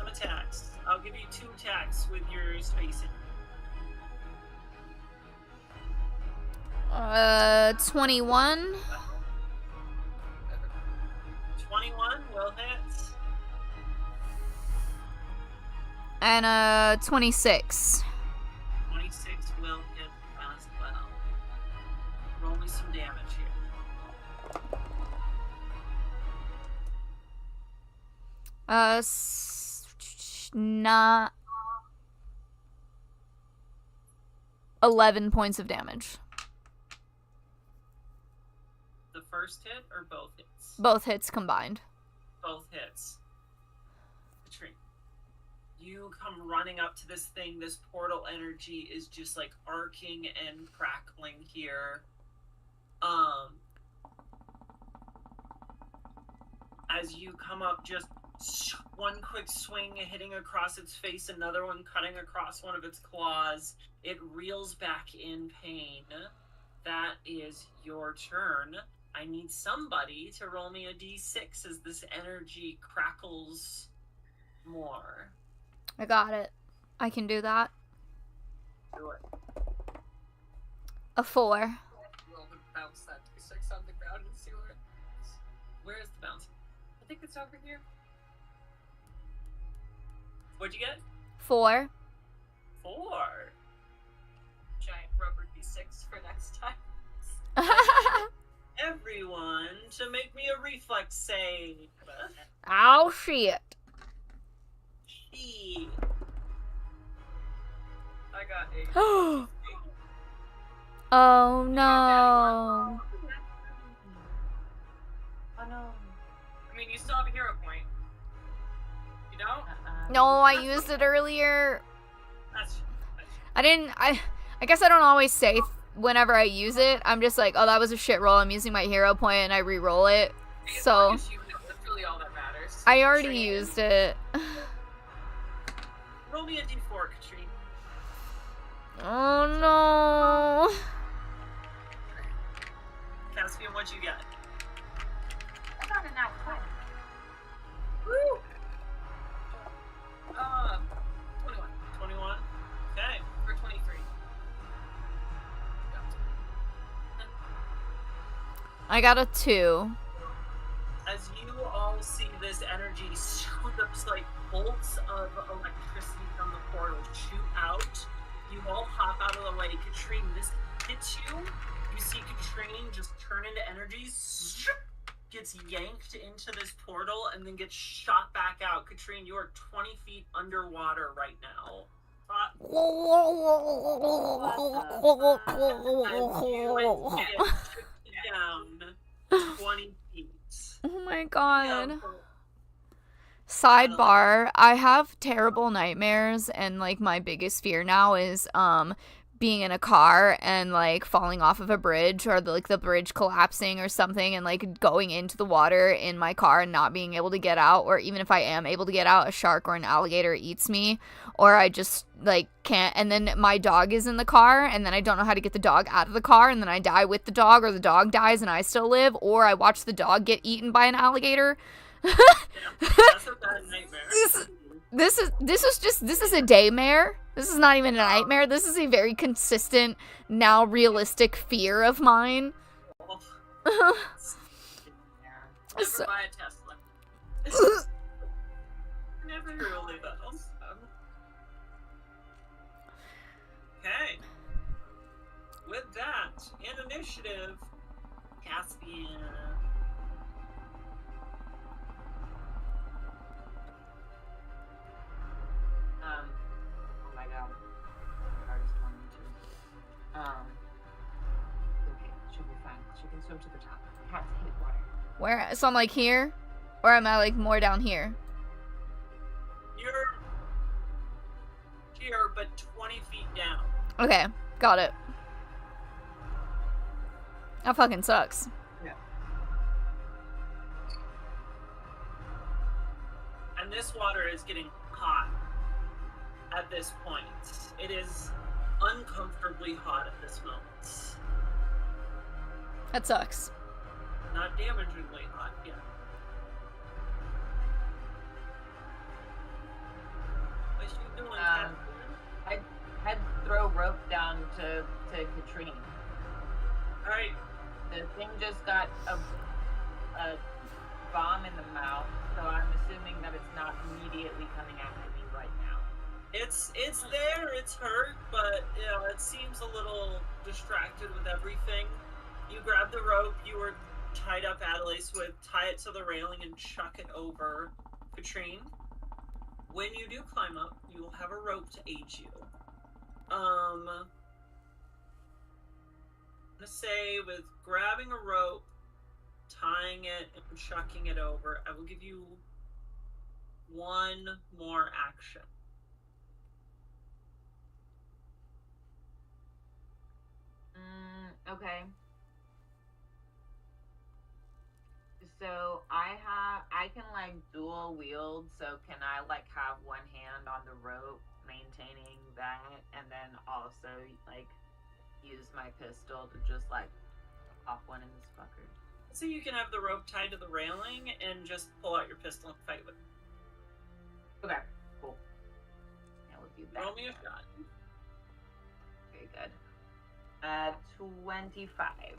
attacks. I'll give you 2 attacks with your spacing. 21. 21 will hit. And 26. 26 will hit as well. Roll me some damage here. Not 11 points of damage. The first hit or both hits? Both hits combined. Both hits. Katrine, you come running up to this thing. This portal energy is just like arcing and crackling here. As you come up, just one quick swing hitting across its face, another one cutting across one of its claws. It reels back in pain. That is your turn. I need somebody to roll me a d6 as this energy crackles more. I got it. I can do that. Do it. A 4. Roll to bounce that d6 on the ground and see where it is. Where is the bounce? I think it's over here. What'd you get? 4. 4. Giant rubber d6 for next time. Everyone to make me a reflex save. Oh shit. Shit. I got 8. Oh no. Oh no. I mean, you still have a hero point. You don't? No, I used it earlier. That's I guess I don't always say whenever I use it. I'm just like, oh, that was a shit roll. I'm using my hero point and I re-roll it. As So long as you know, that's really all that matters. I already Katrine. used it. roll me a d4, Katrine. Oh no. Caspian, what'd you get? I got a nat 20. Woo! 21. 21. Okay. Or 23. I got a 2. As you all see this energy, those like bolts of electricity from the portal shoot out. You all hop out of the way. Katrine, this hits you. You see into energy, gets yanked into this portal, and then gets shot back out. Katrine, you are 20 feet underwater right now. As you get down 20 feet. Oh my god. Sidebar, I have terrible nightmares, and like my biggest fear now is being in a car and like falling off of a bridge, or the bridge collapsing or something, and like going into the water in my car and not being able to get out, or even if I am able to get out, a shark or an alligator eats me, or I just like can't, and then my dog is in the car and then I don't know how to get the dog out of the car, and then I die with the dog, or the dog dies and I still live, or I watch the dog get eaten by an alligator. That's a bad nightmare. This is a daymare. This is not even a nightmare. This is a very consistent, now realistic fear of mine. Never buy a Tesla. Never really though. Okay. With that, in initiative, Caspian. Oh my god. Hardest one too. Okay, she'll be fine. She can swim to the top. Cats hate water. Where? So I'm like here? Or am I like more down here? You're here, but 20 feet down. Okay, got it. That fucking sucks. Yeah. And this water is getting hot at this point. It is uncomfortably hot at this moment. That sucks. Not damagingly hot yet. What's you doing, Catherine? I'd throw rope down to Katrine. Alright. The thing just got a bomb in the mouth, so I'm assuming that it's not immediately coming after me right now. It's there, it's hurt, but you know, it seems a little distracted with everything. You grab the rope you were tied up Adelaide with, tie it to the railing and chuck it over Katrine. When you do climb up, you will have a rope to aid you. I'm gonna say with grabbing a rope, tying it, and chucking it over, I will give you one more action. Okay. So I can like dual wield, so can I like have one hand on the rope maintaining that, and then also like use my pistol to just like pop one in this fucker? So you can have the rope tied to the railing and just pull out your pistol and fight with it. Okay, cool. I will do that. Roll me a shot. Very good. 25.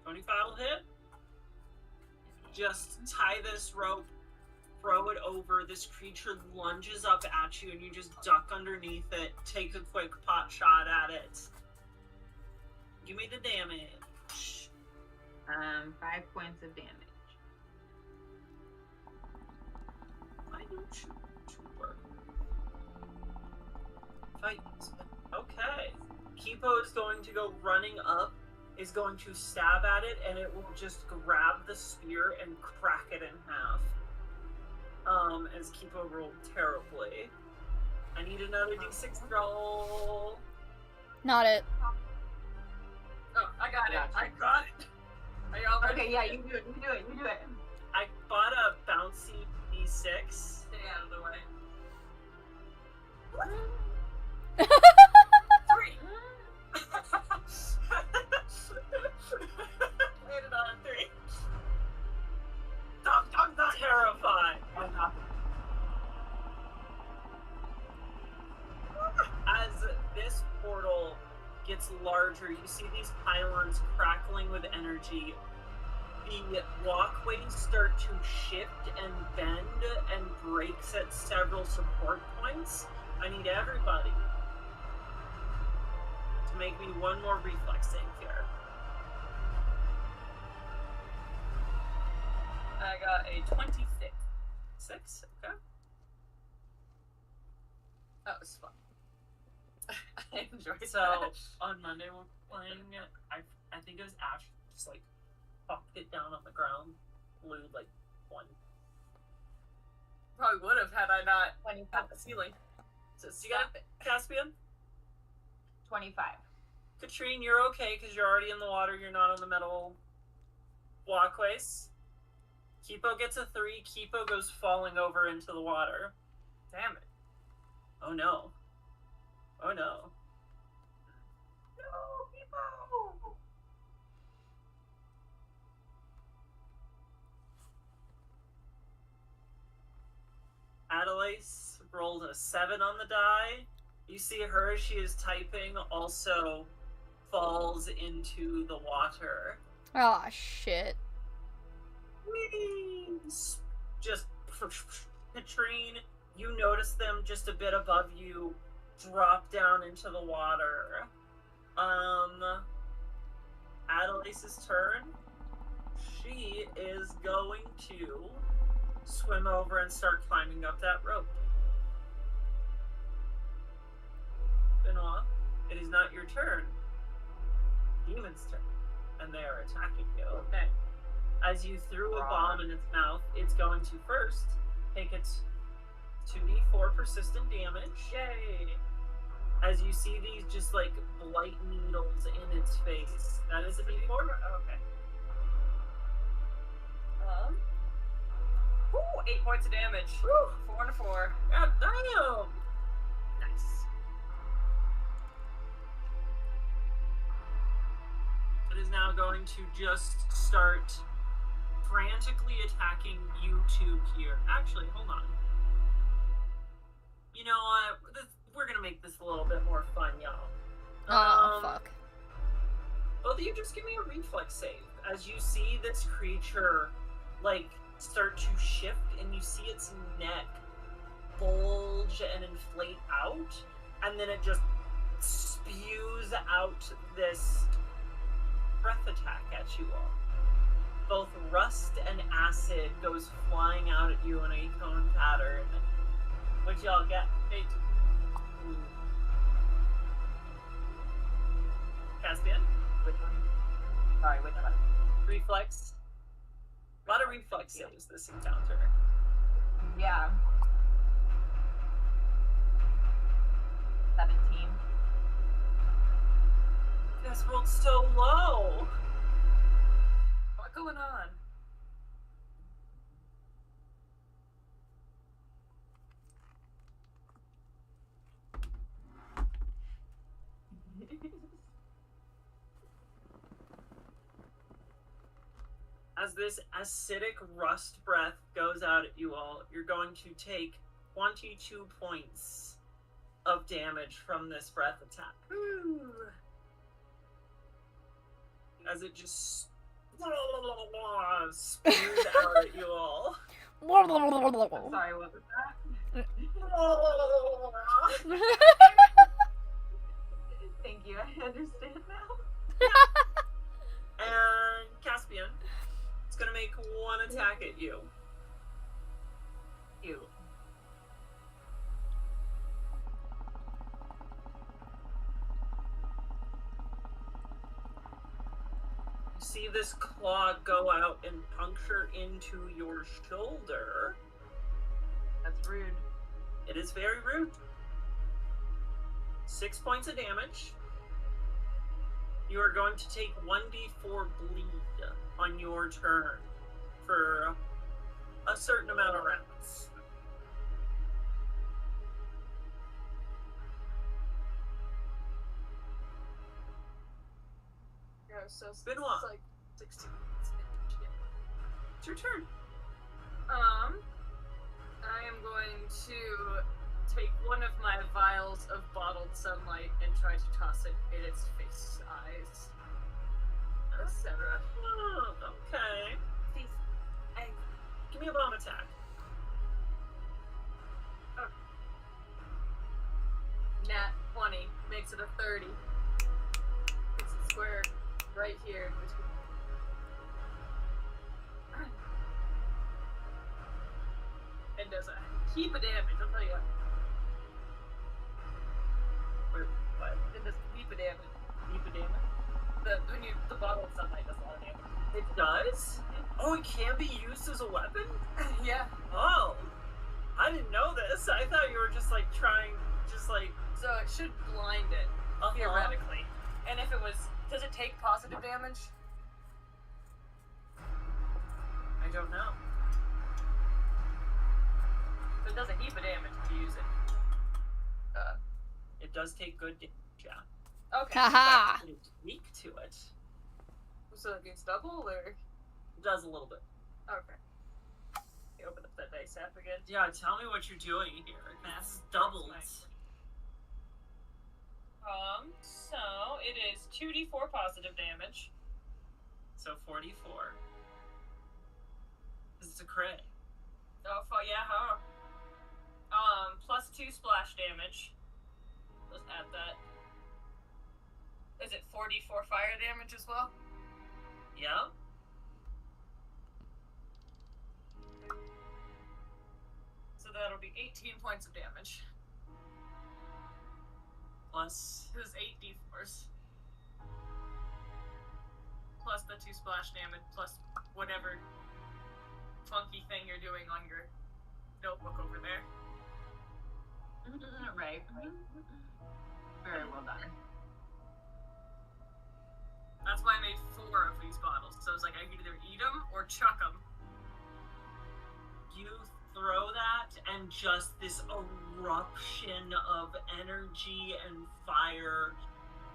25 will hit. Just tie this rope, throw it over. This creature lunges up at you, and you just duck underneath it. Take a quick pot shot at it. Give me the damage. 5 points of damage. Why don't you work? Fight. Okay. Kipo is going to go running up, is going to stab at it, and it will just grab the spear and crack it in half. As Kipo rolled terribly. I need another d6 roll. Not it. Oh, I got it. I got it. Are y'all ready? Okay, yeah, you do it. You do it. You do it. I bought a bouncy d6. Stay out of the way. 3. Landed on a 3. I'm terrified. As this portal gets larger, you see these pylons crackling with energy. The walkways start to shift and bend and breaks at several support points. I need everybody to make me one more reflex save here. I got a 26. 6? Okay. That was fun. I enjoyed So, that. on Monday we're playing, I think it was Ash, just like, popped it down on the ground, blew like 1. Probably would have had I not 25. had the ceiling. So You got it, Caspian? 25. Katrine, you're okay because you're already in the water, you're not on the metal walkways. Kipo gets a 3, Kipo goes falling over into the water. Damn it. Oh no. Oh no. No, people! Adelaise rolled a 7 on the die. You see her, she is typing, also falls into the water. Oh shit. Whee! Just Katrine, you notice them just a bit above you drop down into the water. Adelaise's turn. She is going to swim over and start climbing up that rope. Benoit, it is not your turn. Demon's turn. And they are attacking you. Okay. As you threw a bomb in its mouth, it's going to first take its 2d4 persistent damage. Yay! As you see these just like blight needles in its face. That is a d4? Oh, okay. Ooh, 8 points of damage. Woo! 4 and a 4. God damn! Nice. It is now going to just start frantically attacking you two here. Actually, hold on. You know what? We're gonna make this a little bit more fun, y'all. Oh, fuck. Both of you just give me a reflex save. As you see this creature, like, start to shift, and you see its neck bulge and inflate out, and then it just spews out this breath attack at you all. Both rust and acid goes flying out at you in a cone pattern. What'd y'all get? 8. Caspian? Which one? Sorry, which one? Reflex. A lot of reflex saves this encounter. Yeah. 17. You guys rolled so low. What's going on? As this acidic rust breath goes out at you all, you're going to take 22 points of damage from this breath attack. Ooh. As it just spews out at you all. Sorry, what was that? Thank you, I understand now. And Caspian, it's gonna make one attack at you. You. You see this claw go out and puncture into your shoulder. That's rude. It is very rude. 6 points of damage. You are going to take 1d4 bleed on your turn for a certain amount of rounds. Yeah, so Benoit. it's like 16 minutes. It's your turn. I am going to take one of my vials of bottled sunlight and try to toss it in its face, eyes, etc. Oh, okay. Give me a bomb attack. Nat 20 makes it a 30. It's a square right here. and does a heap of damage. I'll tell you what. But it does a heap of damage. Heap of damage. The bottle of sunlight does a lot of damage. It does? Oh, it can be used as a weapon? Yeah. Oh. I didn't know this. I thought you were just like trying, So it should blind it, theoretically. And if it was, does it take positive damage? I don't know. It does a heap of damage if you use it. It does take good damage, yeah. Okay. Haha! It's weak to it. So it gets double, or? It does a little bit. Okay. You open up that dice app again. Yeah, tell me what you're doing here. That's doubled. So it is 2d4 positive damage. So 44. This is a crit. Oh, yeah, huh? Plus 2 splash damage. Let's add that. Is it 4d4 fire damage as well? Yeah. So that'll be 18 points of damage. Plus. This is 8 d4s. Plus the 2 splash damage, plus whatever funky thing you're doing on your notebook over there. Right. Very well done. That's why I made 4 of these bottles. So it's like I could either eat them or chuck them. You throw that, and just this eruption of energy and fire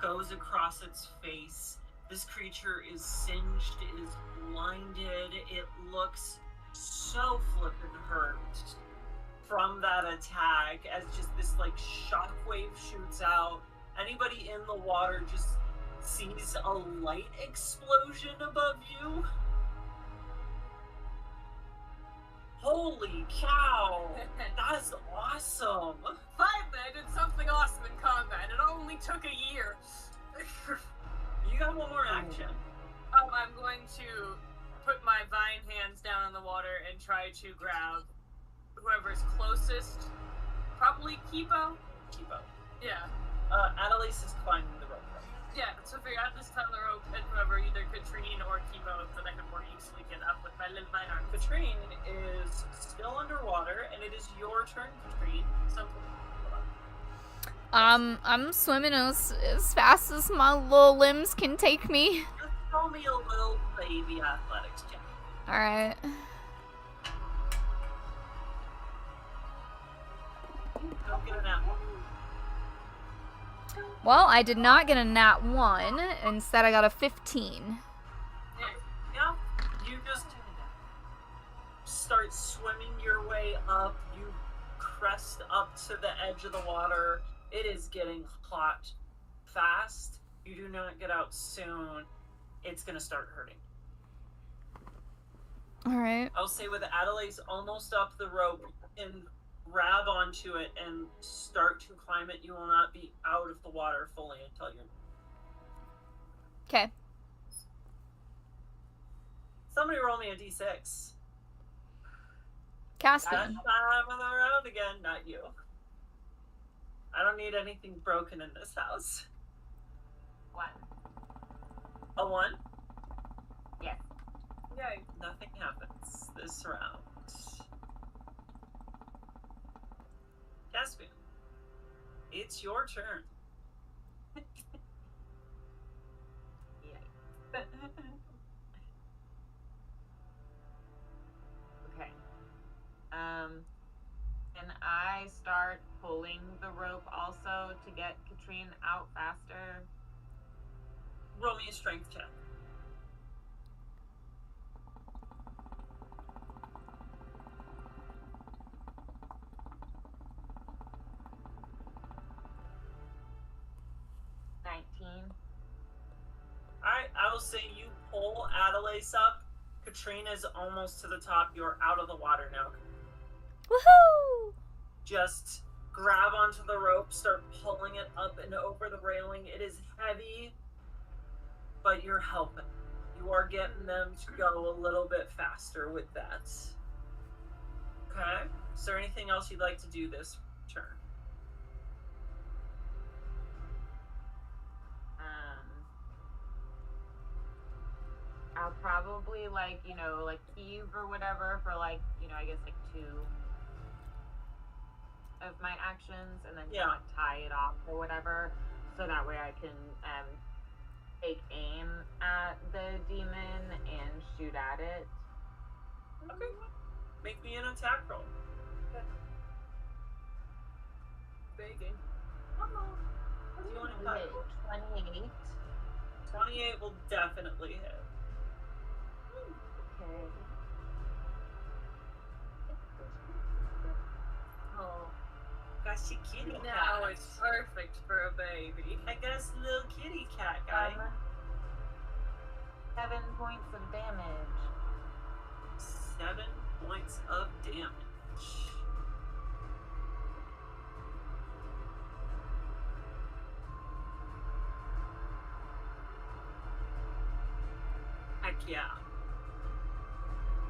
goes across its face. This creature is singed, it is blinded, it looks so flippin' hurt from that attack as just this like shockwave shoots out. Anybody in the water just sees a light explosion above you. Holy cow! That's awesome! Finally, I did something awesome in combat. It only took a year. You got one more action. I'm going to put my vine hands down in the water and try to grab whoever's closest. Probably Kipo. Kipo. Yeah. Annalise is climbing the rope. Yeah, so figure out this time the rope and whoever, either Katrine or Kipo, so that I can more easily get up with my little vine arms. Katrine is still underwater, and it is your turn, Katrine. I'm swimming as fast as my little limbs can take me. Just throw me a little baby athletics check. Alright. Don't get an apple. Well, I did not get a nat 1. Instead, I got a 15. Yeah, you just start swimming your way up. You crest up to the edge of the water. It is getting hot fast. You do not get out soon. It's going to start hurting. Alright. I'll say with Adelaide's almost up the rope and grab onto it and start to climb it, you will not be out of the water fully until you're... Okay. Somebody roll me a d6. Caspian. That time of the round again, not you. I don't need anything broken in this house. 1. A 1? Yes. Yay. Nothing happens this round. Caspian, it's your turn. Okay. Can I start pulling the rope also to get Katrine out faster? Roll me a strength check. Alright, I will say you pull Adelaide up. Katrina is almost to the top. You're out of the water now. Woohoo! Just grab onto the rope, start pulling it up and over the railing. It is heavy, but you're helping. You are getting them to go a little bit faster with that. Okay? Is there anything else you'd like to do this turn? I'll probably heave or whatever for I guess 2 of my actions, and then tie it off or whatever, so that way I can take aim at the demon and shoot at it. Okay. Make me an attack roll. Begging. What do you want to cut? 28. 28 will definitely hit. Okay. Oh, Got your kitty cat. now it's perfect for a baby. I got a little kitty cat guy. 7 points of damage. 7 points of damage. Heck yeah.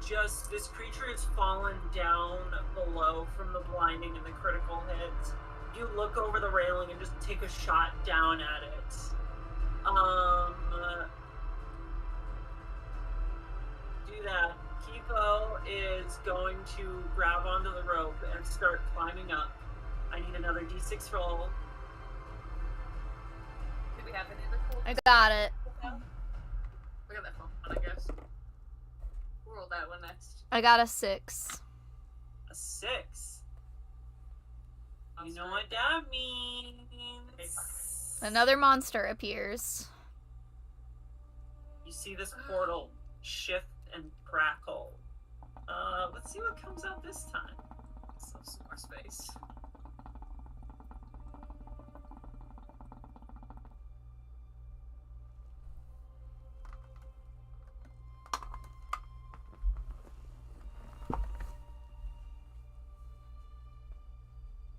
Just, this creature has fallen down below from the blinding and the critical hits. You look over the railing and just take a shot down at it. Do that. Kipo is going to grab onto the rope and start climbing up. I need another d6 roll. Do we have any other cool? I got it. We got that phone, I guess. We'll roll that one next. I got a 6. A 6. You know what that means. Another monster appears. You see this portal shift and crackle. Let's see what comes out this time. Some more space.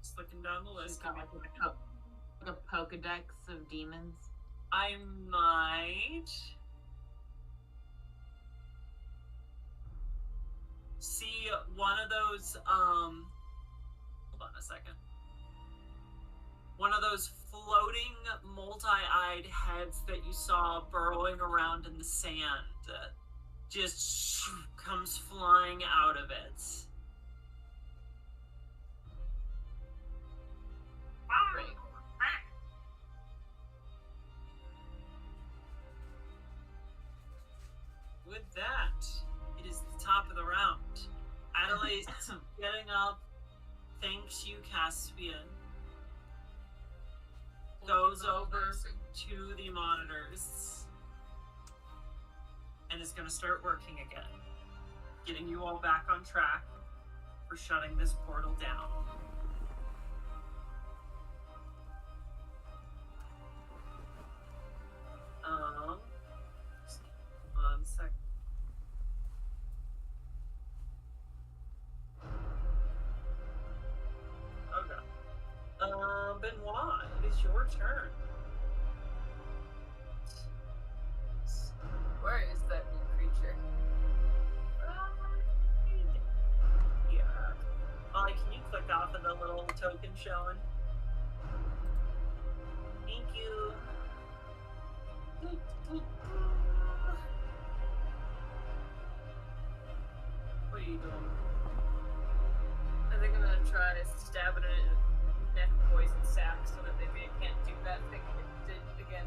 Just looking down the list. Got a Pokedex of demons. I might see one of those, hold on a second. One of those floating multi-eyed heads that you saw burrowing around in the sand just comes flying out of it. Great. With that, it is the top of the round. Adelaide's getting up, thanks you, Caspian. Goes over to the monitors and is going to start working again, getting you all back on track for shutting this portal down. One second. Okay. Benoit, it is your turn. Where is that new creature? Yeah. Molly, can you click off of the little token showing? Thank you. What are you doing? I think I'm gonna try stabbing it in the neck poison sac so that they can't do that thing it did again.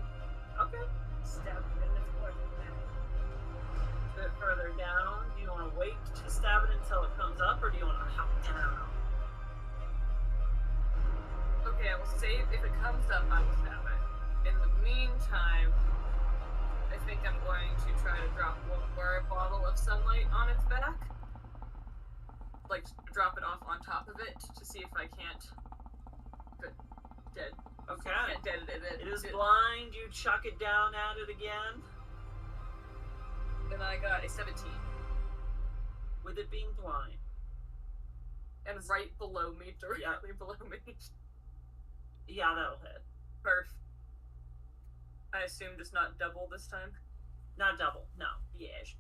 Okay. Stab it in the poison sac. A bit further down. Do you want to wait to stab it until it comes up, or do you want to hop down? Okay, I will save. If it comes up, I will stab it. In the meantime, I think I'm going to try to drop one more bottle of sunlight on its back. Like, drop it off on top of it to see if I can't. Good. Dead. Okay. Can't dead it. It is blind. You chuck it down at it again. Then I got a 17. With it being blind. And right below me, directly below me. Yeah, that'll hit. Perf. I assume just not double this time? Not double. No. Yes.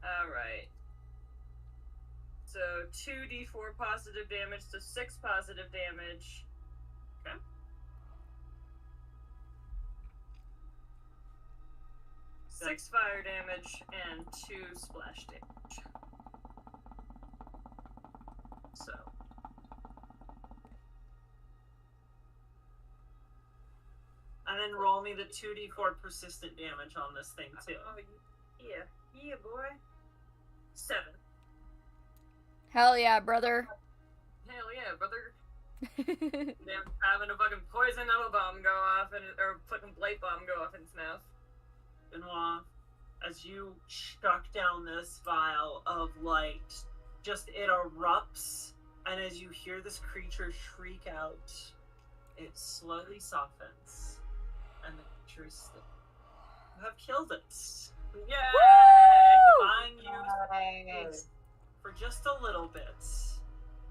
Alright. So 2d4 positive damage to 6 positive damage. Okay. 6 fire damage and 2 splash damage. So. And then roll me the 2d4 persistent damage on this thing, too. Oh, yeah. Yeah, boy. 7. Hell yeah, brother. Hell yeah, brother. Them having a fucking poison nettle bomb go off or fucking blight bomb go off in its mouth. Benoit, as you chuck down this vial of light, just it erupts, and as you hear this creature shriek out, it slowly softens, and the creature is still. You have killed it. Yay! Buying you for just a little bit.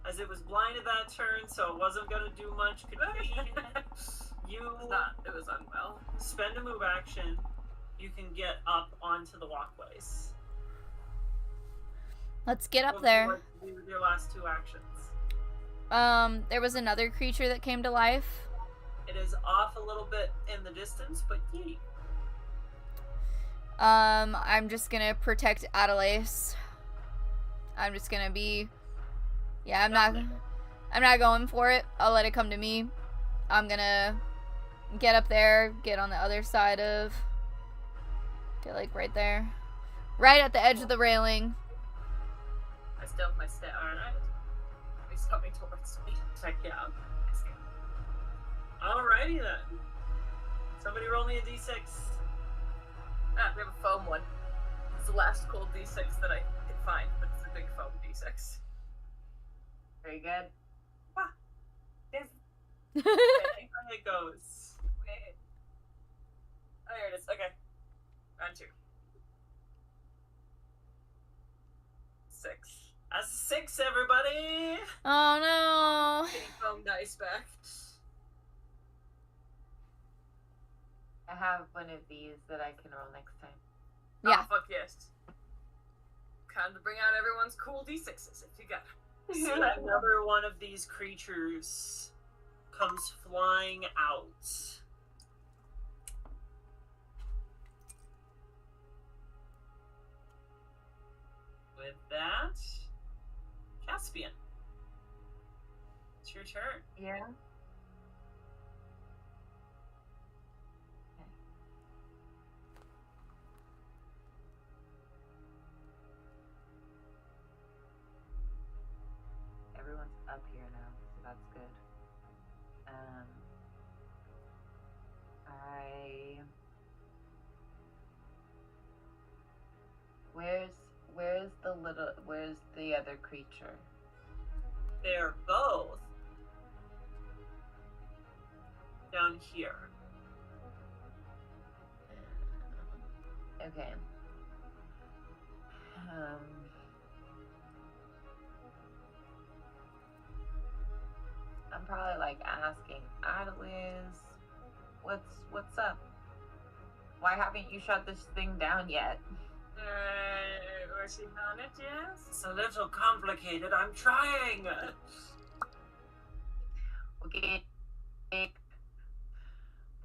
As it was blinded that turn, so it wasn't gonna do much. It was unwell. Spend a move action. You can get up onto the walkways. Let's get up What there. would you like to do with your last 2 actions? There was another creature that came to life. It is off a little bit in the distance, but yee. I'm just gonna protect Adelace. I'm just gonna be... Yeah, I'm not going for it. I'll let it come to me. I'm gonna get up there, get on the other side of... Get, like, right there. Right at the edge of the railing. I still have my step. Alright. He's coming towards me. Check it out. Alrighty then. Somebody roll me a d6. Ah, we have a foam one. It's the last cold d6 that I could find, but it's a big foam d6. Very good. There it goes. Wait. Oh, here it is. Okay. Round 2. 6. That's a 6, everybody! Oh no! Getting foam dice back. I have one of these that I can roll next time. Yeah. Oh, fuck yes. Time to bring out everyone's cool d6s if you got them. See, another one of these creatures comes flying out. With that, Caspian, it's your turn. Yeah. Everyone's up here now, so that's good. Where's the other creature? They're both down here. Okay. I'm probably like asking Adeliz, what's up? Why haven't you shut this thing down yet? Was she on it, yes? It's a little complicated. I'm trying. Okay.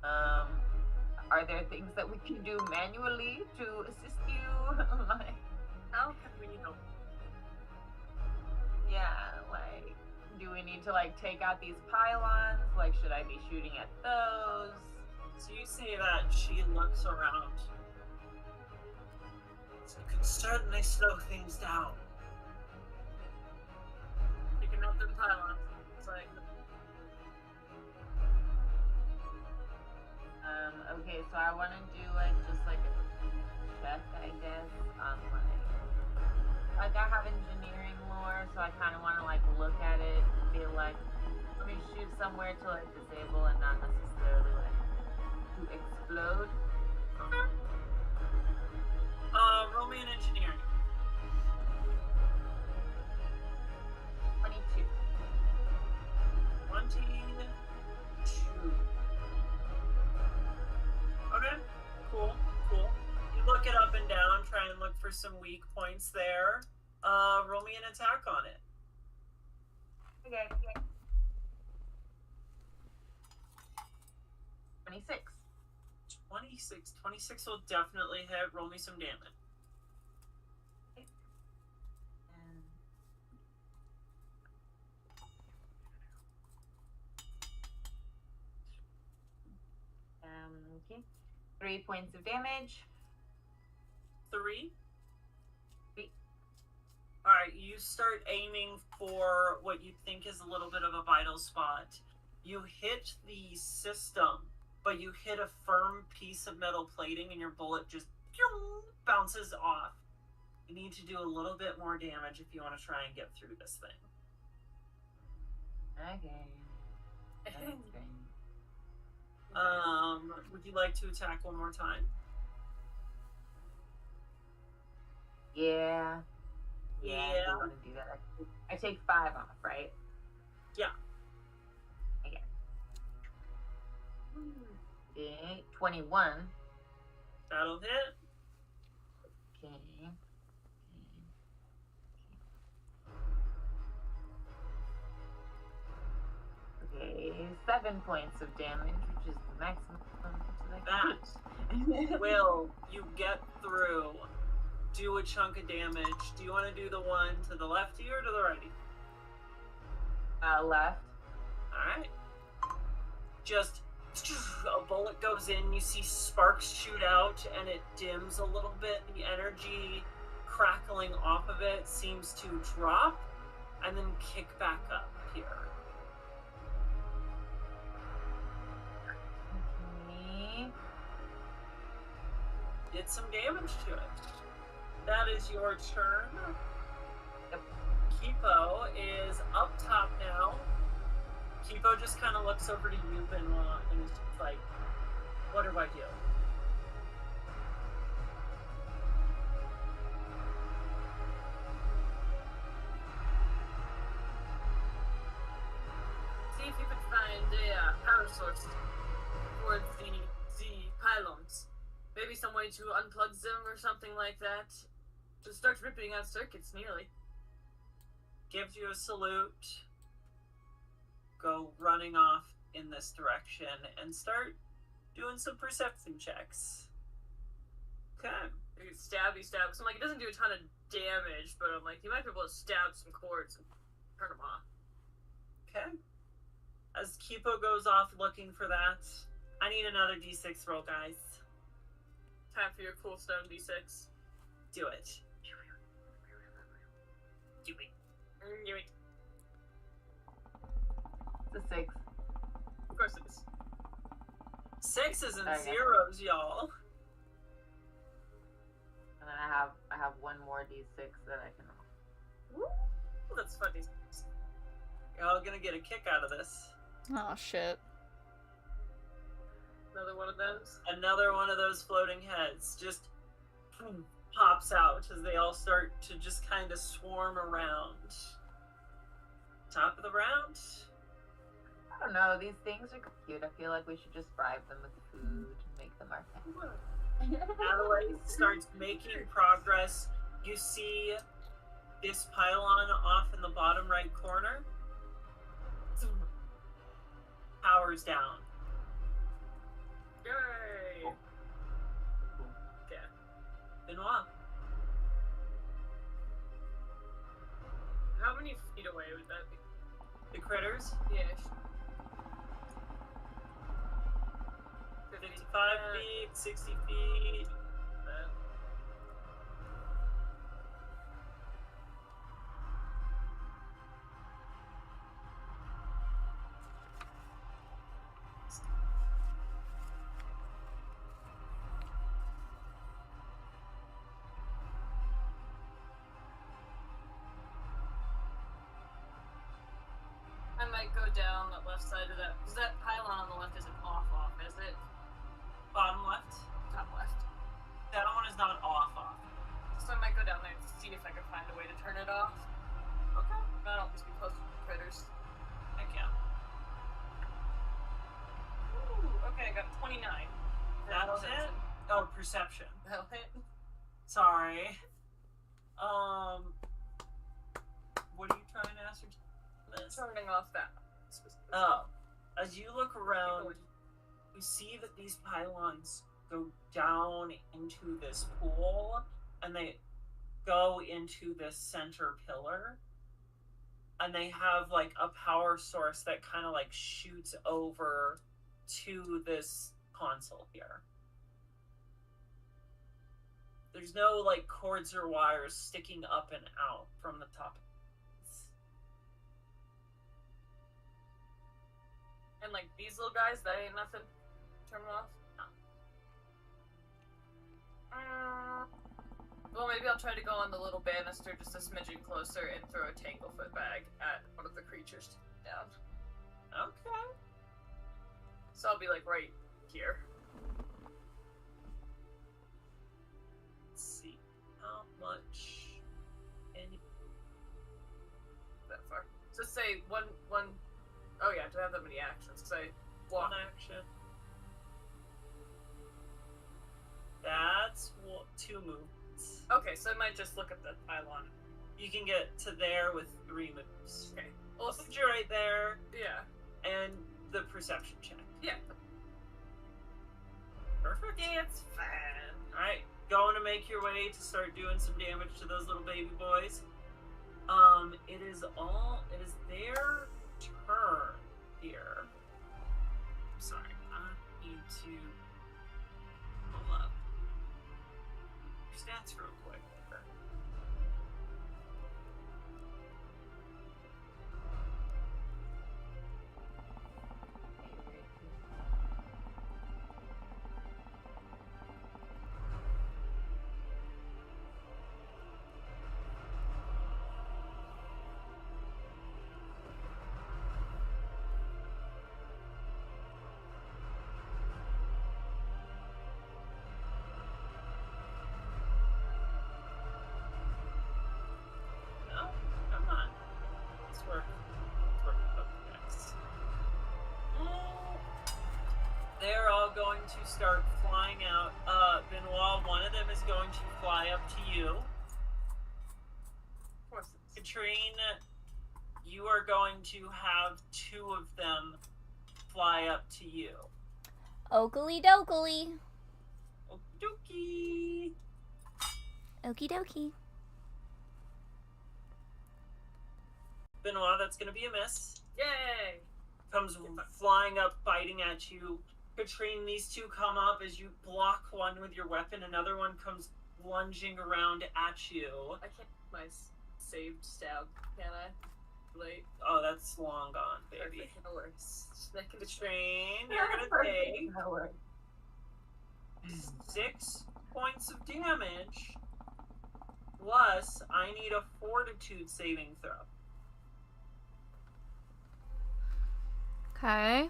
Are there things that we can do manually to assist you? Like, How can we help? yeah, like, do we need to like take out these pylons? Like, should I be shooting at those? So you say that, she looks around. So it could certainly slow things down. Picking up the pylons. It's like, Okay, so I want to do like just like a check, I guess, on like I have engineering lore, so I kind of want to like look at it and feel like, let me shoot somewhere to like disable and not necessarily like to explode. Okay. Roll me an engineering. 22. 22. Okay, cool. You look it up and down, try and look for some weak points there. Roll me an attack on it. Okay. 26. 26 will definitely hit. Roll me some damage. Okay. 3 points of damage. 3. 3. All right, you start aiming for what you think is a little bit of a vital spot. You hit the system, but you hit a firm piece of metal plating and your bullet just bounces off. You need to do a little bit more damage if you want to try and get through this thing. Okay. Would you like to attack one more time? Yeah. I do want to do that. I take 5 off, right? Yeah. Okay. 21. That'll hit. Okay. Okay, 7 points of damage, which is the maximum. That will you get through. Do a chunk of damage. Do you want to do the one to the left of you or to the right of you? Left. Alright. Just a bullet goes in, you see sparks shoot out, and it dims a little bit. The energy crackling off of it seems to drop and then kick back up here. Okay. Did some damage to it. That is your turn. Yep. Kipo is up top now. Kipo just kind of looks over to you, Benoit, and is just like, what do I do? See if you can find a power source for the pylons. Maybe some way to unplug them or something like that. Just start ripping out circuits nearly. Gives you a salute. Go running off in this direction and start doing some perception checks. Okay. Stabby stab. So I'm like, it doesn't do a ton of damage, but I'm like, you might be able to stab some cords and turn them off. Okay. As Kipo goes off looking for that, I need another d6 roll, guys. Time for your cool stone d6. Do it. Do it. Do it. It's a 6. Of course it is. 6s and Okay. 0s, y'all. And then I have one more d6 that I can roll. Woo! That's funny. You're all gonna get a kick out of this. Oh shit. Another one of those. Another one of those floating heads just pops out as they all start to just kind of swarm around. Top of the round. I don't know, these things are cute. I feel like we should just bribe them with food and make them our pets. Adelaide starts making progress. You see this pylon off in the bottom right corner. Powers down. Yay! Okay. Benoit. How many feet away would that be? The critters. Yeah. 55 feet, 60 feet. I might go down the left side of that. Because that pylon on the left isn't off, is it? Bottom left. Top left. That one is not off. So I might go down there and see if I can find a way to turn it off. Okay. I don't just be close to the critters. Heck yeah. Ooh, okay, I got 29. That'll hit. Oh, perception. That'll hit. Sorry. What are you trying to ascertain? Turning off that. Oh, as you look around, you see that these pylons go down into this pool, and they go into this center pillar, and they have like a power source that kind of like shoots over to this console here. There's no like cords or wires sticking up and out from the top. And like these little guys, that ain't nothing. Turn them off. Well, maybe I'll try to go on the little banister just a smidgen closer and throw a tanglefoot bag at one of the creatures down. Okay. So I'll be like right here. Let's see how much. Any That far. So say one. Oh yeah, do I have that many actions? Say one action. That's 2 moves. Okay, so I might just look at the pylon. You can get to there with 3 moves. Okay. Well, since you're right there, Yeah. and the perception check. Yeah. Perfect. Yeah, it's fine. Alright, going to make your way to start doing some damage to those little baby boys. It is their turn here. Sorry, I need to pull up your stats real quick. They're all going to start flying out. Benoit, one of them is going to fly up to you. Of course. Katrine, you are going to have 2 of them fly up to you. Oakley dokley. Okie dokie. Okie dokie. Benoit, that's going to be a miss. Yay! Comes flying up, biting at you. Katrine, these 2 come up as you block one with your weapon. Another one comes lunging around at you. I can't my saved stab, can I? Late. Oh, that's long gone, baby. Perfect. No worries. Just making the Katrine, you're going to take No worries. 6 points of damage. Plus, I need a fortitude saving throw. Okay.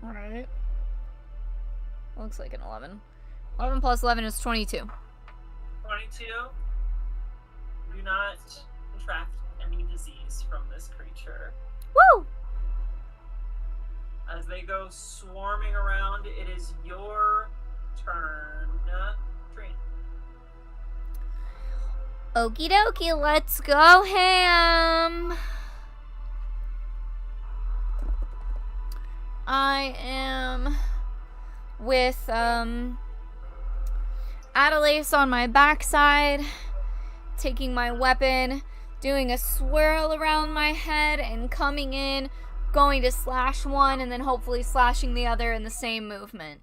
Alright. Looks like an 11. 11 plus 11 is 22. 22. Do not contract any disease from this creature. Woo! As they go swarming around, it is your turn. Katrine. Okie dokie, let's go ham! I am with, Adelace on my backside, taking my weapon, doing a swirl around my head, and coming in, going to slash one, and then hopefully slashing the other in the same movement.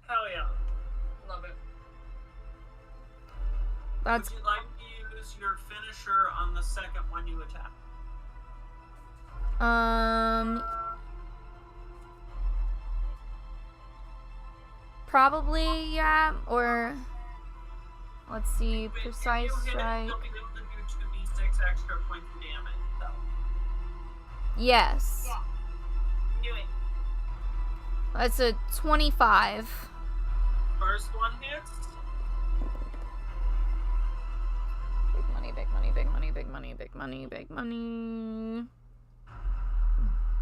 Hell yeah. Love it. That's Would you like to use your finisher on the second one you attack? Probably, yeah, or let's see, If precise you hit strike. it, you'll be able to do 2d6 extra points of damage. So. Yes. Yeah. Do it. That's a 25. First one hits. Big money, big money, big money, big money, big money, big money.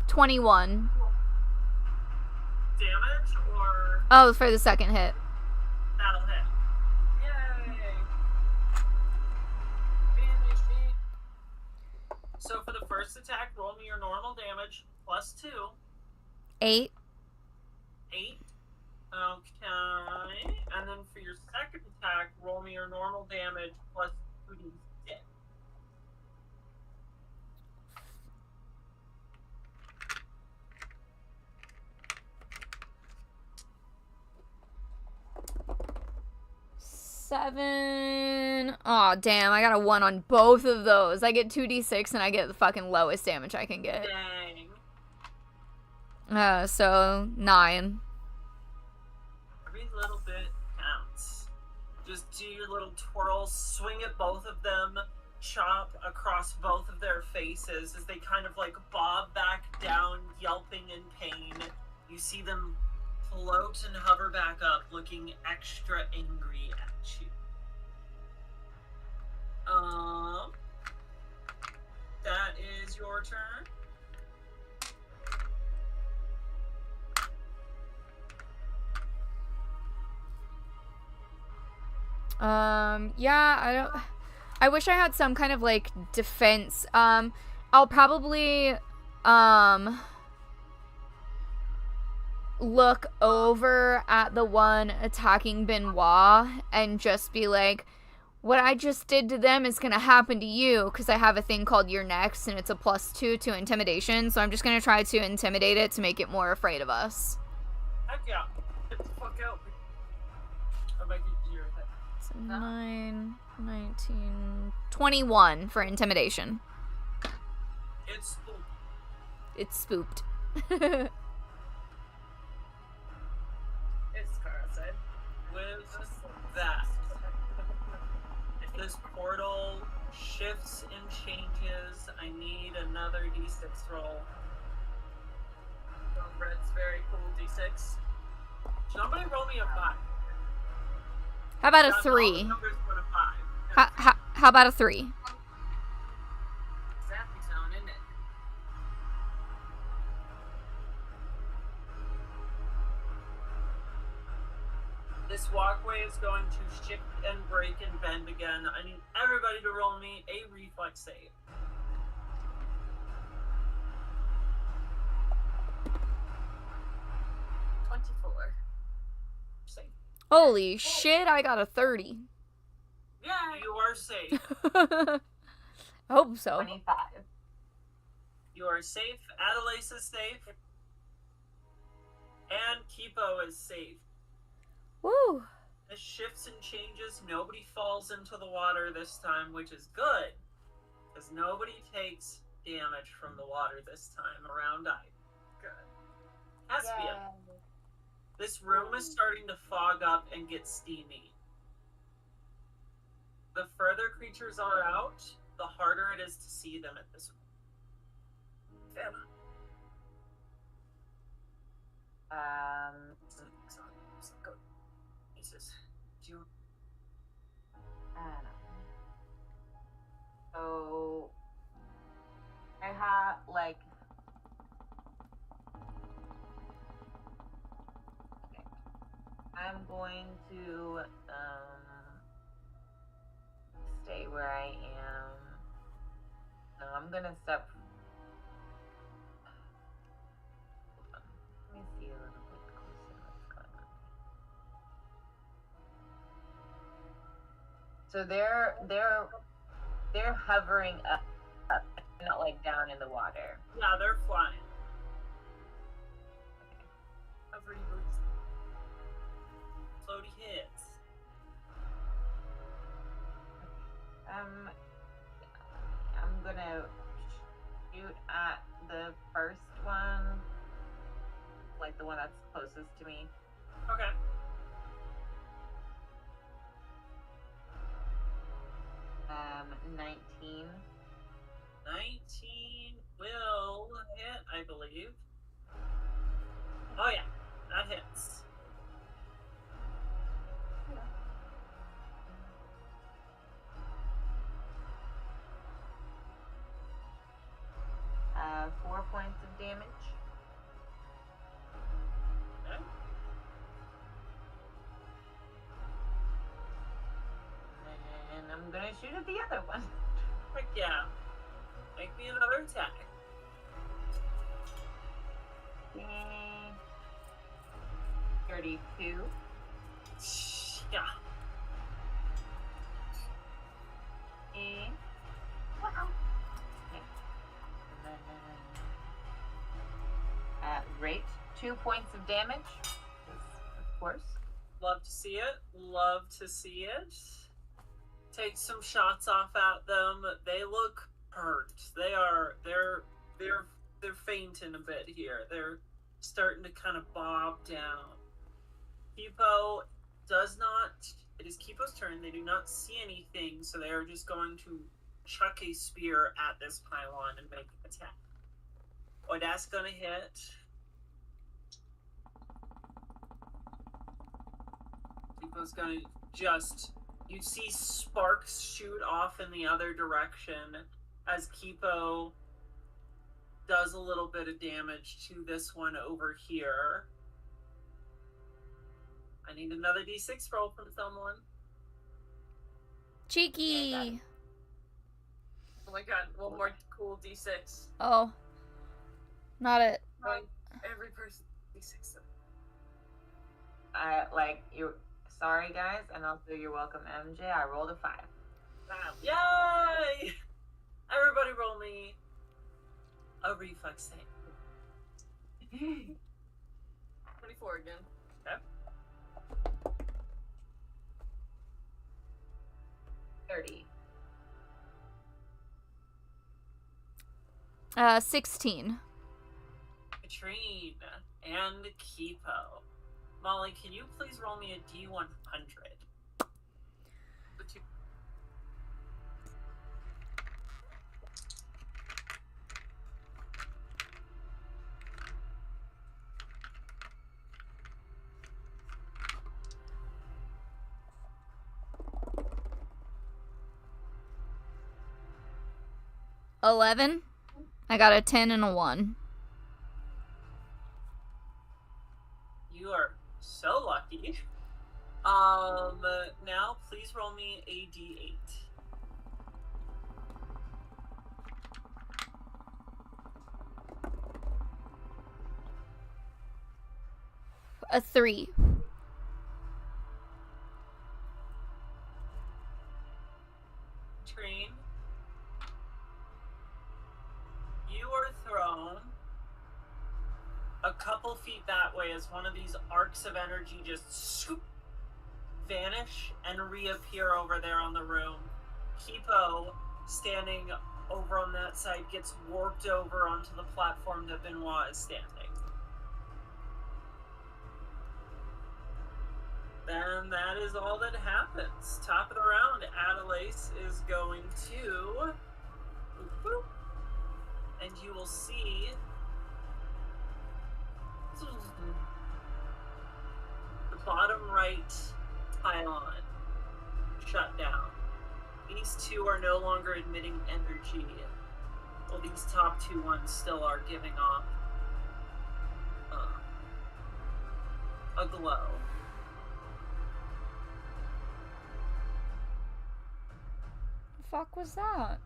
21. Damage or Oh, for the second hit. that'll hit. Yay! Damage me. So for the first attack, roll me your normal damage plus 2. 8. 8. Okay. And then for your second attack, roll me your normal damage plus 2d6. Seven. Oh, damn. I got a 1 on both of those. I get 2d6 and I get the fucking lowest damage I can get. Dang. So 9. Every little bit counts. Just do your little twirl, swing at both of them, chop across both of their faces as they kind of like bob back down, yelping in pain. You see them float and hover back up, looking extra angry at you. That is your turn. Yeah, I wish I had some kind of, like, defense. I'll probably, look over at the one attacking Benoit and just be like, what I just did to them is gonna happen to you, because I have a thing called You're Next, and it's a +2 to intimidation, so I'm just gonna try to intimidate it to make it more afraid of us. Heck yeah. Get the fuck out. I might get your head. So 9, 19, 21 for intimidation. It's spooked. It's spooked. It's car outside. With that, this portal shifts and changes. I need another d6 roll. Red's very cool D6. Somebody roll me a 5. How about a Not all 3? the numbers but a 5. How about a 3? Zappy zone, isn't it? This walkway is going to shift and break and bend again. I need everybody to roll me a reflex save. Safe. Holy shit, I got a 30. Yeah, you are safe. I hope so. 25. You are safe. Adelace is safe. And Kipo is safe. Woo. This shifts and changes. Nobody falls into the water this time, which is good. Because nobody takes damage from the water this time around either. Good. Caspian. This room is starting to fog up and get steamy. The further creatures are out, the harder it is to see them at this point. Go. Jesus. Do you... I don't know. So, I have, like... Okay. I'm going to, stay where I am. So I'm gonna step... Hold on. Let me see a little bit closer what's going on. So they're hovering up, not like down in the water. Yeah, they're flying. Hovering boots. Floaty hits. I'm gonna shoot at the first one, like the one that's closest to me. Okay. Um, 19. 19 will hit, I believe. Oh yeah. That hits. Yeah. 4 points of damage. Okay. And I'm gonna shoot at the other one. Heck yeah. Make me another attack. Okay. 32. Yeah. Okay. Wow. Okay. And then, great. 2 points of damage. Of course. Love to see it. Love to see it. Take some shots off at them. They look hurt. They're fainting a bit here. They're starting to kind of bob down. Kipo does not. It is Kipo's turn. They do not see anything, so they are just going to chuck a spear at this pylon and make an attack. Oh, that's gonna hit. Kipo's gonna just. You see sparks shoot off in the other direction as Kipo does a little bit of damage to this one over here. I need another d6 roll from someone. Cheeky. Oh my god, one more cool d6. Oh. Not it. Every person d6. You're sorry, guys, and also you're welcome, MJ. I rolled a 5. Wow. Yay! Everybody roll me a reflex save. 24 again. Okay. 30. 16. Katrine and Kipo. Molly, can you please roll me a d100? The two. $11. I got a 10 and a 1. You are so lucky. Now please roll me a d8. A 3. Katrine, you are thrown a couple feet that way as one of these arcs of energy just swoop, vanish, and reappear over there on the room. Kipo, standing over on that side, gets warped over onto the platform that Benoit is standing. Then that is all that happens. Top of the round, Adelace is going to... Boop, and you will see... the bottom right pylon shut down. These two are no longer emitting energy. Well, these top two ones still are giving off a glow. The fuck was that?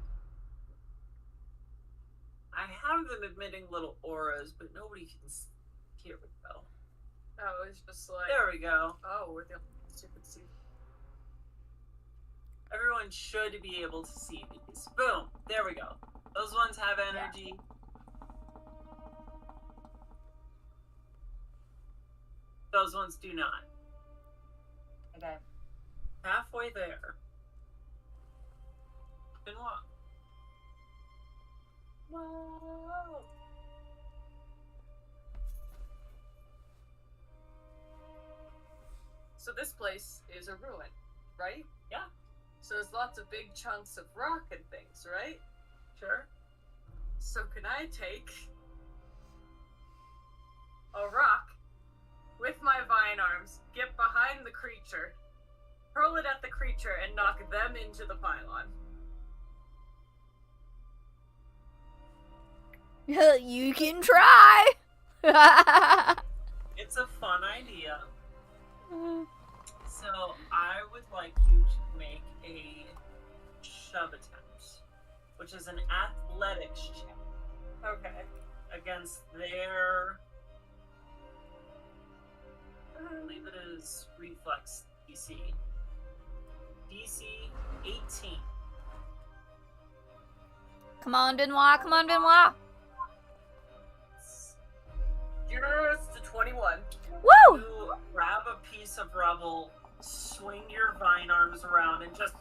I have them emitting little auras, but nobody can see. Here we go. Oh, it's just like. There we go. Oh, we're the stupid see. Everyone should be able to see these. Boom. There we go. Those ones have energy. Yeah. Those ones do not. Okay. Halfway there. Benoit. Whoa. So this place is a ruin, right? Yeah. So there's lots of big chunks of rock and things, right? Sure. So can I take a rock with my vine arms, get behind the creature, hurl it at the creature, and knock them into the pylon. You can try. It's a fun idea. So I would like you to make a shove attempt, which is an athletics check. Okay. Against their, I believe it is reflex DC. DC 18. Come on, Benoit. Come on, Benoit. Yours to 21. Woo! You grab a piece of rubble, swing your vine arms around, and just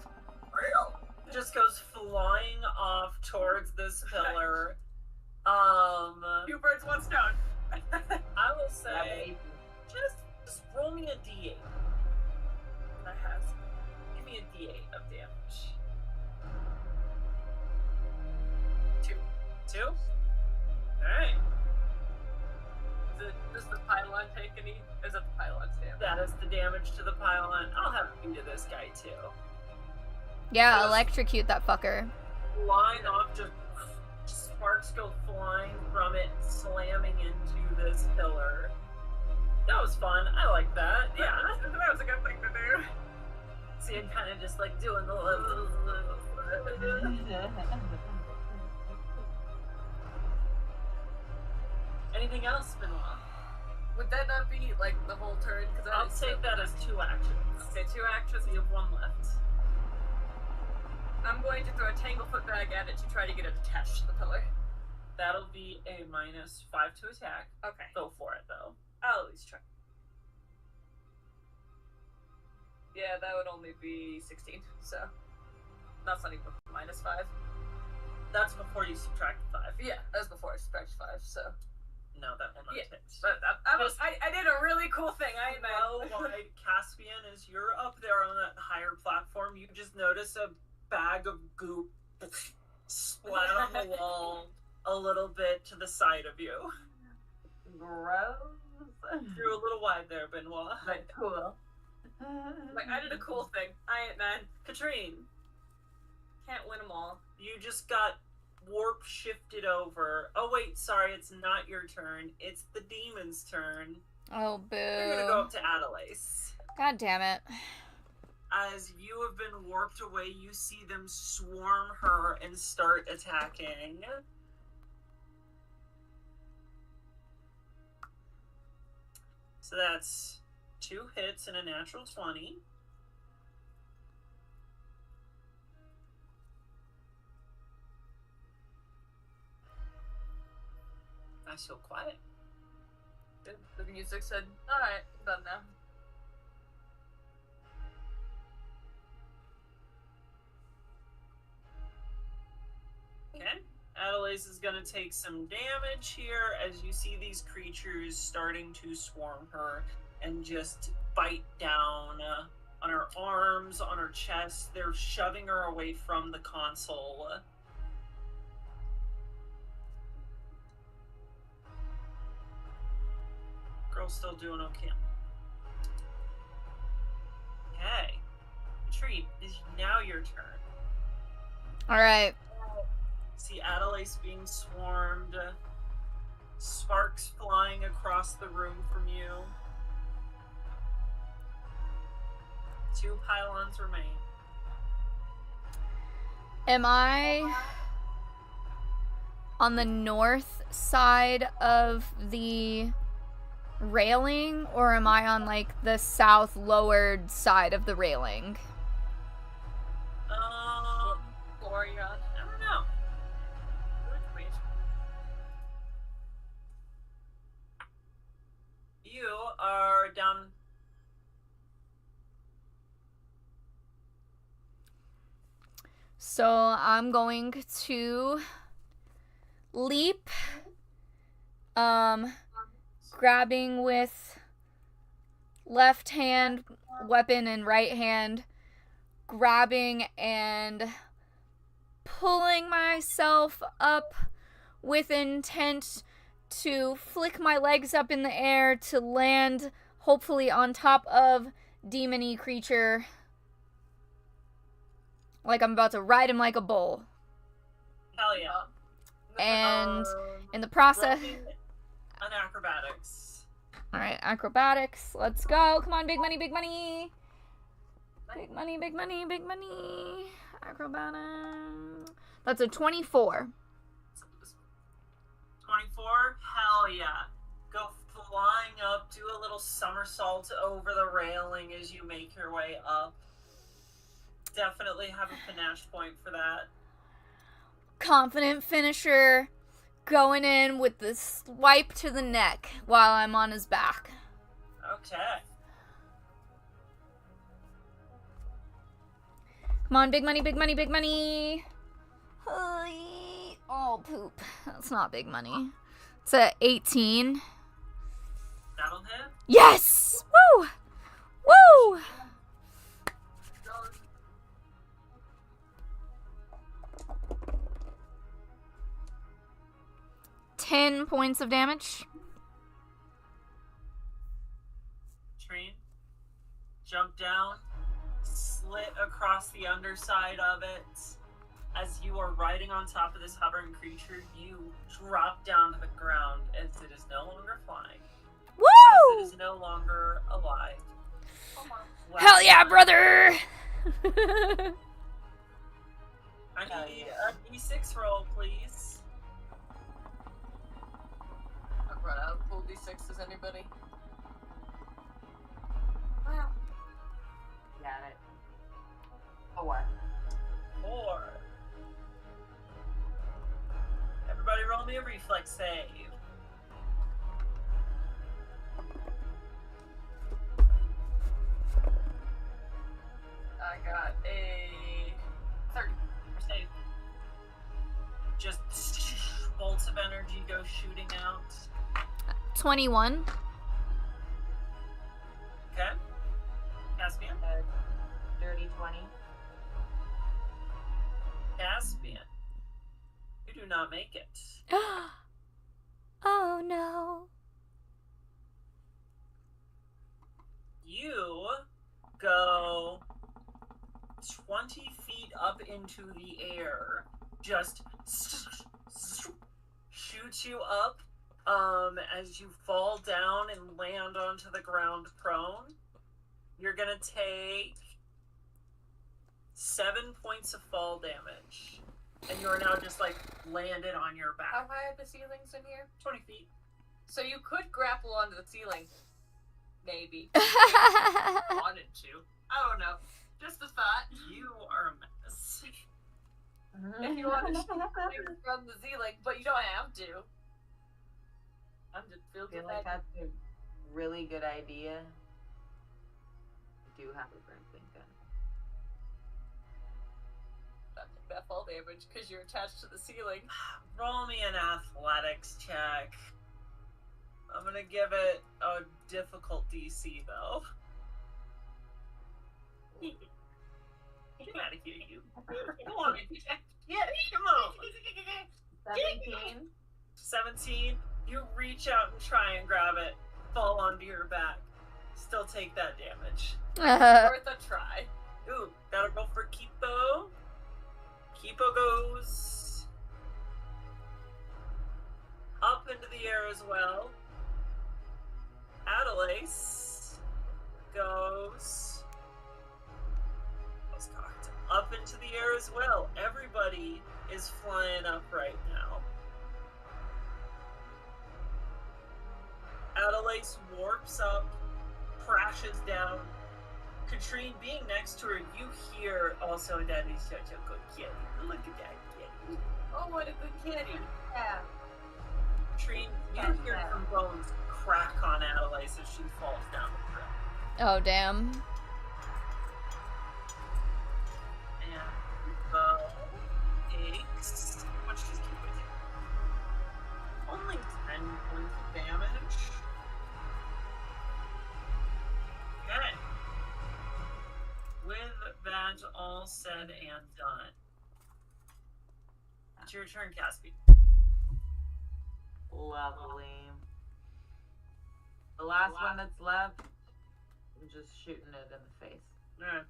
goes flying off towards this pillar. Two birds, one stone. I will say, just roll me a d8. That has. Give me a d8 of damage. 2. 2? Alright. Does the pylon take any? Is that the pylon's damage? That is the damage to the pylon. I'll have to do this guy too. Yeah, Just electrocute that fucker. Flying off, just sparks go flying from it, slamming into this pillar. That was fun. I like that. Yeah. That was a good thing to do. See, I'm kind of just like doing the Anything else, Benoit? Would that not be like the whole turn? Because I'll take that as 2 actions. Okay, 2 actions. You have 1 left. I'm going to throw a tanglefoot bag at it to try to get it attached to the pillar. That'll be a -5 to attack. Okay. Go for it, though. I'll at least try. Yeah, that would only be 16, so that's not even -5. That's before you subtract 5. Yeah, that was before I subtracted 5, so. No, that will not hit. But I did a really cool thing. I know why, Caspian, as you're up there on that higher platform, you just notice a bag of goop splat on the wall a little bit to the side of you. Gross. You're a little wide there, Benoit. But cool. Like, I did a cool thing. I ain't mad. Katrine, Can't win them all. you just got warp shifted over. Oh wait, sorry, it's not your turn. It's the demon's turn. Oh, boo. You're gonna go up to Adelaise. God damn it. As you have been warped away, you see them swarm her and start attacking. So that's 2 hits and a natural 20. I feel quiet. The music said, alright, I'm done now. Okay. Adelaise is going to take some damage here as you see these creatures starting to swarm her and just bite down on her arms, on her chest. They're shoving her away from the console. Girl's still doing okay. Okay. Treat, is now your turn. Alright. See Adelaise being swarmed, sparks flying across the room from you. 2 pylons remain. Am I on the north side of the railing, or am I on like the south lowered side of the railing? Or you're on. I don't know. You are down. So I'm going to leap, grabbing with left hand weapon and right hand, grabbing and pulling myself up with intent to flick my legs up in the air to land hopefully on top of demon-y creature. Like I'm about to ride him like a bull. Hell yeah. And in the process... Rolling an acrobatics. Alright, acrobatics. Let's go. Come on, big money, big money. Big money, big money, big money. Acrobatics. That's a 24. 24? Hell yeah. Go flying up, do a little somersault over the railing as you make your way up. Definitely have a panache point for that. Confident finisher. Going in with the swipe to the neck while I'm on his back. Okay. Come on, big money, big money, big money. Oh, poop. That's not big money. It's a 18. That'll hit. Yes! Woo! Woo! $10 points of damage. Treen, jump down, slit across the underside of it. As you are riding on top of this hovering creature, you drop down to the ground as it is no longer flying. Woo! As it is no longer alive. Hell yeah, brother! I need a d6 roll, please. I've run out of full d6s, anybody? Got it. 4. 4. Everybody roll me a reflex save. I got a 30. Save. Just bolts of energy go shooting out. 21. Okay. Caspian. Dirty 20. Caspian. You do not make it. Oh no. You go 20 feet up into the air. Just shoots you up as you fall down and land onto the ground prone. You're gonna take 7 points of fall damage. And you are now just like landed on your How back. high are the ceilings in here? 20 feet. So you could grapple onto the ceiling. Maybe. Wanted to. I don't know. Just a thought. You are a menace. If you want to shoot things from the ceiling, but you don't have to. I'm just I filled feel with like that. that's a really good idea. I do have a grappling gun. Not take that fall damage because you're attached to the ceiling. Roll me an athletics check. I'm gonna give it a difficult DC though. Get out of here, you. Come on. Yeah, come on. 17. 17. You reach out and try and grab it. Fall onto your back. Still take that damage. Worth a try. Ooh, gotta go for Kipo. Kipo goes up into the air as well. Adelace goes up into the air as well. Everybody is flying up right now. Adelace warps up, crashes down. Katrine, being next to her, you hear also that is such a good kitty. Look at that kitty. Oh, what a good kitty. Yeah. Katrine, you hear some bones crack on Adelace as she falls down the trail. Oh, damn. And Bo takes... How much does Kipo take? Only 10 points of damage. Okay. With that all said and done, it's your turn, Caspi. Lovely. The last one that's left I'm just shooting it in the face. Alright.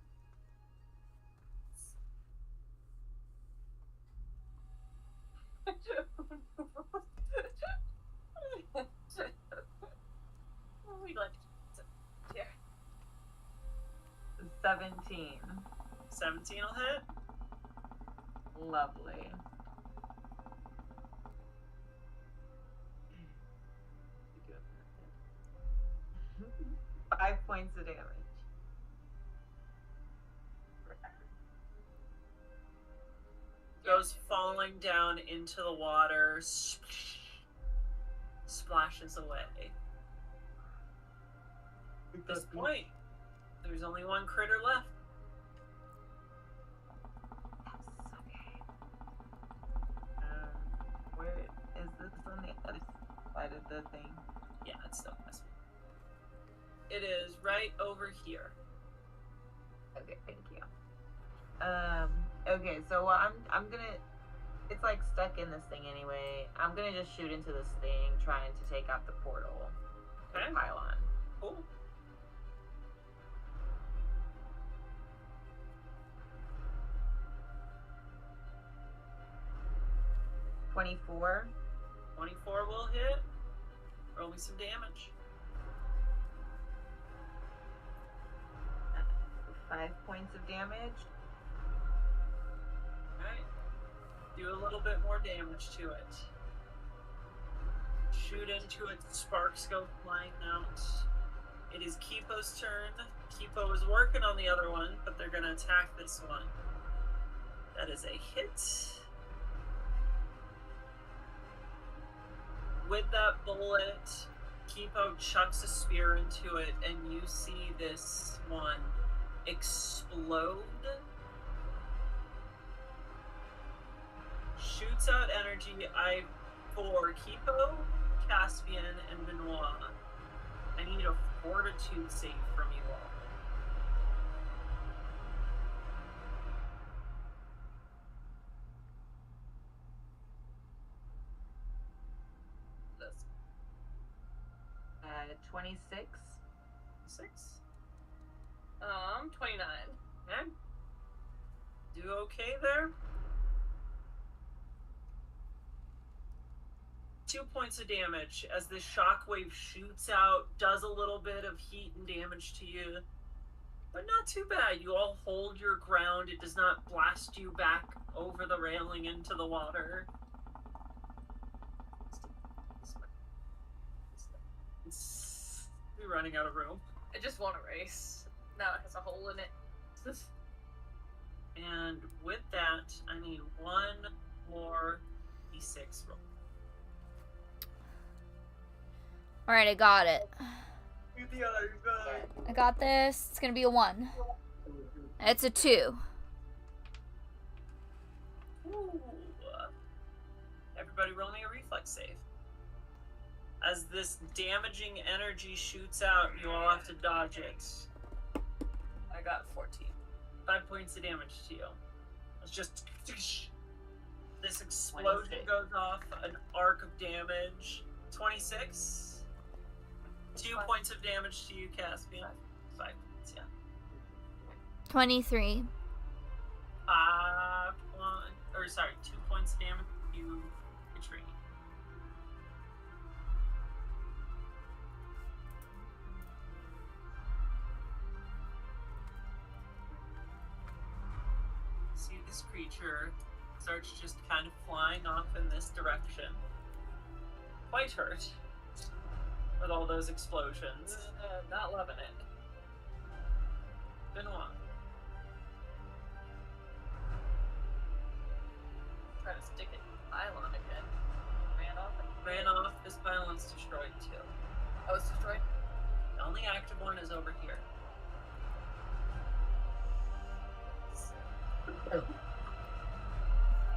We like here. 17. 17 will hit. Lovely. Five points of damage. Goes falling down into the water, splashes away. At this point, there's only one critter left. That's okay. Where is this on the other side of the thing? Yeah, it's still this one. It is right over here. Okay, thank you. Okay, so I'm gonna. It's like stuck in this thing anyway. I'm gonna just shoot into this thing, trying to take out the portal. Okay. The pylon. Cool. $24. 24 will hit. Roll me some damage. 5 points of damage. Alright. Do a little bit more damage to it. Shoot into it, sparks go flying out. It is Kipo's turn. Kipo is working on the other one, but they're gonna attack this one. That is a hit. With that bullet, Kipo chucks a spear into it, and you see this one explode. Shoots out energy. For Kipo, Caspian, and Benoit, I need a fortitude save from you all. This 26. 6. 29. Okay. Do okay there? 2 points of damage as this shockwave shoots out, does a little bit of heat and damage to you, but not too bad. You all hold your ground. It does not blast you back over the railing into the water. We're running out of room. I just want a race. Now it has a hole in it. And with that, I need one more d6 roll. Alright, I got it. You the other guy. I got this. It's gonna be a 1. It's a 2. Ooh. Everybody roll me a reflex save. As this damaging energy shoots out, you all have to dodge it. I got 14. 5 points of damage to you. It's just... This explosion goes off, an arc of damage. 26. 2 points of damage to you, Caspian. 5 points, yeah. 23. 2 points of damage to you, Katrina. See this creature starts just kind of flying off in this direction. Quite hurt with all those explosions. Not loving it. Benoit. Try to stick it in the pylon again. Ran off. This pylon's destroyed too. Oh, it's destroyed? The only active one is over here.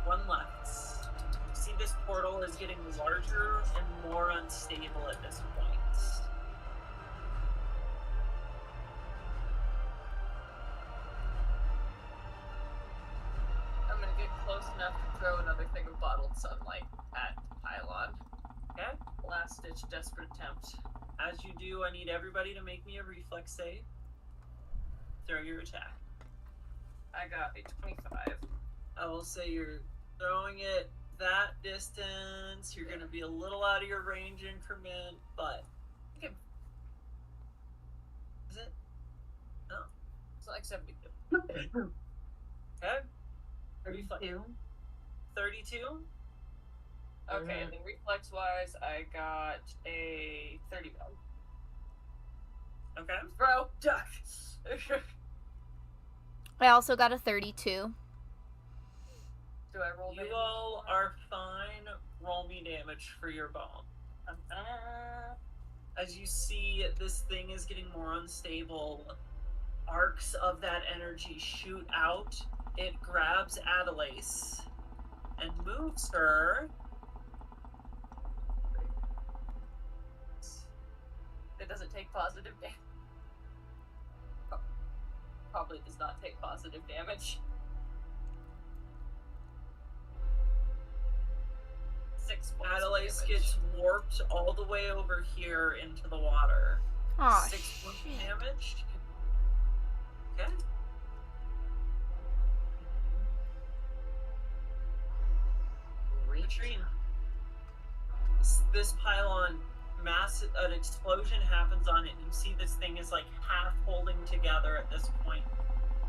One left. See, this portal is getting larger and more unstable at this point. I'm gonna get close enough to throw another thing of bottled sunlight at pylon. Okay? Last ditch desperate attempt. As you do, I need everybody to make me a reflex save. throw your attack. I got a 25. I will say you're throwing it that distance. You're going to be a little out of your range increment, but... Okay. Is it? No. It's like 72. Okay. 32. 32? Okay, and then reflex-wise, I got a 31. Okay. Bro, duck! I also got a 32. Do I roll You damage? all are fine. Roll me damage for your bone. As you see, this thing is getting more unstable. Arcs of that energy shoot out. It grabs Adelace and moves her. It doesn't take positive damage. Probably does not take positive damage. 6 points of Adelace damage. gets warped all the way over here into the water. Aw, 6 points of shit. damage. Okay. Katrine. This pylon, an explosion happens on it. You see this thing is like half holding together at this point.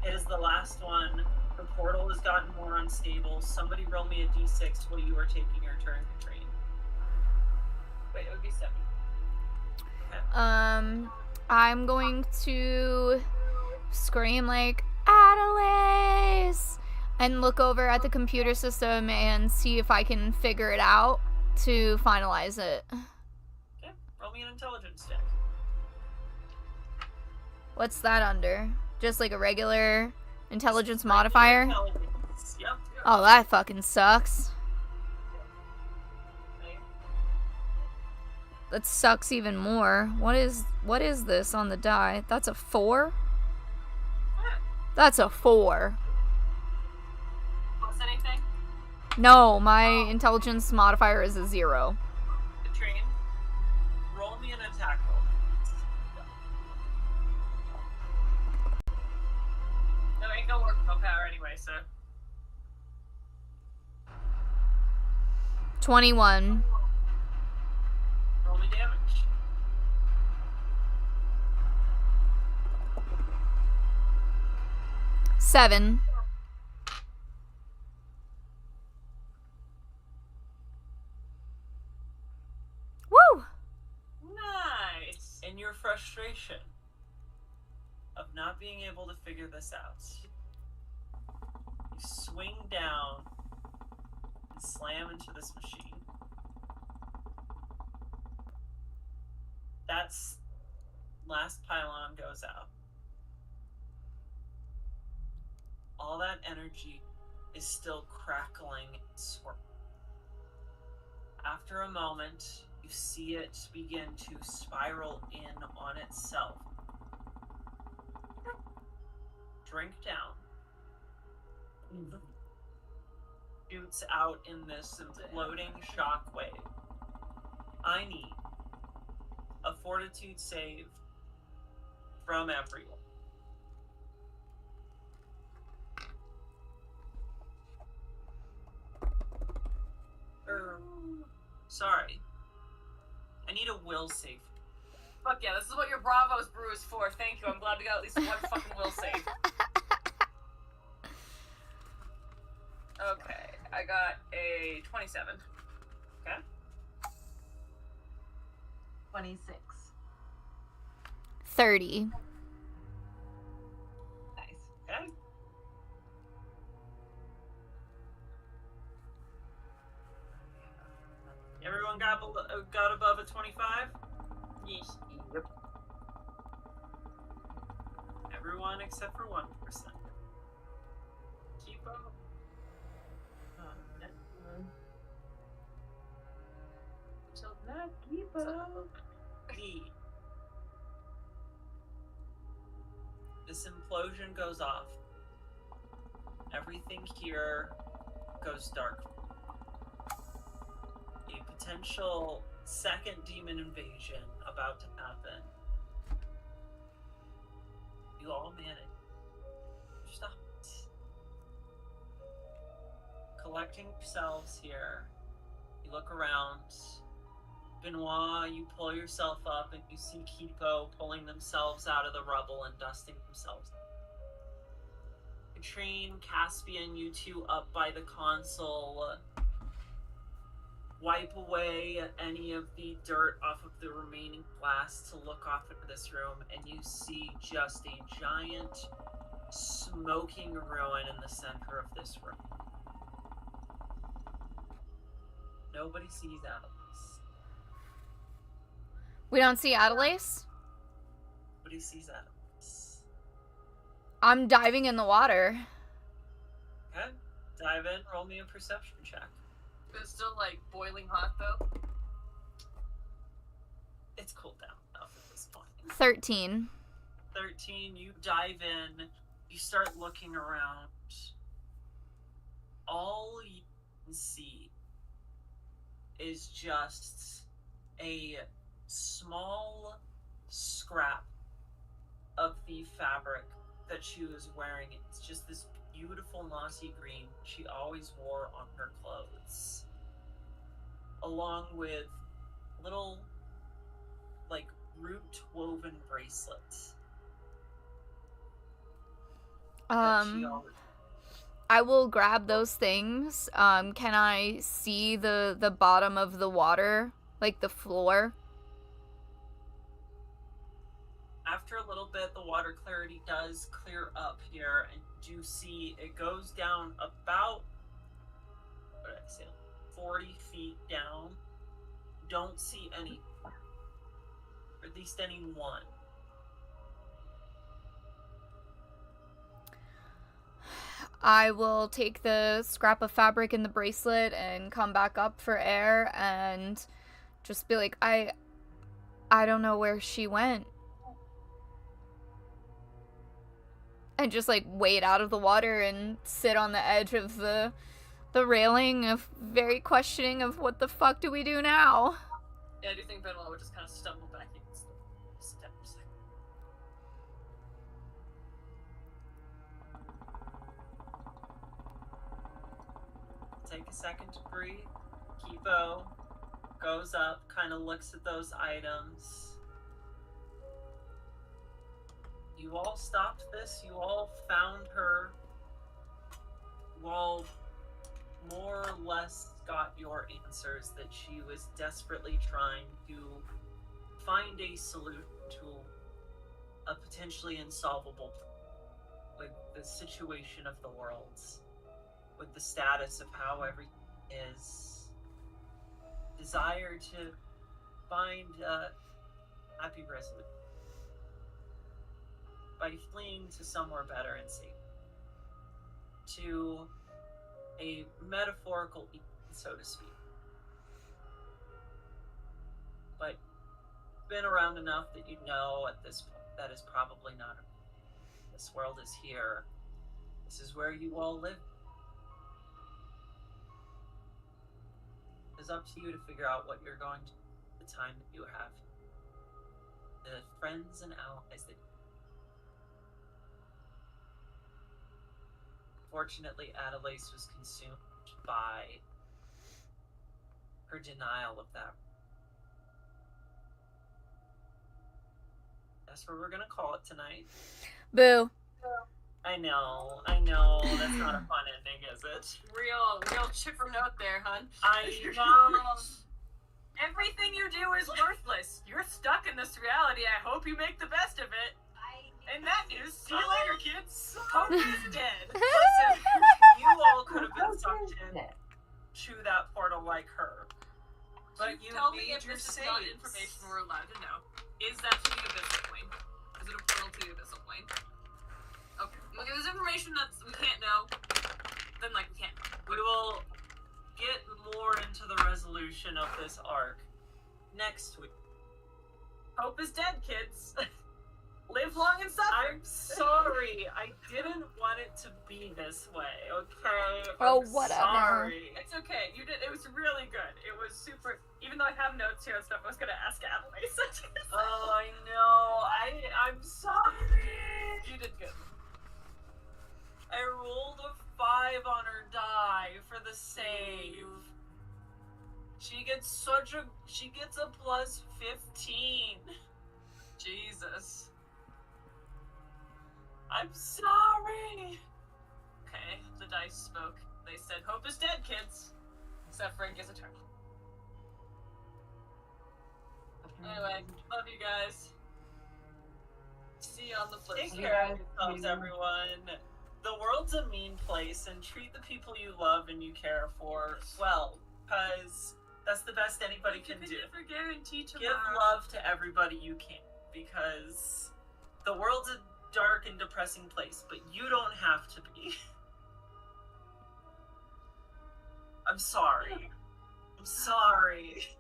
It is the last one. The portal has gotten more unstable. Somebody roll me a d6 while you are taking your turn, Katrine. Wait, it would be 7. I'm going to scream like, Adelace! And look over at the computer system and see if I can figure it out to finalize it. Okay, roll me an intelligence check. What's that under? Just like a regular intelligence modifier? Intelligence. Yep. Oh, that fucking sucks. That sucks even more. What is this on the die? That's a 4? That's a 4. Plus anything? No, my intelligence modifier is a 0. Katrine, roll me an attack roll. No, ain't gonna work with no power anyway, so. 21. Roll me damage. Seven. Woo! Nice. In your frustration of not being able to figure this out, you swing down and slam into this machine. That's last pylon goes out. All that energy is still crackling and swirling. After a moment, you see it begin to spiral in on itself. Drink down. Shoots out in this imploding shockwave. I need a fortitude save from everyone. Sorry. I need a will save. Fuck yeah, this is what your Bravos brew is for. Thank you. I'm glad we got at least one fucking will save. Okay, I got a 27. Okay? 26. 30. Nice. Okay? Everyone got above a 25? Yeesh. Yep. Everyone except for 1%. Keep up. Shall not keep up. This implosion goes off. Everything here goes dark. A potential second demon invasion about to happen. You all manage collecting yourselves here. You look around. Benoit, you pull yourself up and you see Kiko pulling themselves out of the rubble and dusting themselves. Katrine, Caspian, you two up by the console. Wipe away any of the dirt off of the remaining glass to look off into this room, and you see just a giant smoking ruin in the center of this room. Nobody sees Adelaide. We don't see Adelaide? Nobody sees Adelaide. I'm diving in the water. Okay, dive in, roll me a perception check. It's still, like, boiling hot, though. It's cooled down enough at this point. 13. 13, you dive in, you start looking around. All you can see is just a small scrap of the fabric that she was wearing. It's just this beautiful mossy green she always wore on her clothes, along with little, like, root woven bracelets that she always. I will grab those things. Can I see the bottom of the water, like the floor? After a little bit, the water clarity does clear up here, and you do see it goes down about, what did I say, 40 feet down. Don't see any, or at least any one. I will take the scrap of fabric and the bracelet and come back up for air and just be like, I don't know where she went. And just, like, wade out of the water and sit on the edge of the railing, of very questioning of what the fuck do we do now? Yeah, I do think Benoit would just kind of stumble back against the steps. Take a second to breathe. Kipo goes up, kind of looks at those items. You all stopped this. You all found her. You all more or less got your answers that she was desperately trying to find a solution to a potentially insolvable problem with the situation of the worlds, with the status of how everything is. Desire to find a happy resolution by fleeing to somewhere better and safe, to a metaphorical Eden, so to speak. But been around enough that you know at this point that is probably not. This world is here. This is where you all live. It's up to you to figure out what you're going to do the time that you have. The friends and allies that. Fortunately, Adelaide was consumed by her denial of that. That's what we're gonna call it tonight. Boo. I know. That's not a fun ending, is it? Real chipper note there, hun. I know. Everything you do is worthless. You're stuck in this reality. I hope you make the best of it. And that news, see you later, kids. Hope is dead. Listen, you all could have been sucked in to that portal like her. But you tell me made if your this is saves. not information we're allowed to know. Is that to the abyssal plane? Is it a portal to the abyssal plane? Okay. Well, if there's information that we can't know, then, like, we can't. We will get more into the resolution of this arc next week. Hope is dead, kids. Live long and suffer. I'm sorry. I didn't want it to be this way, okay? Oh, I'm whatever. Sorry. It's okay. You did. It was really good. It was super. Even though I have notes here and stuff, I was gonna ask Adelaide. Oh, I know. I'm sorry. You did good. I rolled a 5 on her die for the save. She gets a plus 15. Jesus. I'm sorry. Okay, the dice spoke. They said, "Hope is dead, kids." Except Frank is eternal. Anyway, love you guys. See you on the flip Take side. care of yourselves, everyone. The world's a mean place, and treat the people you love and you care for well, because that's the best anybody can do. Never guarantee tomorrow. Give love to everybody you can, because the world's a dark and depressing place, but you don't have to be. I'm sorry. I'm sorry.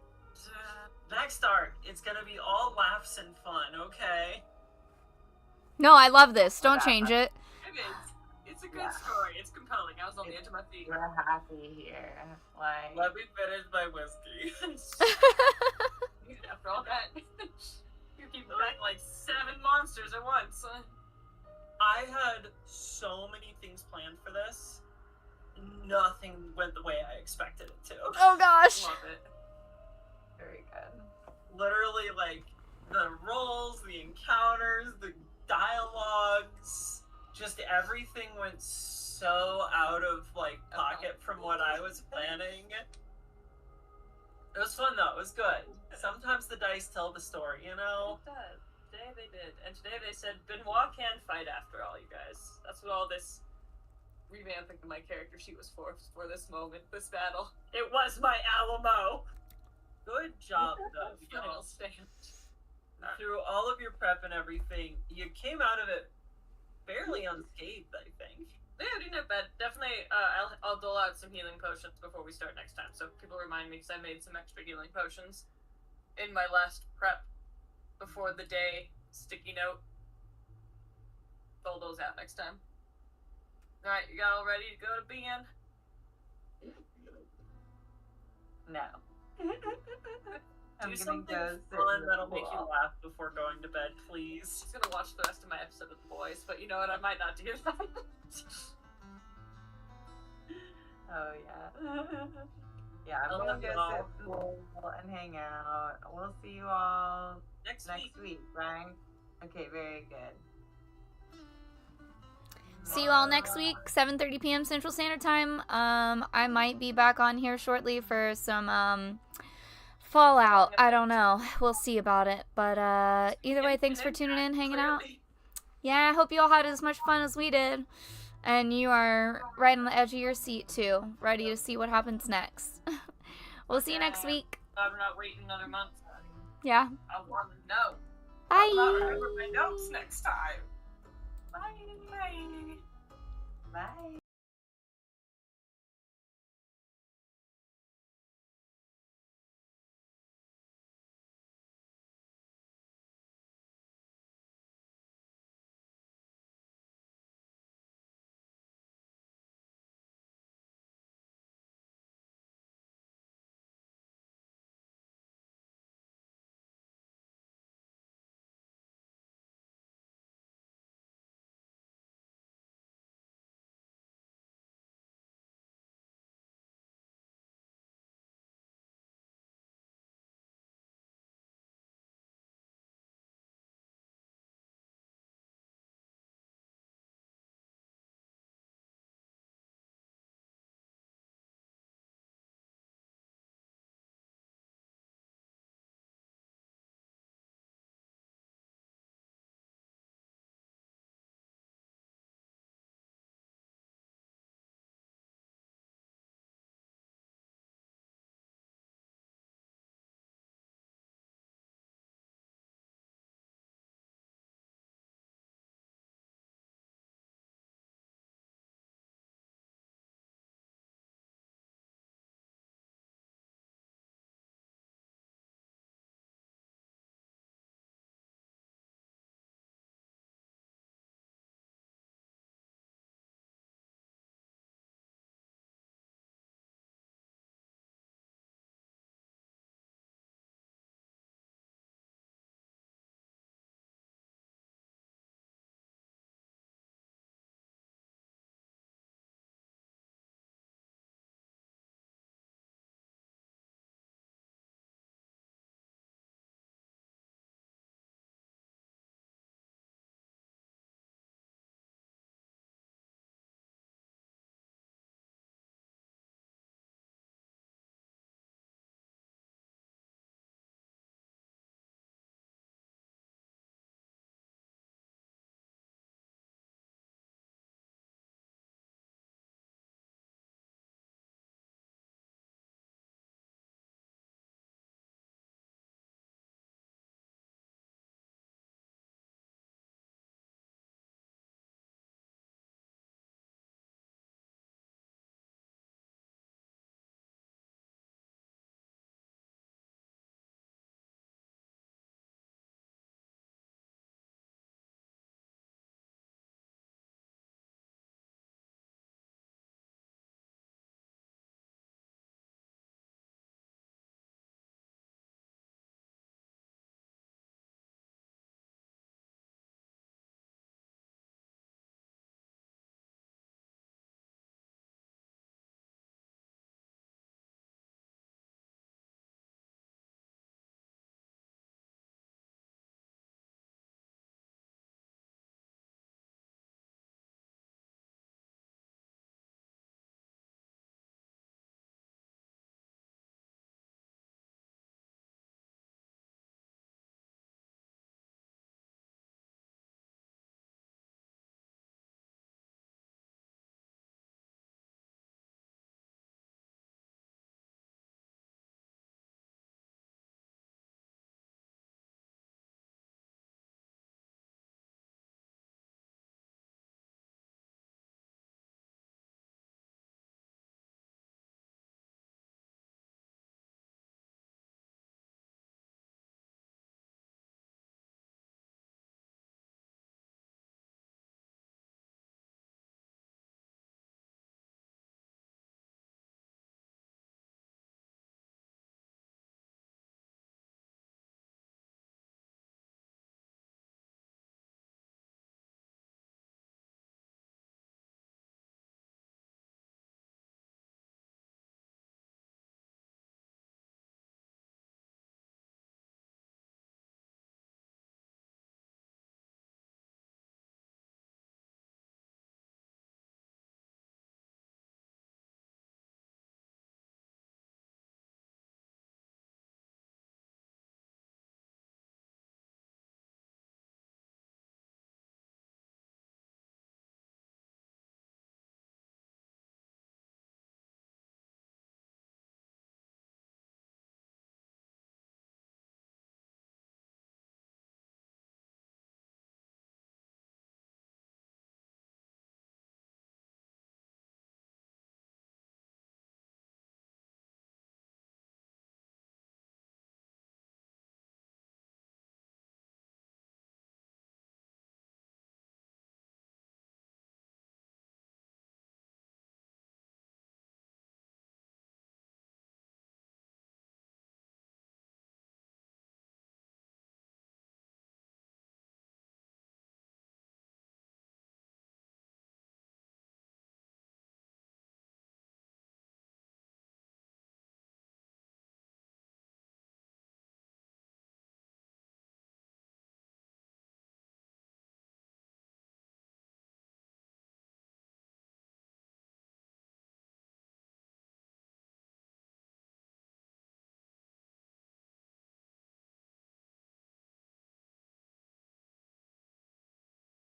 Next arc, it's gonna be all laughs and fun, okay? No, I love this. Don't change it. It is. It's a good story. It's compelling. I was on the edge of my feet. We're happy here. Like, Let me finish my whiskey. After all that, you're keeping back like 7 monsters at once. I had so many things planned for this. Nothing went the way I expected it to. Oh gosh. Love it. very good. Literally, like, the rolls, the encounters, the dialogues, just everything went so out of, like, pocket from what I was planning. It was fun, though. It was good. Sometimes the dice tell the story, you know? It does. Today they did. And today they said, Benoit can fight after all, you guys. That's what all this revamping of my character sheet was for this moment, this battle. It was my Alamo! Good job, though. Final stand. Through all of your prep and everything, you came out of it fairly unscathed, I think. Yeah, I didn't have bad. Definitely, I'll dole out some healing potions before we start next time. So people remind me, because I made some extra healing potions in my last prep before the day sticky note. Dole those out next time. Alright, you all ready to go to BN? No. I'm Do gonna something go sit fun in the that'll make you pool. laugh before going to bed, please. Just gonna watch the rest of my episode with the boys, but you know what? I might not do that. Oh yeah. Yeah, I'm I'll gonna let go you sit all. in the pool and hang out. We'll see you all Next next week, right? Okay, very good. See you all next week, 7:30 p.m. Central Standard Time. I might be back on here shortly for some Fallout. I don't know. We'll see about it. But either way, thanks for tuning in, hanging out. Yeah, I hope you all had as much fun as we did. And you are right on the edge of your seat, too. Ready to see what happens next. We'll see you next week. I'm not waiting another month. Yeah. I want to know. Bye. I'll remember my notes next time. Bye. Bye.